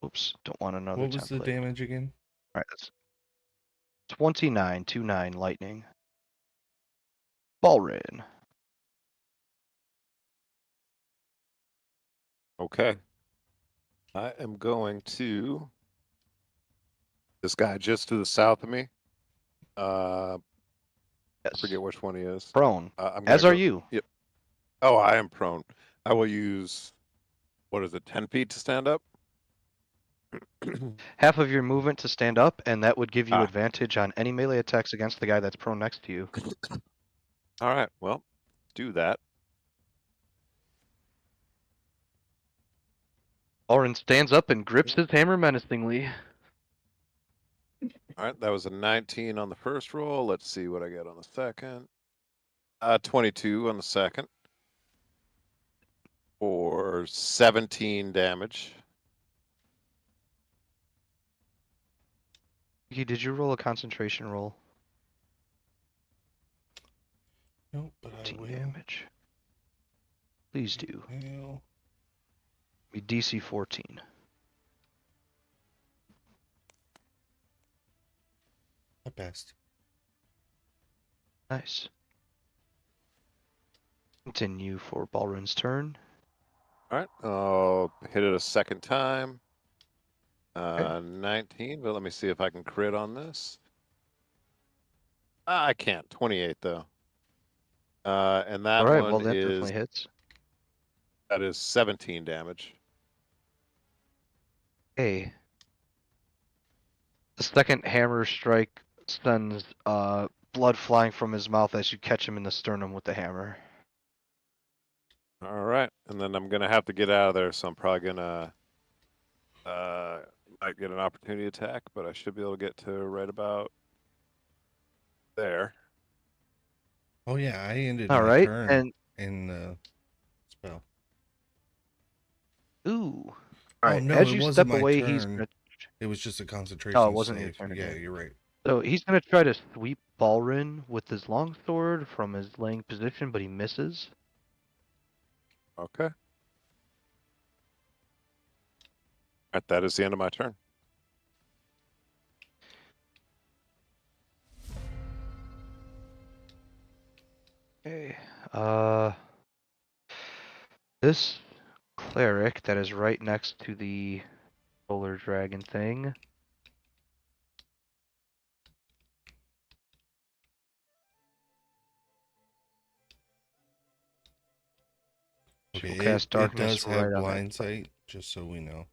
Oops, don't want another What was the template. damage again? Alright, that's 29 lightning. Balrin. Okay. I am going to this guy just to the south of me. I Yes. forget which one he is. Prone. I'm As gonna are go, you. Yep. Oh, I am prone. I will use, what is it, 10 feet to stand up? Half of your movement to stand up, and that would give you Ah. advantage on any melee attacks against the guy that's prone next to you. All right, well, do that. Balrin stands up and grips his hammer menacingly. All right, that was a 19 on the first roll. Let's see what I get on the second. 22 on the second. For 17 damage. Did you roll a concentration roll? Nope, but I 15 will. damage. Please do. Inhale. Be DC 14. I passed. Nice. Continue for Balrin's turn. All right, I'll hit it a second time. Okay. 19, but let me see if I can crit on this. I can't. 28 though. And that Alright, one well that is definitely hits. 17 damage. Hey. The second hammer strike sends blood flying from his mouth as you catch him in the sternum with the hammer. All right, and then I'm gonna have to get out of there, so I'm probably gonna might get an opportunity attack, but I should be able to get to right about there. Oh yeah, I ended my Alright, turn and in the spell. ooh. Oh Alright, no, as it you wasn't step my away, turn. It was just a Oh, concentration it wasn't your save. turn Yeah, again. you're right. So he's gonna try to sweep Balrin with his longsword from his laying position, but he misses. Okay. All right, that is the end of my turn. Okay. This cleric that is right next to the solar dragon thing. She'll Okay, cast it darkness does right have on that blind spell. sight, just so we know.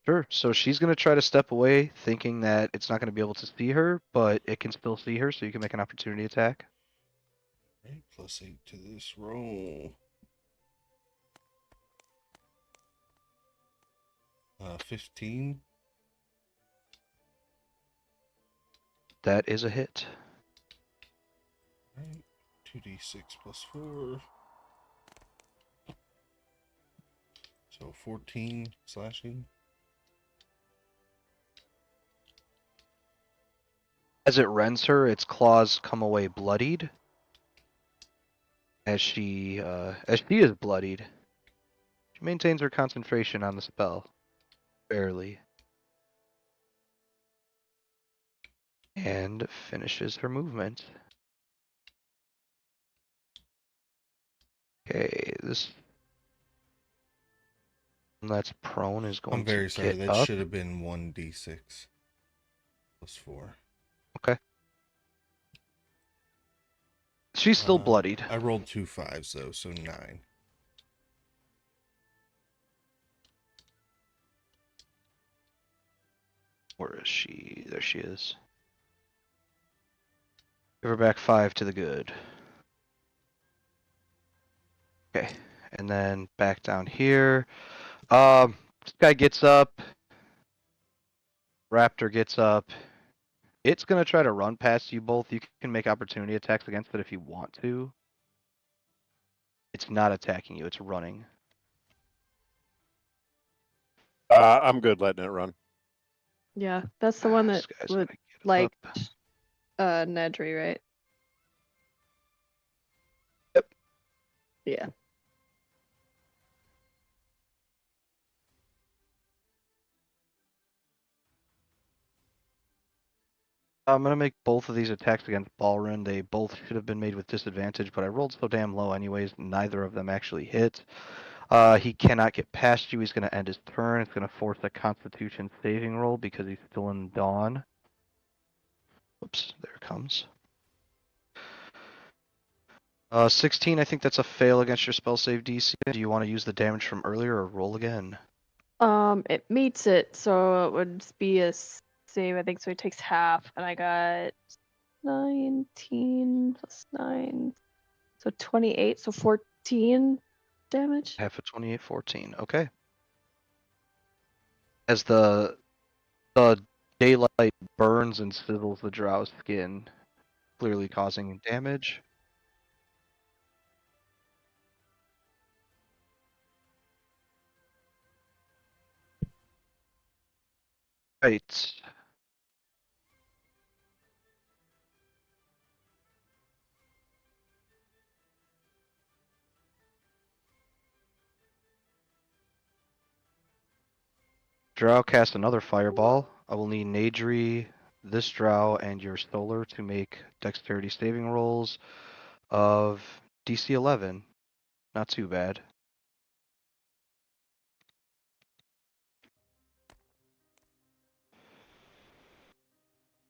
Sure. So she's gonna try to step away, thinking that it's not gonna be able to see her, but it can still see her, so you can make an opportunity attack. Right, +8 to this roll. 15. That is a hit. Right, 2d6 + 4. So 14 slashing. As it rends her, its claws come away bloodied. As she is bloodied, she maintains her concentration on the spell, barely, and finishes her movement. Okay, this That's prone is going I'm very to sorry. get That up. should have been 1d6 plus 4. She's still bloodied. I rolled 2 5s though, so 9. Where is she? There she is. Give her back 5 to the good. Okay, and then back down here. This guy gets up. Raptor gets up. It's gonna try to run past you both. You can make opportunity attacks against it if you want to. It's not attacking you. It's running. I'm good letting it run. Yeah, that's the one This that guy's would gonna get like up. Nedry, right? Yep. Yeah. I'm gonna make both of these attacks against Balrin. They both should have been made with disadvantage, but I rolled so damn low anyways, neither of them actually hit. He cannot get past you. He's gonna end his turn. It's gonna force a Constitution saving roll because he's still in Dawn. Oops, there it comes. 16, I think that's a fail against your spell save DC. Do you want to use the damage from earlier or roll again? It meets it, so it would be a save, I think, so he takes half, and I got 19 plus 9, so 28, so 14 damage. Half of 28, 14. Okay. As the daylight burns and sizzles the Drow's skin, clearly causing damage. Right. Drow cast another fireball. I will need Nadri, this Drow, and your Solar to make dexterity saving rolls of DC 11. Not too bad.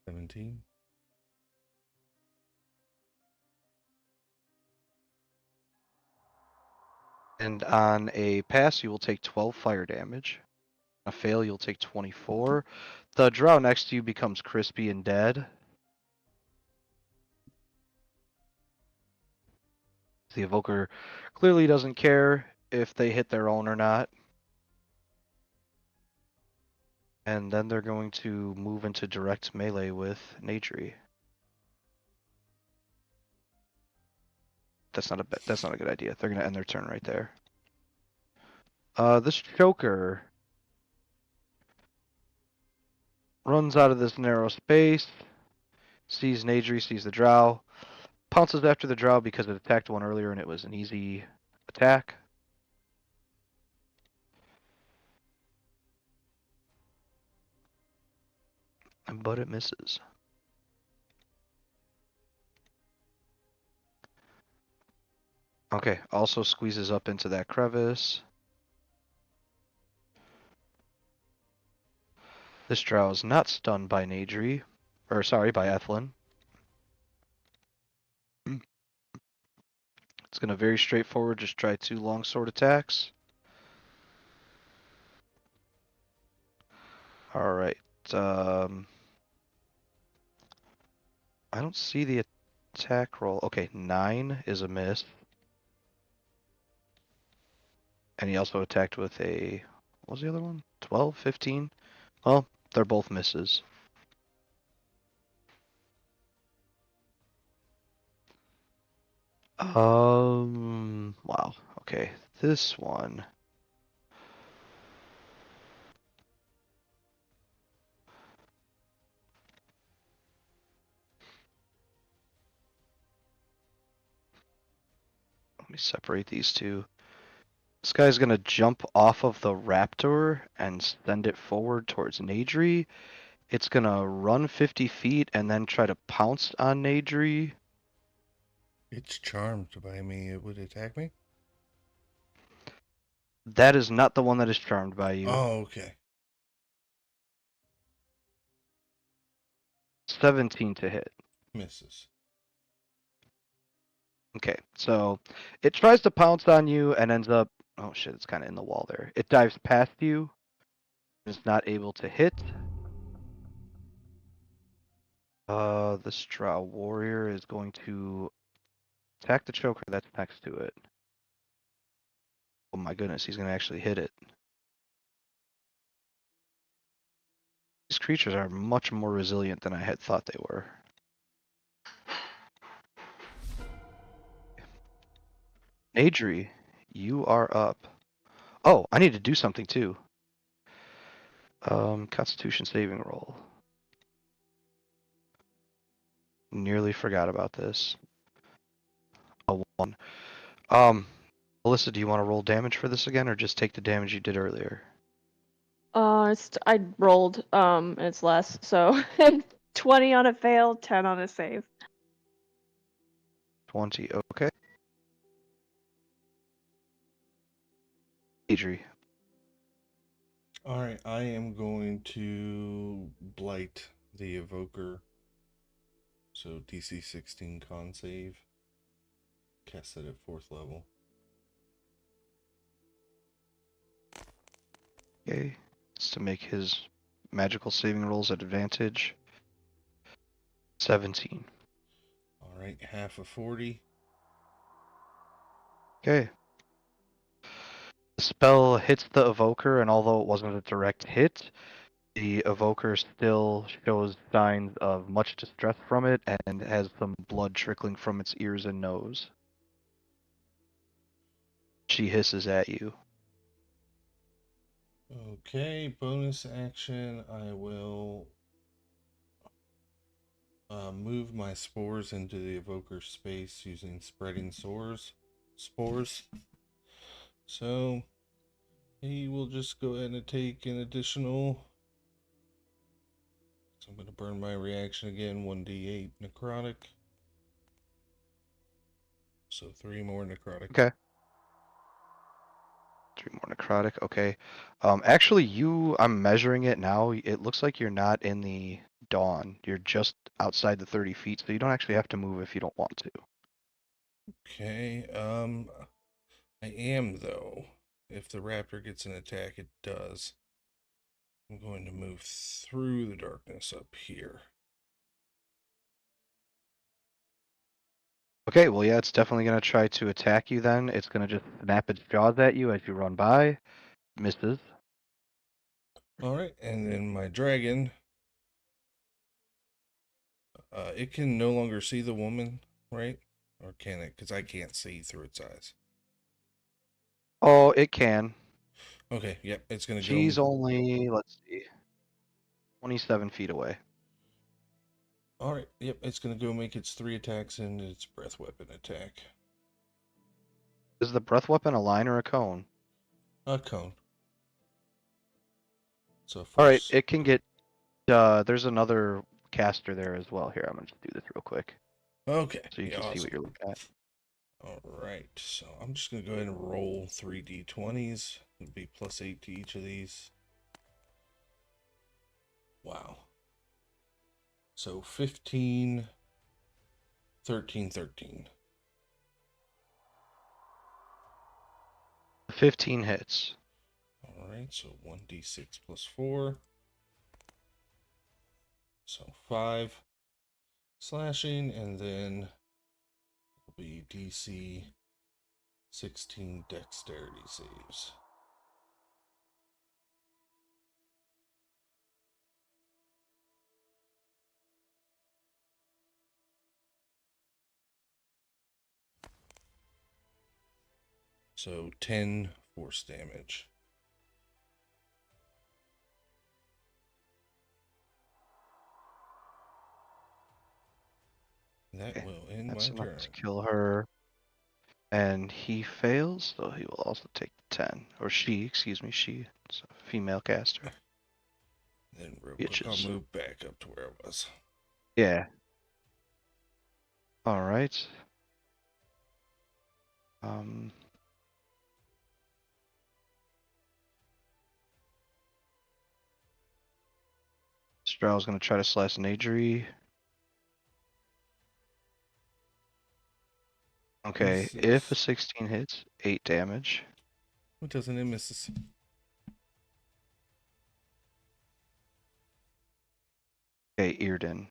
$17. And on a pass, you will take 12 fire damage. On a fail, you'll take 24. The Drow next to you becomes crispy and dead. The Evoker clearly doesn't care if they hit their own or not. And then they're going to move into direct melee with Nadri. That's not a good idea. They're gonna end their turn right there. This choker runs out of this narrow space, sees Nadri, sees the Drow, pounces after the Drow because it attacked one earlier and it was an easy attack. But it misses. Okay, also squeezes up into that crevice. This Drow is not stunned by Nadri, or sorry, by Ethlin. It's gonna very straightforward, just try 2 longsword attacks. Alright, I don't see the attack roll. Okay, 9 is a miss. And he also attacked with a, what was the other one? 12, 15? Well, they're both misses. Wow. Okay, this one. Let me separate these two. This guy's gonna jump off of the raptor and send it forward towards Nadri. It's gonna run 50 feet and then try to pounce on Nadri. It's charmed by me. It would attack me? That is not the one that is charmed by you. Oh, okay. 17 to hit. Misses. Okay, so it tries to pounce on you and ends up. Oh shit, it's kind of in the wall there. It dives past you. Is not able to hit. This Drow warrior is going to attack the choker that's next to it. Oh my goodness, he's going to actually hit it. These creatures are much more resilient than I had thought they were. Adri, you are up. Oh, I need to do something too. Constitution saving roll. Nearly forgot about this. A 1. Alyssa, do you want to roll damage for this again, or just take the damage you did earlier? I rolled, and it's less, so 20 on a fail, 10 on a save. 20, okay. Adri, All right, I am going to blight the evoker. So DC 16 con save. Cast it at 4th level. okay. It's to make his magical saving rolls at advantage. 17. All right, half of 40. Okay. The spell hits the evoker, and although it wasn't a direct hit, the evoker still shows signs of much distress from it and has some blood trickling from its ears and nose. She hisses at you. Okay, bonus action. I will move my spores into the evoker space using spreading spores. So he will just go ahead and take an additional. So I'm going to burn my reaction again. 1d8 necrotic. So 3 more necrotic. Okay. 3 more necrotic. Okay. Actually, I'm measuring it now. It looks like you're not in the dawn. You're just outside the 30 feet, so you don't actually have to move if you don't want to. Okay. I am though. If the raptor gets an attack, it does. I'm going to move through the darkness up here. Okay, well, yeah, it's definitely going to try to attack you then. It's going to just snap its jaws at you as you run by. Misses. All right, and then my dragon. It can no longer see the woman, right? Or can it? Because I can't see through its eyes. Oh, it can. Okay, yep, it's gonna She's go. only, let's see, 27 feet away. All right, yep, it's gonna go make its 3 attacks and its breath weapon attack. Is the breath weapon a line or a cone? A cone. So All right, first. it can get, there's another caster there as well. Here, I'm going to do this real quick Okay, so you yeah, can see awesome. what you're looking at. All right, so I'm just gonna go ahead and roll 3d20s. It'd be +8 to each of these. Wow. So 15, 13, 13. 15 hits. All right, so 1d6 plus 4. So 5 slashing, and then it'll be DC 16 dexterity saves. So 10 force damage. That Okay, will end that's my enough turn. to kill her. And he fails, so he will also take 10. Or she, excuse me, she. It's a female caster. Then real quick, I'll Bitches. move back up to where I was. Yeah. All right. Drow's gonna try to slice an Adri. Okay, if a Misses. 16 hits, 8 damage. Who doesn't it misses? Okay, Earden.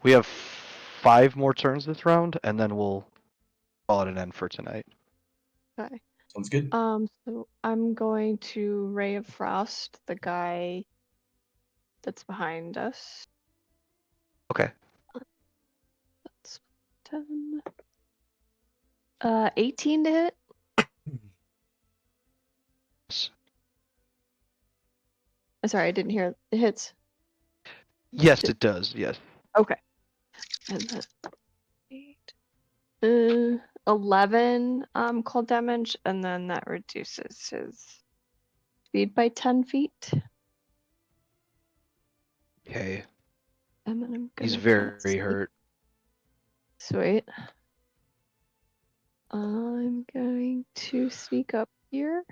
We have 5 more turns this round, and then we'll call it an end for tonight. Okay. Sounds good. So I'm going to Ray of Frost, the guy that's behind us. Okay. That's 10. 18 to hit. Sorry, I didn't hear the hits. Yes, it does. Yes. Okay. And then 8. 11 cold damage, and then that reduces his speed by 10 feet. Okay. And then I'm He's gonna very hurt. Sweet. I'm going to sneak up here.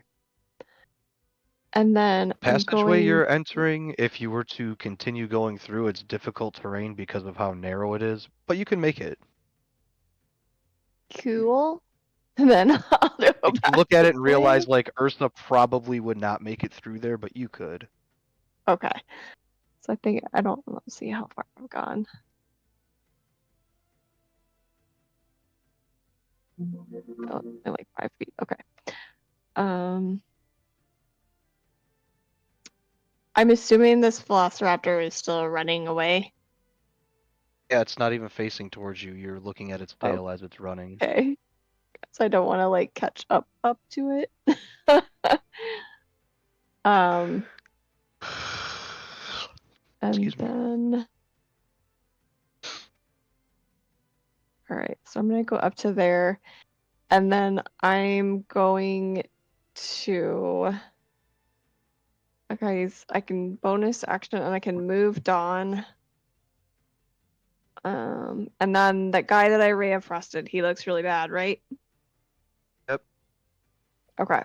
And then I'm Passageway going. you're entering, if you were to continue going through, it's difficult terrain because of how narrow it is, but you can make it. Cool. And then I'll go You back look at this it and realize way. like Ursa probably would not make it through there, but you could. Okay. So I think I don't let's see how far I've gone. Oh, like 5 feet. Okay. I'm assuming this Velociraptor is still running away. Yeah, it's not even facing towards you. You're looking at its tail as it's running. Okay. So I don't want to like catch up to it. And Excuse me. then all right, so I'm gonna go up to there, and then I'm going to. Okay, I can bonus action and I can move Dawn. And then that guy that I Ray of Frosted, he looks really bad, right? Yep. Okay.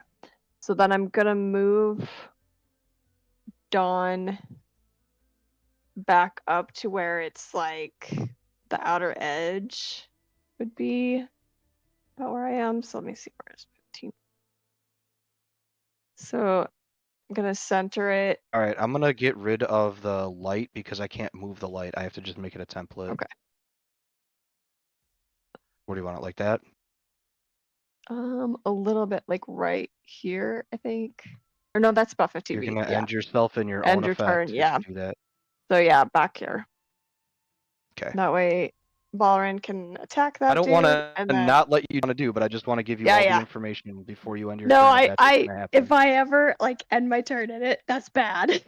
So then I'm gonna move Dawn back up to where it's like the outer edge would be about where I am. So let me see where it's 15. So I'm gonna center it. All right, I'm gonna get rid of the light because I can't move the light. I have to just make it a template. Okay. What do you want it like that? A little bit like right here, I think. Or no, that's about 15 You're feet. gonna Yeah. end yourself in your End own your effect turn, if yeah. you do that. So yeah, back here. Okay. That way Balrin can attack that I don't dude, want to and then not let you want to do, but I just want to give you all the information before you end your No, turn. If that's what's gonna happen. if I ever like end my turn in it, that's bad.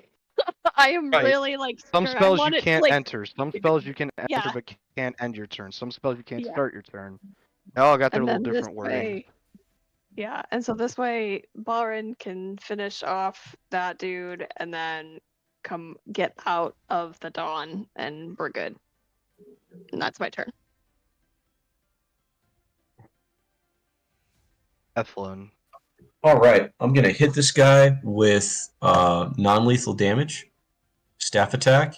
I am Right. really like Some scared. spells I you want it, can't like, enter. Some spells you can enter Yeah. but can't end your turn. Some spells you can't Yeah. start your turn. They all got their and little then this different wording. way, yeah, and so this way Balrin can finish off that dude and then come get out of the dawn, and we're good. And that's my turn. Ethlin. All right, I'm gonna hit this guy with non-lethal damage, staff attack.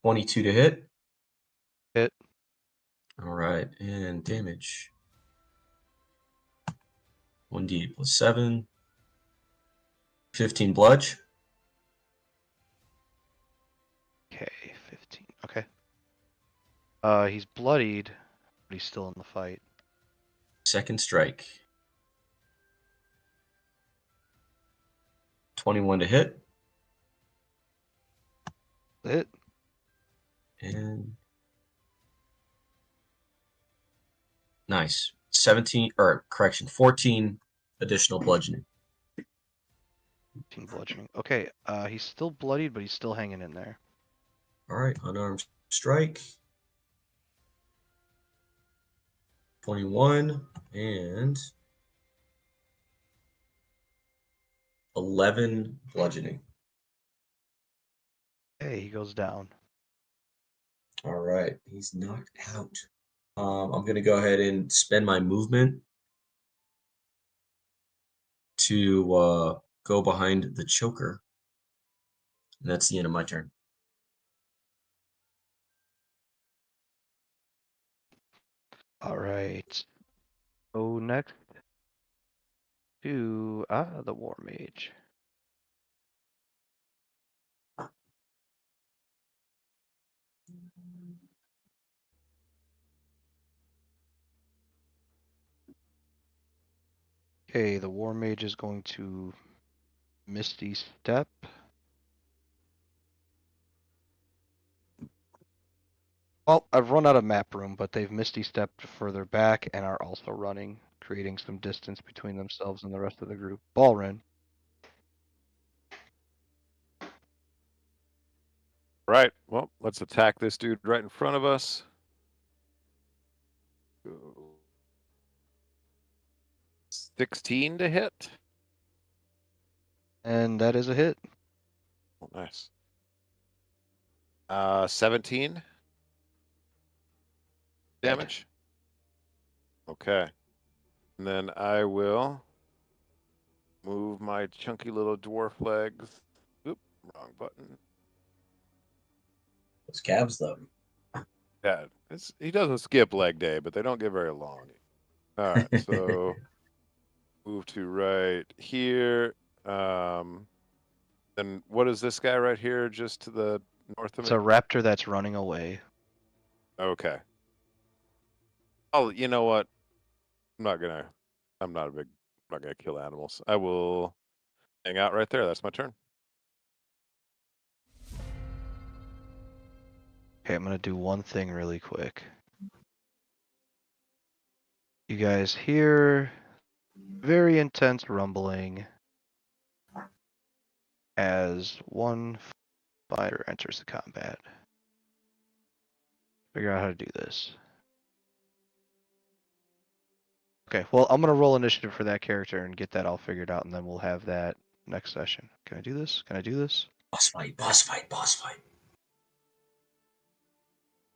$22 to hit. Hit. All right, and damage. 1d8 plus 7. 15 bludge. Okay, 15. Okay. He's bloodied, but he's still in the fight. Second strike. 21 to hit. Hit. And nice. 14 additional bludgeoning. 15 bludgeoning. Okay, he's still bloodied, but he's still hanging in there. All right, unarmed strike. 21 and 11 bludgeoning. Hey, he goes down. All right, he's knocked out. I'm going to go ahead and spend my movement to go behind the choker. And that's the end of my turn. All right. So next to the War Mage. Okay, the War Mage is going to Misty Step. Well, I've run out of map room, but they've Misty stepped further back and are also running, creating some distance between themselves and the rest of the group. Balrin. Right. Well, let's attack this dude right in front of us. 16 to hit. And that is a hit. Oh, nice. 17 damage. Okay. And then I will move my chunky little dwarf legs. Oop, wrong button. Those calves, though. Yeah, he doesn't skip leg day, but they don't get very long. All right, so move to right here. Then what is this guy right here, just to the north of It's me? a raptor that's running away. Okay. Oh, you know what? I'm not gonna kill animals. I will hang out right there. That's my turn. Okay, I'm going to do one thing really quick. You guys hear very intense rumbling as one fighter enters the combat. Figure out how to do this. Okay, well, I'm going to roll initiative for that character and get that all figured out, and then we'll have that next session. Can I do this? Can I do this? Boss fight, boss fight, boss fight.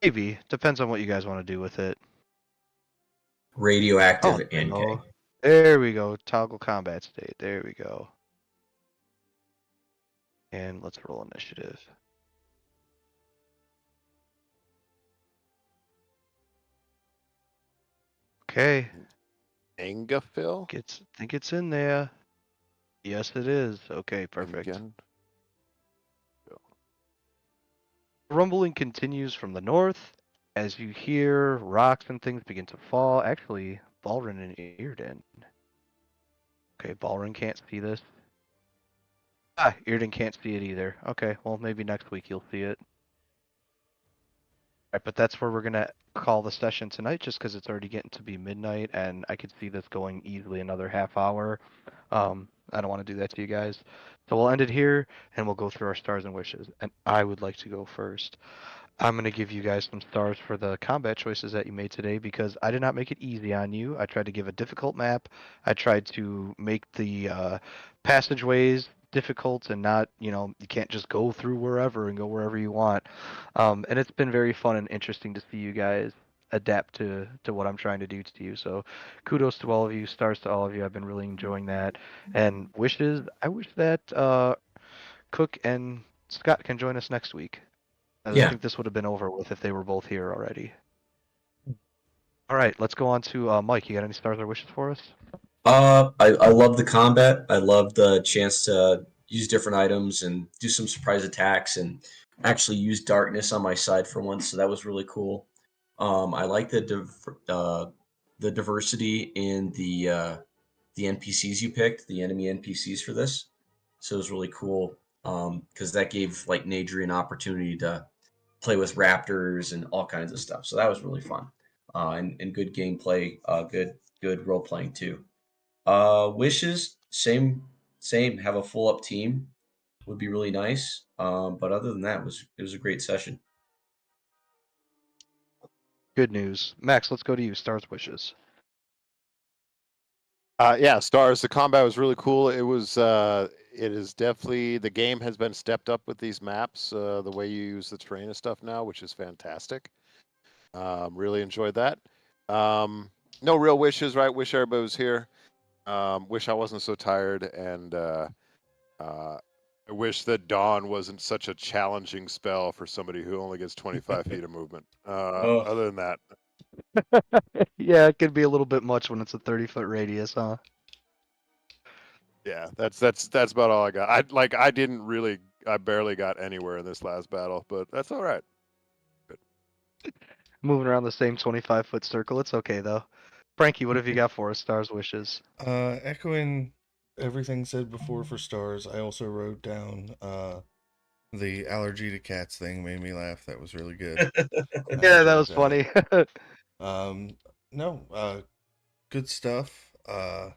Maybe. Depends on what you guys want to do with it. Radioactive Oh, NK. no. There we go. Toggle combat state. There we go. And let's roll initiative. Okay. Angafil? Think it's in there. Yes, it is. Okay, perfect. Again. Rumbling continues from the north as you hear rocks and things begin to fall. Actually, Balrin and Earden. Okay, Balrin can't see this. Ah, Earden can't see it either. Okay, well, maybe next week you'll see it. Alright, but that's where we're going to call the session tonight just because it's already getting to be midnight and I could see this going easily another half hour. I don't want to do that to you guys. So we'll end it here and we'll go through our stars and wishes. And I would like to go first. I'm going to give you guys some stars for the combat choices that you made today because I did not make it easy on you. I tried to give a difficult map. I tried to make the passageways difficult and not, you can't just go through wherever and go wherever you want. And it's been very fun and interesting to see you guys adapt to what I'm trying to do to you. So kudos to all of you, stars to all of you. I've been really enjoying that. And wishes, I wish that Cook and Scott can join us next week. I Yeah. think this would have been over with if they were both here already. All right, let's go on to Mike. You got any stars or wishes for us? I love the combat. I love the chance to use different items and do some surprise attacks and actually use darkness on my side for once. So that was really cool. I like the diversity in the NPCs you picked, the enemy NPCs for this. So it was really cool because that gave like Nadri an opportunity to play with raptors and all kinds of stuff. So that was really fun and good gameplay, good role playing too. Wishes, same. Have a full up team would be really nice. But other than that, it was a great session. Good news. Max, let's go to you. Stars, wishes. Yeah, stars. The combat was really cool. It is definitely, the game has been stepped up with these maps, the way you use the terrain and stuff now, which is fantastic. Really enjoyed that. No real wishes, right? Wish everybody was here. Wish I wasn't so tired, and I wish that Dawn wasn't such a challenging spell for somebody who only gets 25 feet of movement. Oh. Other than that, Yeah, it could be a little bit much when it's a 30-foot radius, huh? yeah, that's about all I got. I barely got anywhere in this last battle, but that's all right. Moving around the same 25-foot circle. It's okay though. Frankie, what have you got for us? Stars wishes. Echoing everything said before for stars, I also wrote down the allergy to cats thing made me laugh. That was really good. Yeah, that was funny. No, good stuff. I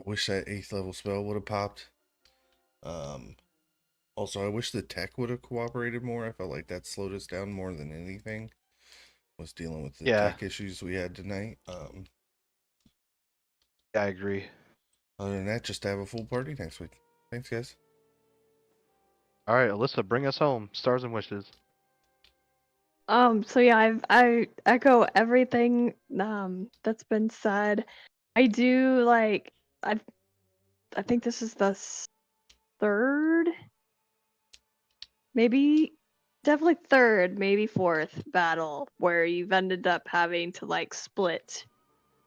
wish that 8th level spell would have popped. Also, I wish the tech would have cooperated more. I felt like that slowed us down more than anything. Was dealing with the Yeah. tech issues we had tonight. I agree. Other than that, just have a full party next week. Thanks, guys. All right, Alyssa, bring us home. Stars and wishes. So yeah, I echo everything that's been said. I do like I think this is the third, maybe definitely third, maybe fourth battle where you've ended up having to like split,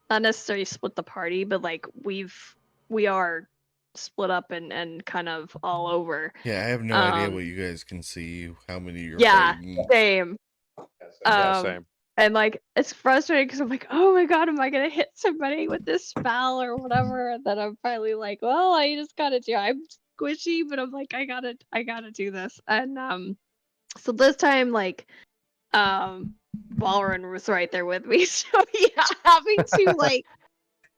not necessarily split the party, but like we are split up and kind of all over. Yeah, I have no idea what you guys can see, how many you're Yeah, fighting. same. Yeah, same. And like it's frustrating because I'm like, oh my god, am I gonna hit somebody with this spell or whatever? And then I'm finally like, well, I just gotta do. I'm squishy, but I'm like, I gotta do this. And so this time like, Ballroom was right there with me. So yeah, having to like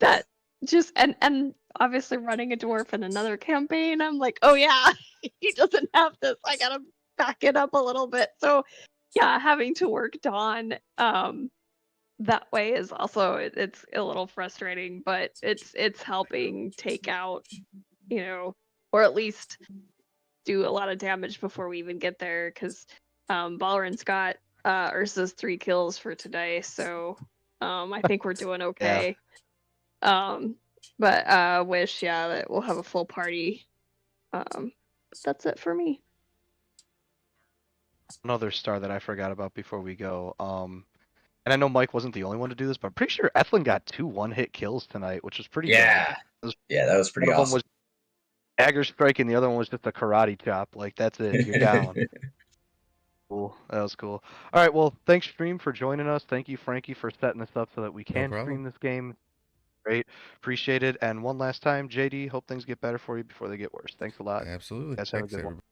that just and obviously running a dwarf in another campaign, I'm like, oh yeah, he doesn't have this. I gotta back it up a little bit. So yeah, having to work Dawn that way is also it's a little frustrating, but it's helping take out, or at least do a lot of damage before we even get there, because Balrin's got Ursa's 3 kills for today, so I think we're doing okay. But wish, yeah, that we'll have a full party. That's it for me. Another star that I forgot about before we go. And I know Mike wasn't the only one to do this, but I'm pretty sure Ethlin got 2 one-hit kills tonight, which was pretty Yeah. dope. Yeah, that was pretty One of them awesome. was dagger strike, and the other one was just a karate chop. Like, that's it. You're down. Cool. That was cool. All right. Well, thanks, stream, for joining us. Thank you, Frankie, for setting this up so that we can problem. stream this game. Great. Appreciate it. And one last time, JD, hope things get better for you before they get worse. Thanks a lot. Absolutely. You guys have a Thanks, good one. everybody.